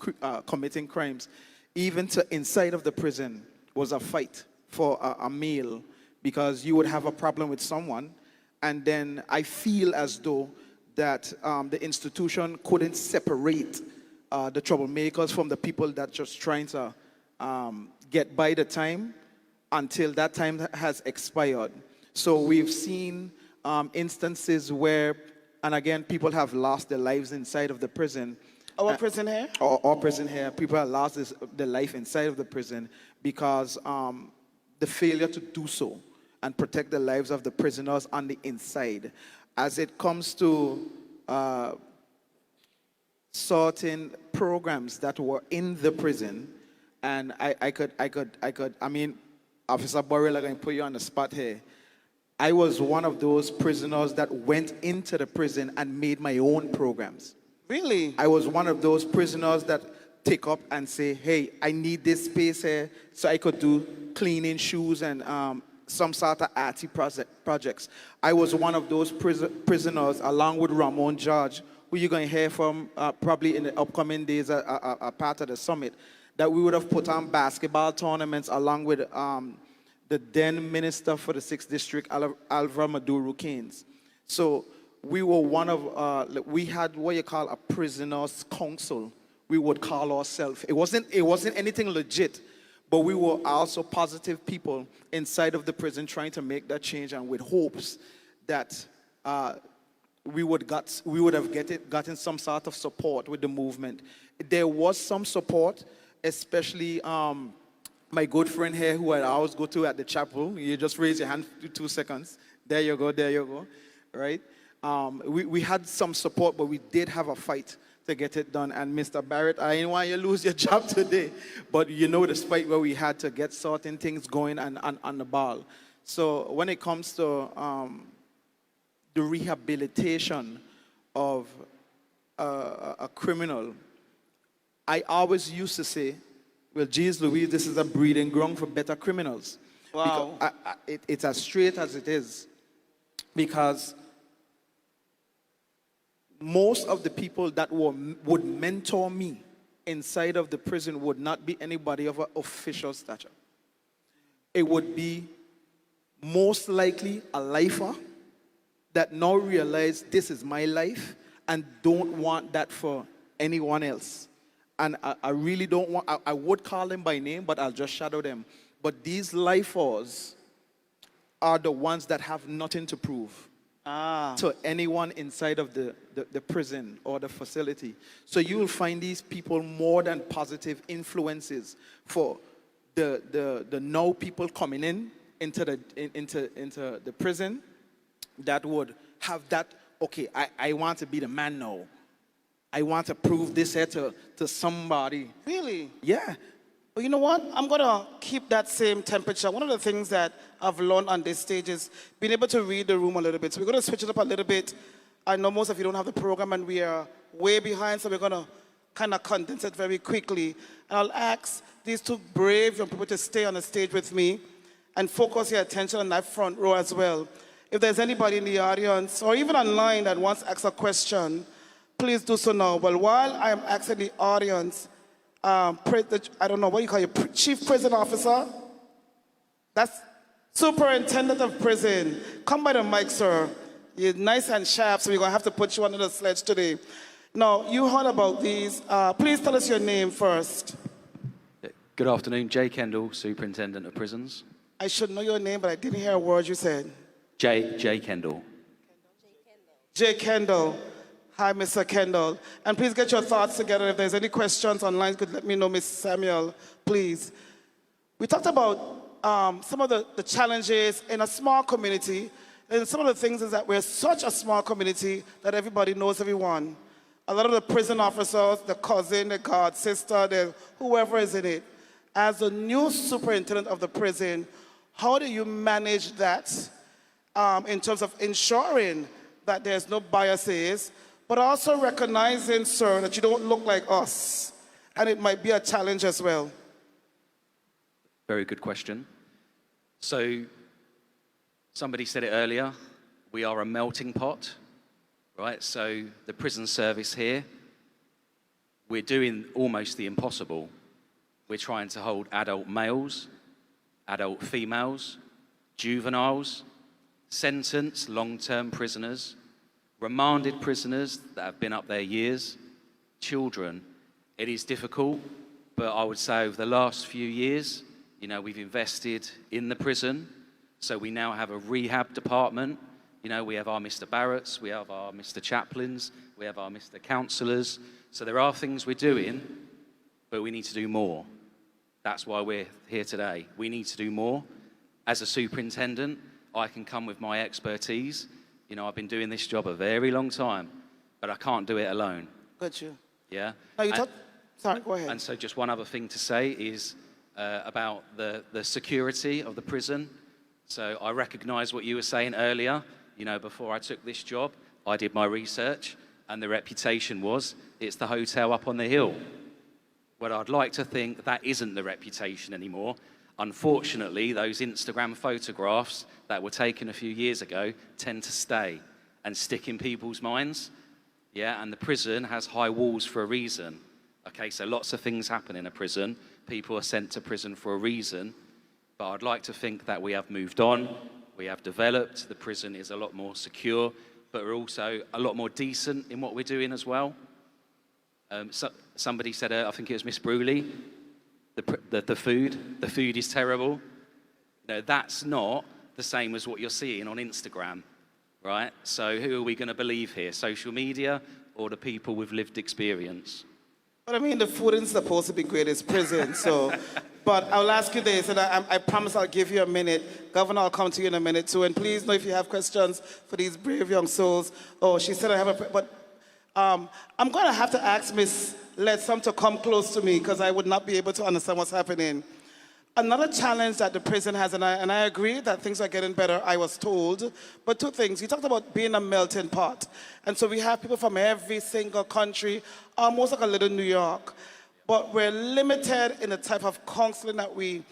committing crimes. Even to inside of the prison was a fight for a meal, because you would have a problem with someone, and then I feel as though that the institution couldn't separate the troublemakers from the people that just trying to get by the time until that time has expired. So we've seen instances where, and again, people have lost their lives inside of the prison. Our prison here? Our prison here. People have lost their life inside of the prison because the failure to do so and protect the lives of the prisoners on the inside. As it comes to certain programs that were in the prison, and I mean, Officer Borrell, I'm going to put you on the spot here. I was one of those prisoners that went into the prison and made my own programs. Really? I was one of those prisoners that take up and say, hey, I need this space here so I could do cleaning shoes and some sort of arty projects. I was one of those prisoners, along with Ramon George, who you're going to hear from probably in the upcoming days, a part of the summit, that we would have put on basketball tournaments along with the then Minister for the 6th District, Alva Maduro Keynes. So we were one of, we had what you call a prisoners' council, we would call ourselves. It wasn't anything legit, but we were also positive people inside of the prison trying to make that change, and with hopes that we would have gotten some sort of support with the movement. There was some support, especially my good friend here who I always go to at the chapel. You just raise your hand for 2 seconds. There you go, right? We had some support, but we did have a fight to get it done. And Mr. Barrett, I didn't want you to lose your job today, but you know the fight where we had to get certain things going and on the ball. So when it comes to the rehabilitation of a criminal, I always used to say, well, geez Louise, this is a breeding ground for better criminals. Wow. It's as straight as it is, because most of the people that would mentor me inside of the prison would not be anybody of an official stature. It would be most likely a lifer that now realize this is my life and don't want that for anyone else. And I really don't want, I would call them by name, but I'll just shadow them. But these lifers are the ones that have nothing to prove to anyone inside of the prison or the facility. So you will find these people more than positive influences for the now people coming into the prison that would have that, okay, I want to be the man now. I want to prove this here to somebody. Really? Yeah. Well, you know what? I'm going to keep that same temperature. One of the things that I've learned on this stage is being able to read the room a little bit. So we're going to switch it up a little bit. I know most of you don't have the program and we are way behind, so we're going to kind of condense it very quickly. And I'll ask these two brave young people to stay on the stage with me and focus your attention on that front row as well. If there's anybody in the audience or even online that wants to ask a question, please do so now. But while I am asking the audience, I don't know, what do you call you, Chief Prison Officer? That's Superintendent of Prison. Come by the mic, sir. You're nice and sharp, so we're going to have to put you under the sledge today. Now, you heard about these. Please tell us your name first. Good afternoon, Jay Kendall, Superintendent of Prisons. I should know your name, but I didn't hear a word you said. Jay Kendall. Jay Kendall. Hi, Mr. Kendall. And please get your thoughts together. If there's any questions online, you could let me know, Ms. Samuel, please. We talked about some of the challenges in a small community. And some of the things is that we're such a small community that everybody knows everyone. A lot of the prison officers, the cousin, the god sister, whoever is in it. As the new superintendent of the prison, how do you manage that in terms of ensuring that there's no biases, but also recognizing, sir, that you don't look like us, and it might be a challenge as well? Very good question. So, somebody said it earlier, we are a melting pot, right? So, the prison service here, we're doing almost the impossible. We're trying to hold adult males, adult females, juveniles, sentenced long-term prisoners, remanded prisoners that have been up there years, children. It is difficult, but I would say over the last few years, we've invested in the prison. So we now have a rehab department. You know, we have our Mr. Barretts, we have our Mr. Chaplains, we have our Mr. Counsellors. So there are things we're doing, but we need to do more. That's why we're here today. We need to do more. As a superintendent, I can come with my expertise. You know, I've been doing this job a very long time, but I can't do it alone. Got you. Yeah? Now sorry, go ahead. And so just one other thing to say is about the security of the prison. So I recognise what you were saying earlier. You know, before I took this job, I did my research, and the reputation was, it's the hotel up on the hill. Well, I'd like to think that isn't the reputation anymore. Unfortunately, those Instagram photographs that were taken a few years ago tend to stay and stick in people's minds. Yeah, and the prison has high walls for a reason. Okay, so lots of things happen in a prison. People are sent to prison for a reason. But I'd like to think that we have moved on, we have developed, the prison is a lot more secure, but we're also a lot more decent in what we're doing as well. Somebody said, I think it was Miss Brewley, the food is terrible. You know, that's not the same as what you're seeing on Instagram, right? So who are we going to believe here, social media or the people with lived experience? But I mean, the food isn't supposed to be great, it's prison, so. But I'll ask you this, and I promise I'll give you a minute. Governor, I'll come to you in a minute too, and please know if you have questions for these brave young souls. Oh, she said I have but I'm going to have to ask Miss Ledsam to come close to me because I would not be able to understand what's happening. Another challenge that the prison has, and I agree that things are getting better, I was told, but two things. You talked about being a melting pot, and so we have people from every single country, almost like a little New York, but we're limited in the type of counseling that we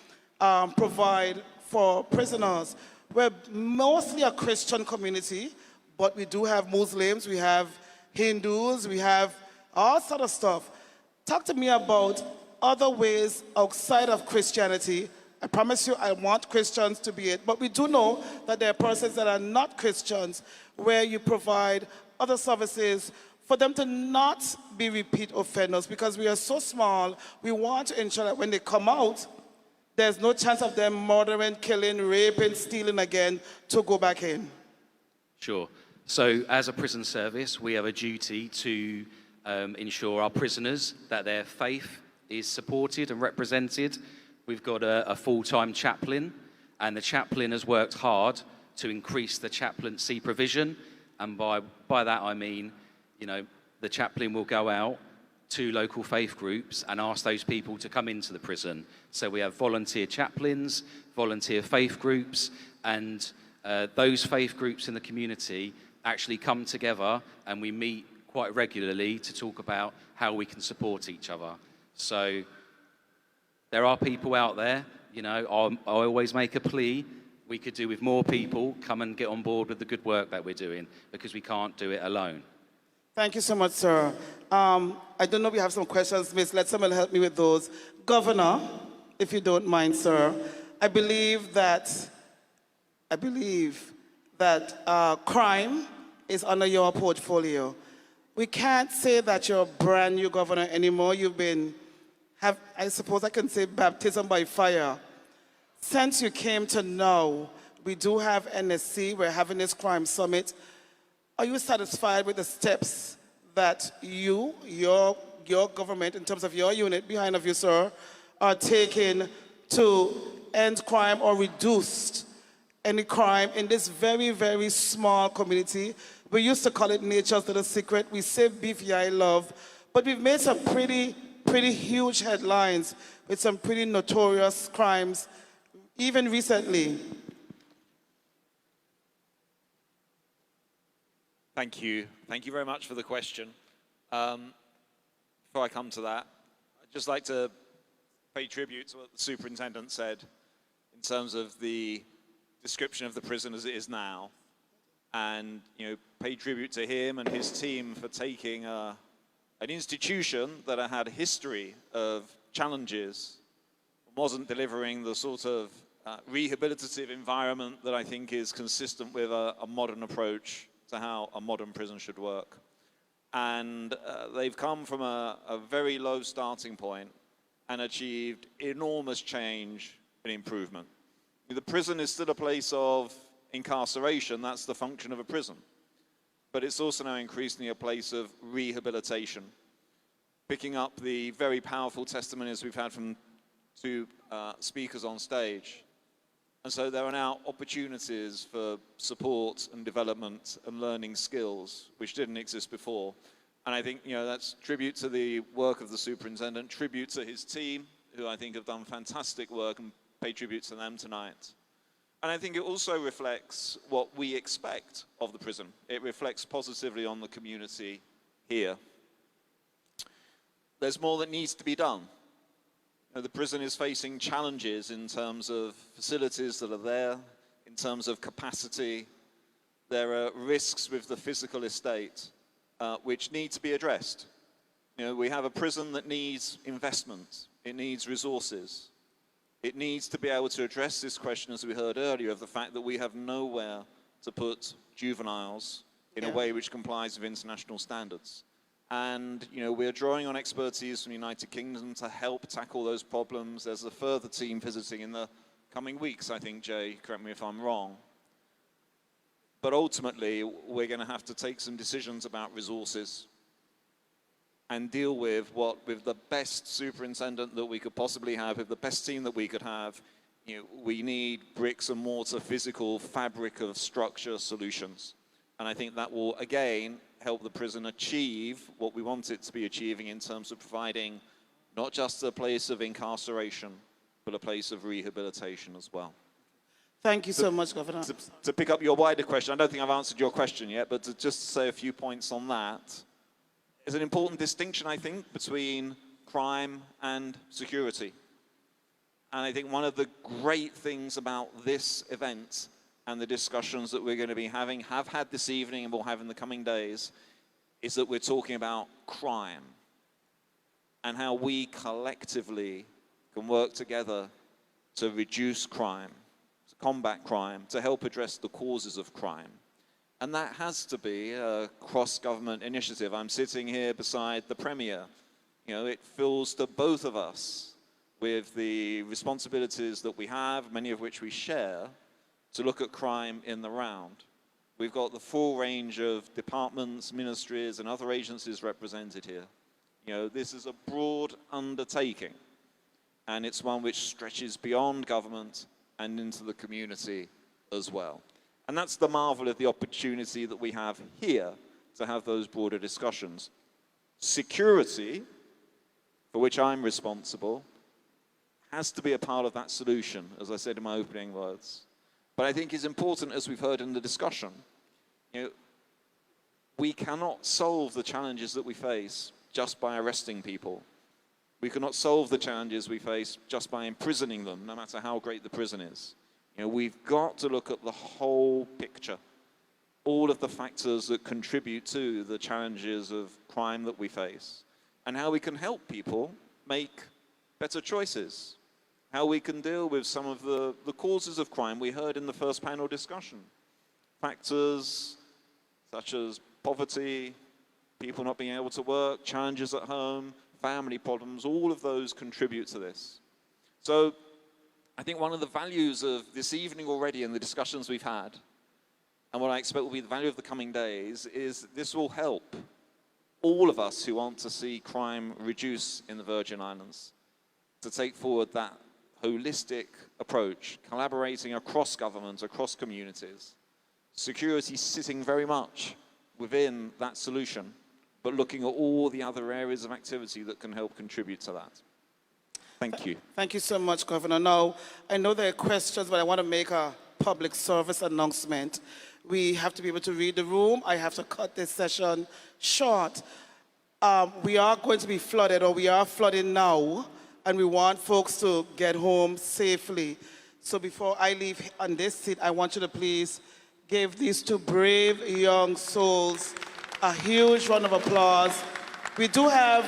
provide for prisoners. We're mostly a Christian community, but we do have Muslims, we have Hindus, we have all sort of stuff. Talk to me about other ways outside of Christianity. I promise you I want Christians to be it, but we do know that there are persons that are not Christians where you provide other services for them to not be repeat offenders because we are so small, we want to ensure that when they come out, there's no chance of them murdering, killing, raping, stealing again to go back in. Sure. So as a prison service, we have a duty to ensure our prisoners that their faith is supported and represented. We've got a full-time chaplain, and the chaplain has worked hard to increase the chaplaincy provision. And by that I mean, you know, the chaplain will go out to local faith groups and ask those people to come into the prison. So we have volunteer chaplains, volunteer faith groups, and those faith groups in the community actually come together and we meet quite regularly to talk about how we can support each other. So there are people out there, you know, I always make a plea, we could do with more people come and get on board with the good work that we're doing because we can't do it alone. Thank you so much, sir. I don't know if you have some questions. Ms. Ledsam will help me with those. Governor, if you don't mind, sir, I believe that crime is under your portfolio. We can't say that you're a brand new governor anymore. You've been, I suppose I can say, baptism by fire. Since you came to now, we do have NSC, we're having this crime summit. Are you satisfied with the steps that your government, in terms of your unit behind of you, sir, are taking to end crime or reduce any crime in this very, very small community? We used to call it nature's little secret. We say BVI love, but we've made some pretty huge headlines with some pretty notorious crimes, even recently. Thank you. Thank you very much for the question. Before I come to that, I'd just like to pay tribute to what the superintendent said in terms of the description of the prison as it is now, and pay tribute to him and his team for taking an institution that had a history of challenges, wasn't delivering the sort of rehabilitative environment that I think is consistent with a modern approach to how a modern prison should work. And they've come from a very low starting point and achieved enormous change and improvement. The prison is still a place of incarceration, that's the function of a prison. But it's also now increasingly a place of rehabilitation. Picking up the very powerful testimonies we've had from two speakers on stage. And so there are now opportunities for support and development and learning skills, which didn't exist before. And I think, you know, that's tribute to the work of the superintendent, tribute to his team, who I think have done fantastic work, and pay tribute to them tonight. And I think it also reflects what we expect of the prison. It reflects positively on the community here. There's more that needs to be done. You know, the prison is facing challenges in terms of facilities that are there, in terms of capacity. There are risks with the physical estate, which need to be addressed. You know, we have a prison that needs investment. It needs resources. It needs to be able to address this question, as we heard earlier, of the fact that we have nowhere to put juveniles in a way which complies with international standards. And, you know, we're drawing on expertise from the United Kingdom to help tackle those problems. There's a further team visiting in the coming weeks, I think, Jay, correct me if I'm wrong. But ultimately, we're going to have to take some decisions about resources and deal with the best superintendent that we could possibly have, with the best team that we could have. You know, we need bricks and mortar, physical fabric of structure solutions. And I think that will, again, help the prison achieve what we want it to be achieving in terms of providing not just a place of incarceration, but a place of rehabilitation as well. Thank you so much, Governor. To pick up your wider question, I don't think I've answered your question yet, but to just say a few points on that. There's an important distinction, I think, between crime and security. And I think one of the great things about this event and the discussions that we're going to be having, have had this evening and will have in the coming days, is that we're talking about crime and how we collectively can work together to reduce crime, to combat crime, to help address the causes of crime. And that has to be a cross-government initiative. I'm sitting here beside the Premier. You know, it feels to both of us with the responsibilities that we have, many of which we share, to look at crime in the round. We've got the full range of departments, ministries, and other agencies represented here. You know, this is a broad undertaking, and it's one which stretches beyond government and into the community as well. And that's the marvel of the opportunity that we have here to have those broader discussions. Security, for which I'm responsible, has to be a part of that solution, as I said in my opening words. But I think it's important, as we've heard in the discussion, you know, we cannot solve the challenges that we face just by arresting people. We cannot solve the challenges we face just by imprisoning them, no matter how great the prison is. You know, we've got to look at the whole picture, all of the factors that contribute to the challenges of crime that we face, and how we can help people make better choices, how we can deal with some of the causes of crime we heard in the first panel discussion. Factors such as poverty, people not being able to work, challenges at home, family problems, all of those contribute to this. So I think one of the values of this evening already and the discussions we've had, and what I expect will be the value of the coming days, is this will help all of us who want to see crime reduce in the Virgin Islands to take forward that holistic approach, collaborating across governments, across communities. Security sitting very much within that solution, but looking at all the other areas of activity that can help contribute to that. Thank you. Thank you so much, Governor. Now, I know there are questions, but I want to make a public service announcement. We have to be able to read the room. I have to cut this session short. We are going to be flooded, or we are flooding now, and we want folks to get home safely. So before I leave on this seat, I want you to please give these two brave young souls a huge round of applause. We do have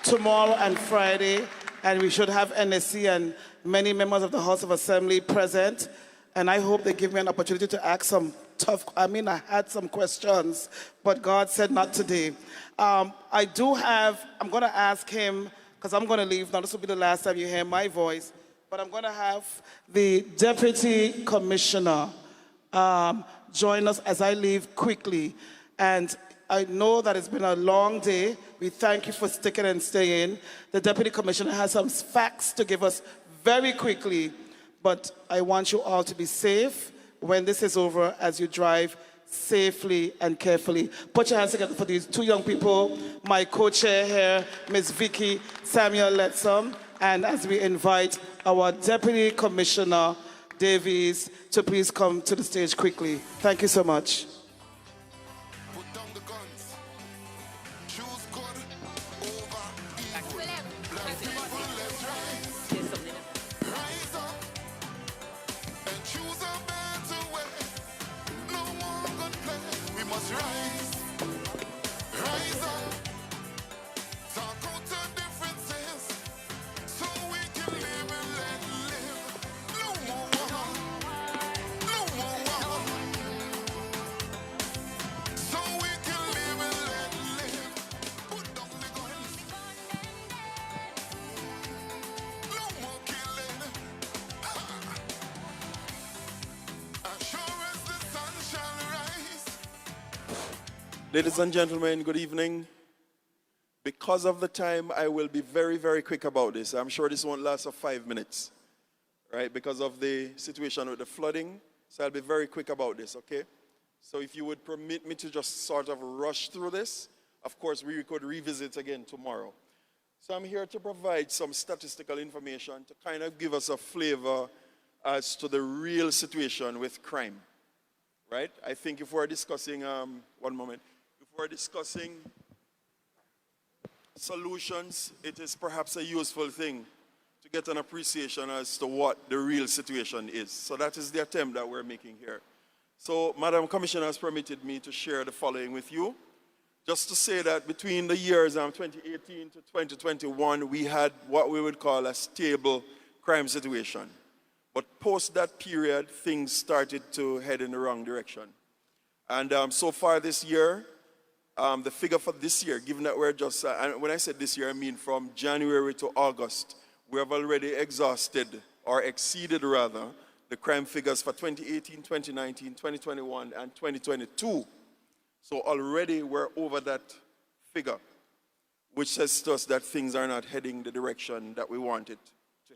tomorrow and Friday, and we should have NSC and many members of the House of Assembly present. And I hope they give me an opportunity to ask some tough, I had some questions, but God said not today. I'm going to ask him, because I'm going to leave now, this will be the last time you hear my voice, but I'm going to have the Deputy Commissioner join us as I leave quickly. And I know that it's been a long day. We thank you for sticking and staying. The Deputy Commissioner has some facts to give us very quickly, but I want you all to be safe when this is over as you drive safely and carefully. Put your hands together for these two young people, my co-chair here, Ms. Vicky Samuel Letsom, and as we invite our Deputy Commissioner Davies to please come to the stage quickly. Thank you so much. Ladies and gentlemen, good evening. Because of the time, I will be very, very quick about this. I'm sure this won't last for 5 minutes, right? Because of the situation with the flooding. So I'll be very quick about this, okay? So if you would permit me to just sort of rush through this, of course, we could revisit again tomorrow. So I'm here to provide some statistical information to kind of give us a flavor as to the real situation with crime, right? I think if we're discussing, one moment, if we're discussing solutions, it is perhaps a useful thing to get an appreciation as to what the real situation is. So that is the attempt that we're making here. So Madam Commissioner has permitted me to share the following with you. Just to say that between the years 2018 to 2021, we had what we would call a stable crime situation. But post that period, things started to head in the wrong direction. And so far this year, the figure for this year, given that we're just, and when I said this year, I mean from January to August, we have already exhausted, or exceeded rather, the crime figures for 2018, 2019, 2021, and 2022. So already we're over that figure, which says to us that things are not heading the direction that we wanted to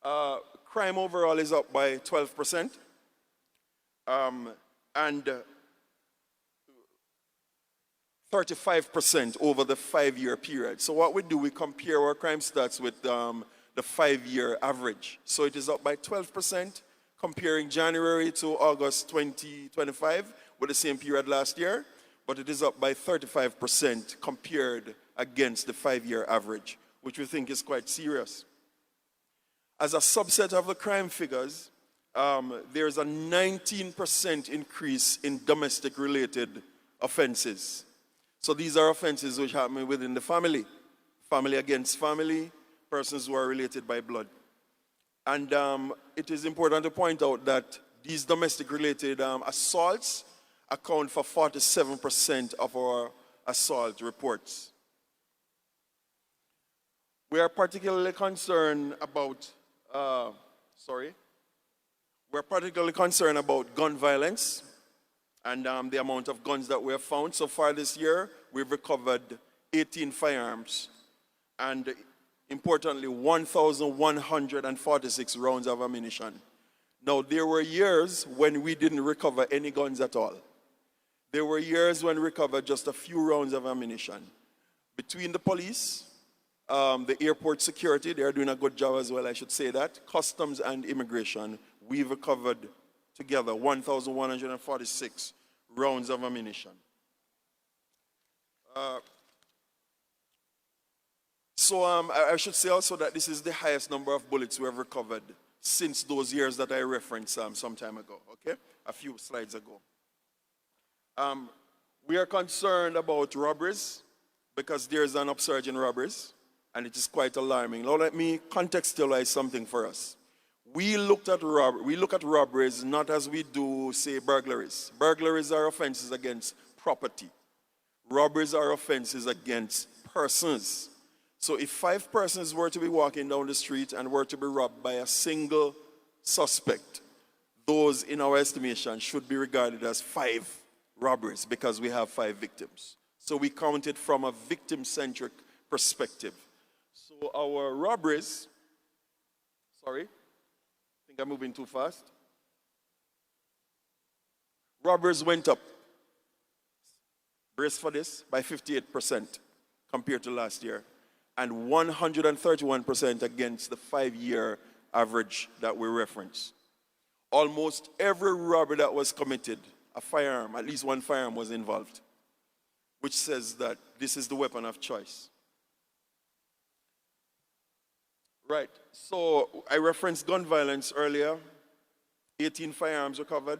head. Crime overall is up by 12%. And 35% over the 5-year period. So what we do, we compare our crime stats with the 5-year average. So it is up by 12%, comparing January to August 2025 with the same period last year, but it is up by 35% compared against the 5-year average, which we think is quite serious. As a subset of the crime figures, there's a 19% increase in domestic-related offenses. So these are offenses which happen within the family, family against family, persons who are related by blood. And it is important to point out that these domestic-related assaults account for 47% of our assault reports. We are particularly concerned about, we're particularly concerned about gun violence and the amount of guns that we have found. So far this year, we've recovered 18 firearms and, importantly, 1,146 rounds of ammunition. Now, there were years when we didn't recover any guns at all. There were years when we recovered just a few rounds of ammunition. Between the police, the airport security, they are doing a good job as well, I should say that, customs and immigration, we've recovered together 1,146 rounds of ammunition. I should say also that this is the highest number of bullets we have recovered since those years that I referenced some time ago, okay? A few slides ago. We are concerned about robberies because there's an upsurge in robberies, and it is quite alarming. Now let me contextualize something for us. We look at robberies not as we do, say, burglaries. Burglaries are offenses against property. Robberies are offenses against persons. So if 5 persons were to be walking down the street and were to be robbed by a single suspect, those in our estimation should be regarded as 5 robberies because we have 5 victims. So we count it from a victim-centric perspective. So our robberies, sorry, I think I'm moving too fast. Robberies went up, brace for this, by 58% compared to last year, and 131% against the 5-year average that we reference. Almost every robbery that was committed, a firearm, at least one firearm was involved, which says that this is the weapon of choice. Right, so I referenced gun violence earlier, 18 firearms recovered.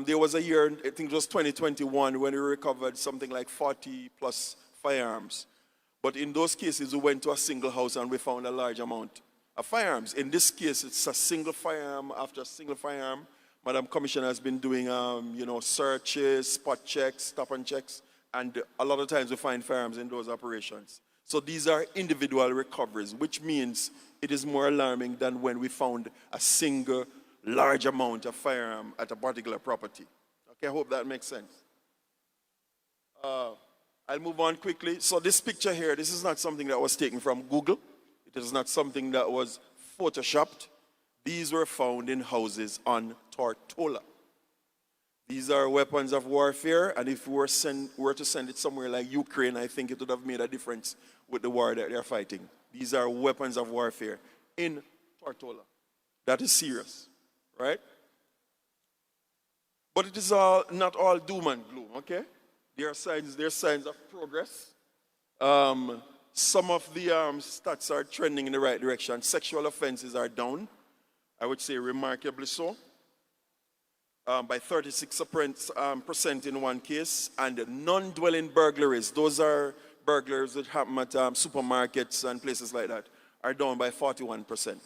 There was a year, I think it was 2021, when we recovered something like 40 plus firearms. But in those cases, we went to a single house and we found a large amount of firearms. In this case, it's a single firearm after a single firearm. Madam Commissioner has been doing, searches, spot checks, stop and checks, and a lot of times we find firearms in those operations. So these are individual recoveries, which means it is more alarming than when we found a single large amount of firearm at a particular property. Okay, I hope that makes sense. I'll move on quickly. So this picture here, this is not something that was taken from Google. It is not something that was photoshopped. These were found in houses on Tortola. These are weapons of warfare, and if we were to send it somewhere like Ukraine, I think it would have made a difference with the war that they're fighting. These are weapons of warfare in Tortola. That is serious, right? But it is not all doom and gloom, okay? There are signs of progress. Some of the stats are trending in the right direction. Sexual offenses are down, I would say remarkably so, by 36% in one case. And non-dwelling burglaries, those are burglaries that happen at supermarkets and places like that, are down by 41%.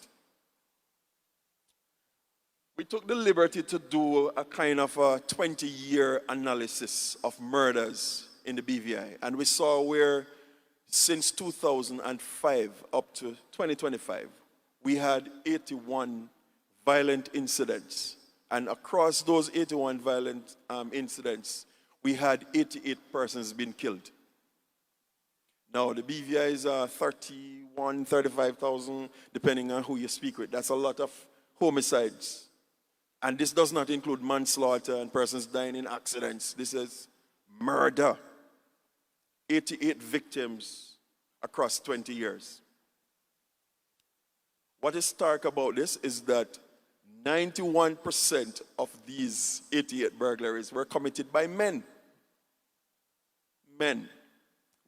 We took the liberty to do a kind of a 20-year analysis of murders in the BVI, and we saw where since 2005 up to 2025, we had 81 violent incidents, and across those 81 violent incidents, we had 88 persons being killed. Now, the BVI is 31, 35,000, depending on who you speak with. That's a lot of homicides. And this does not include manslaughter and persons dying in accidents. This is murder. 88 victims across 20 years. What is stark about this is that 91% of these 88 burglaries were committed by men. Men,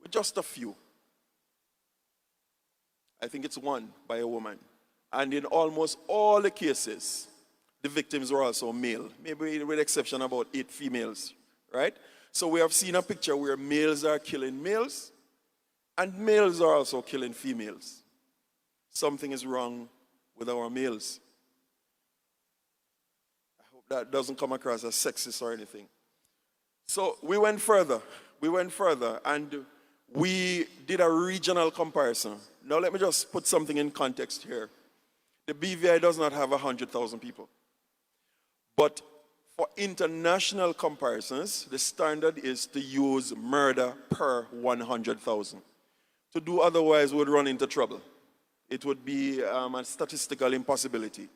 with just a few. I think it's one by a woman. And in almost all the cases, the victims were also male, maybe with the exception about 8 females, right? So we have seen a picture where males are killing males, and males are also killing females. Something is wrong with our males. I hope that doesn't come across as sexist or anything. So we went further, and we did a regional comparison. Now let me just put something in context here. The BVI does not have 100,000 people. But for international comparisons, the standard is to use murder per 100,000. To do otherwise would run into trouble. It would be a statistical impossibility.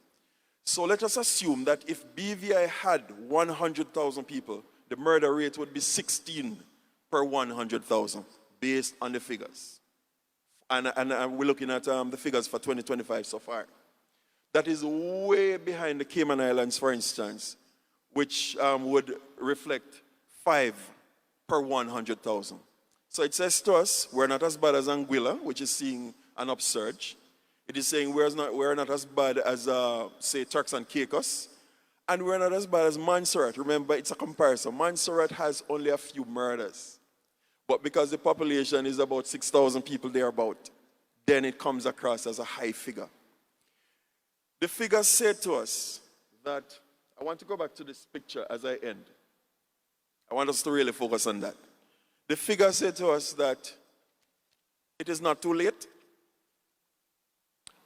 So let us assume that if BVI had 100,000 people, the murder rate would be 16 per 100,000 based on the figures. And we're looking at the figures for 2025 so far. That is way behind the Cayman Islands, for instance, which would reflect 5 per 100,000. So it says to us, we're not as bad as Anguilla, which is seeing an upsurge. It is saying we're not as bad as, say, Turks and Caicos. And we're not as bad as Montserrat. Remember, it's a comparison. Montserrat has only a few murders. But because the population is about 6,000 people thereabout, then it comes across as a high figure. The figures said to us that, I want to go back to this picture as I end. I want us to really focus on that. The figures said to us that it is not too late,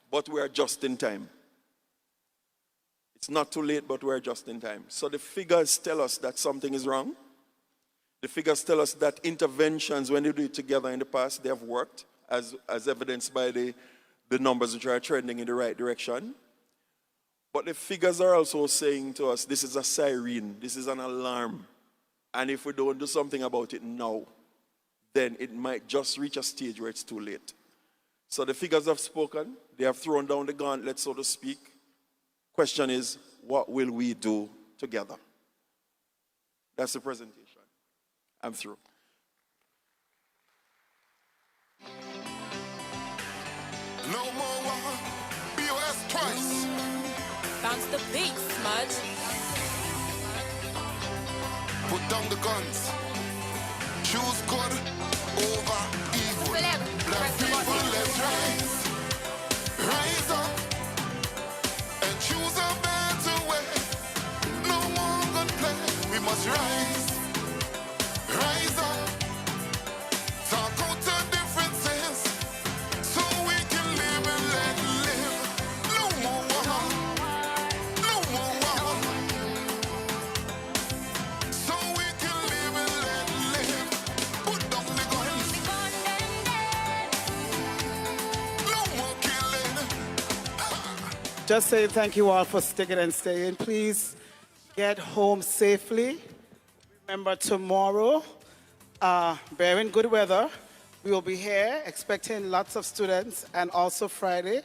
but we are just in time. It's not too late, but we're just in time. So the figures tell us that something is wrong. The figures tell us that interventions, when they do it together in the past, they have worked, as evidenced by the numbers which are trending in the right direction. But the figures are also saying to us, this is a siren, this is an alarm. And if we don't do something about it now, then it might just reach a stage where it's too late. So the figures have spoken, they have thrown down the gauntlet, so to speak. Question is, what will we do together? That's the presentation. I'm through. No more war, BOS twice. Bounce the beat, smudge. Put down the guns. Choose good over evil. Black people, let's rise. Rise up and choose a better way. No more gunplay. We must rise. Rise up. Talk out the differences so we can live and let live. No more war. No more war. So we can live and let live. Put down the guns. No more killing. Just saying thank you all for sticking and staying. Please get home safely. Remember, tomorrow, bearing good weather, we will be here expecting lots of students, and also Friday,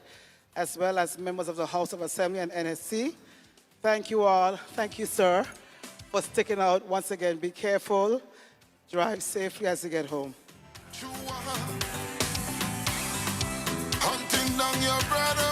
as well as members of the House of Assembly and NSC. Thank you all. Thank you, sir, for sticking out. Once again, be careful. Drive safely as you get home. Hunting down your brother.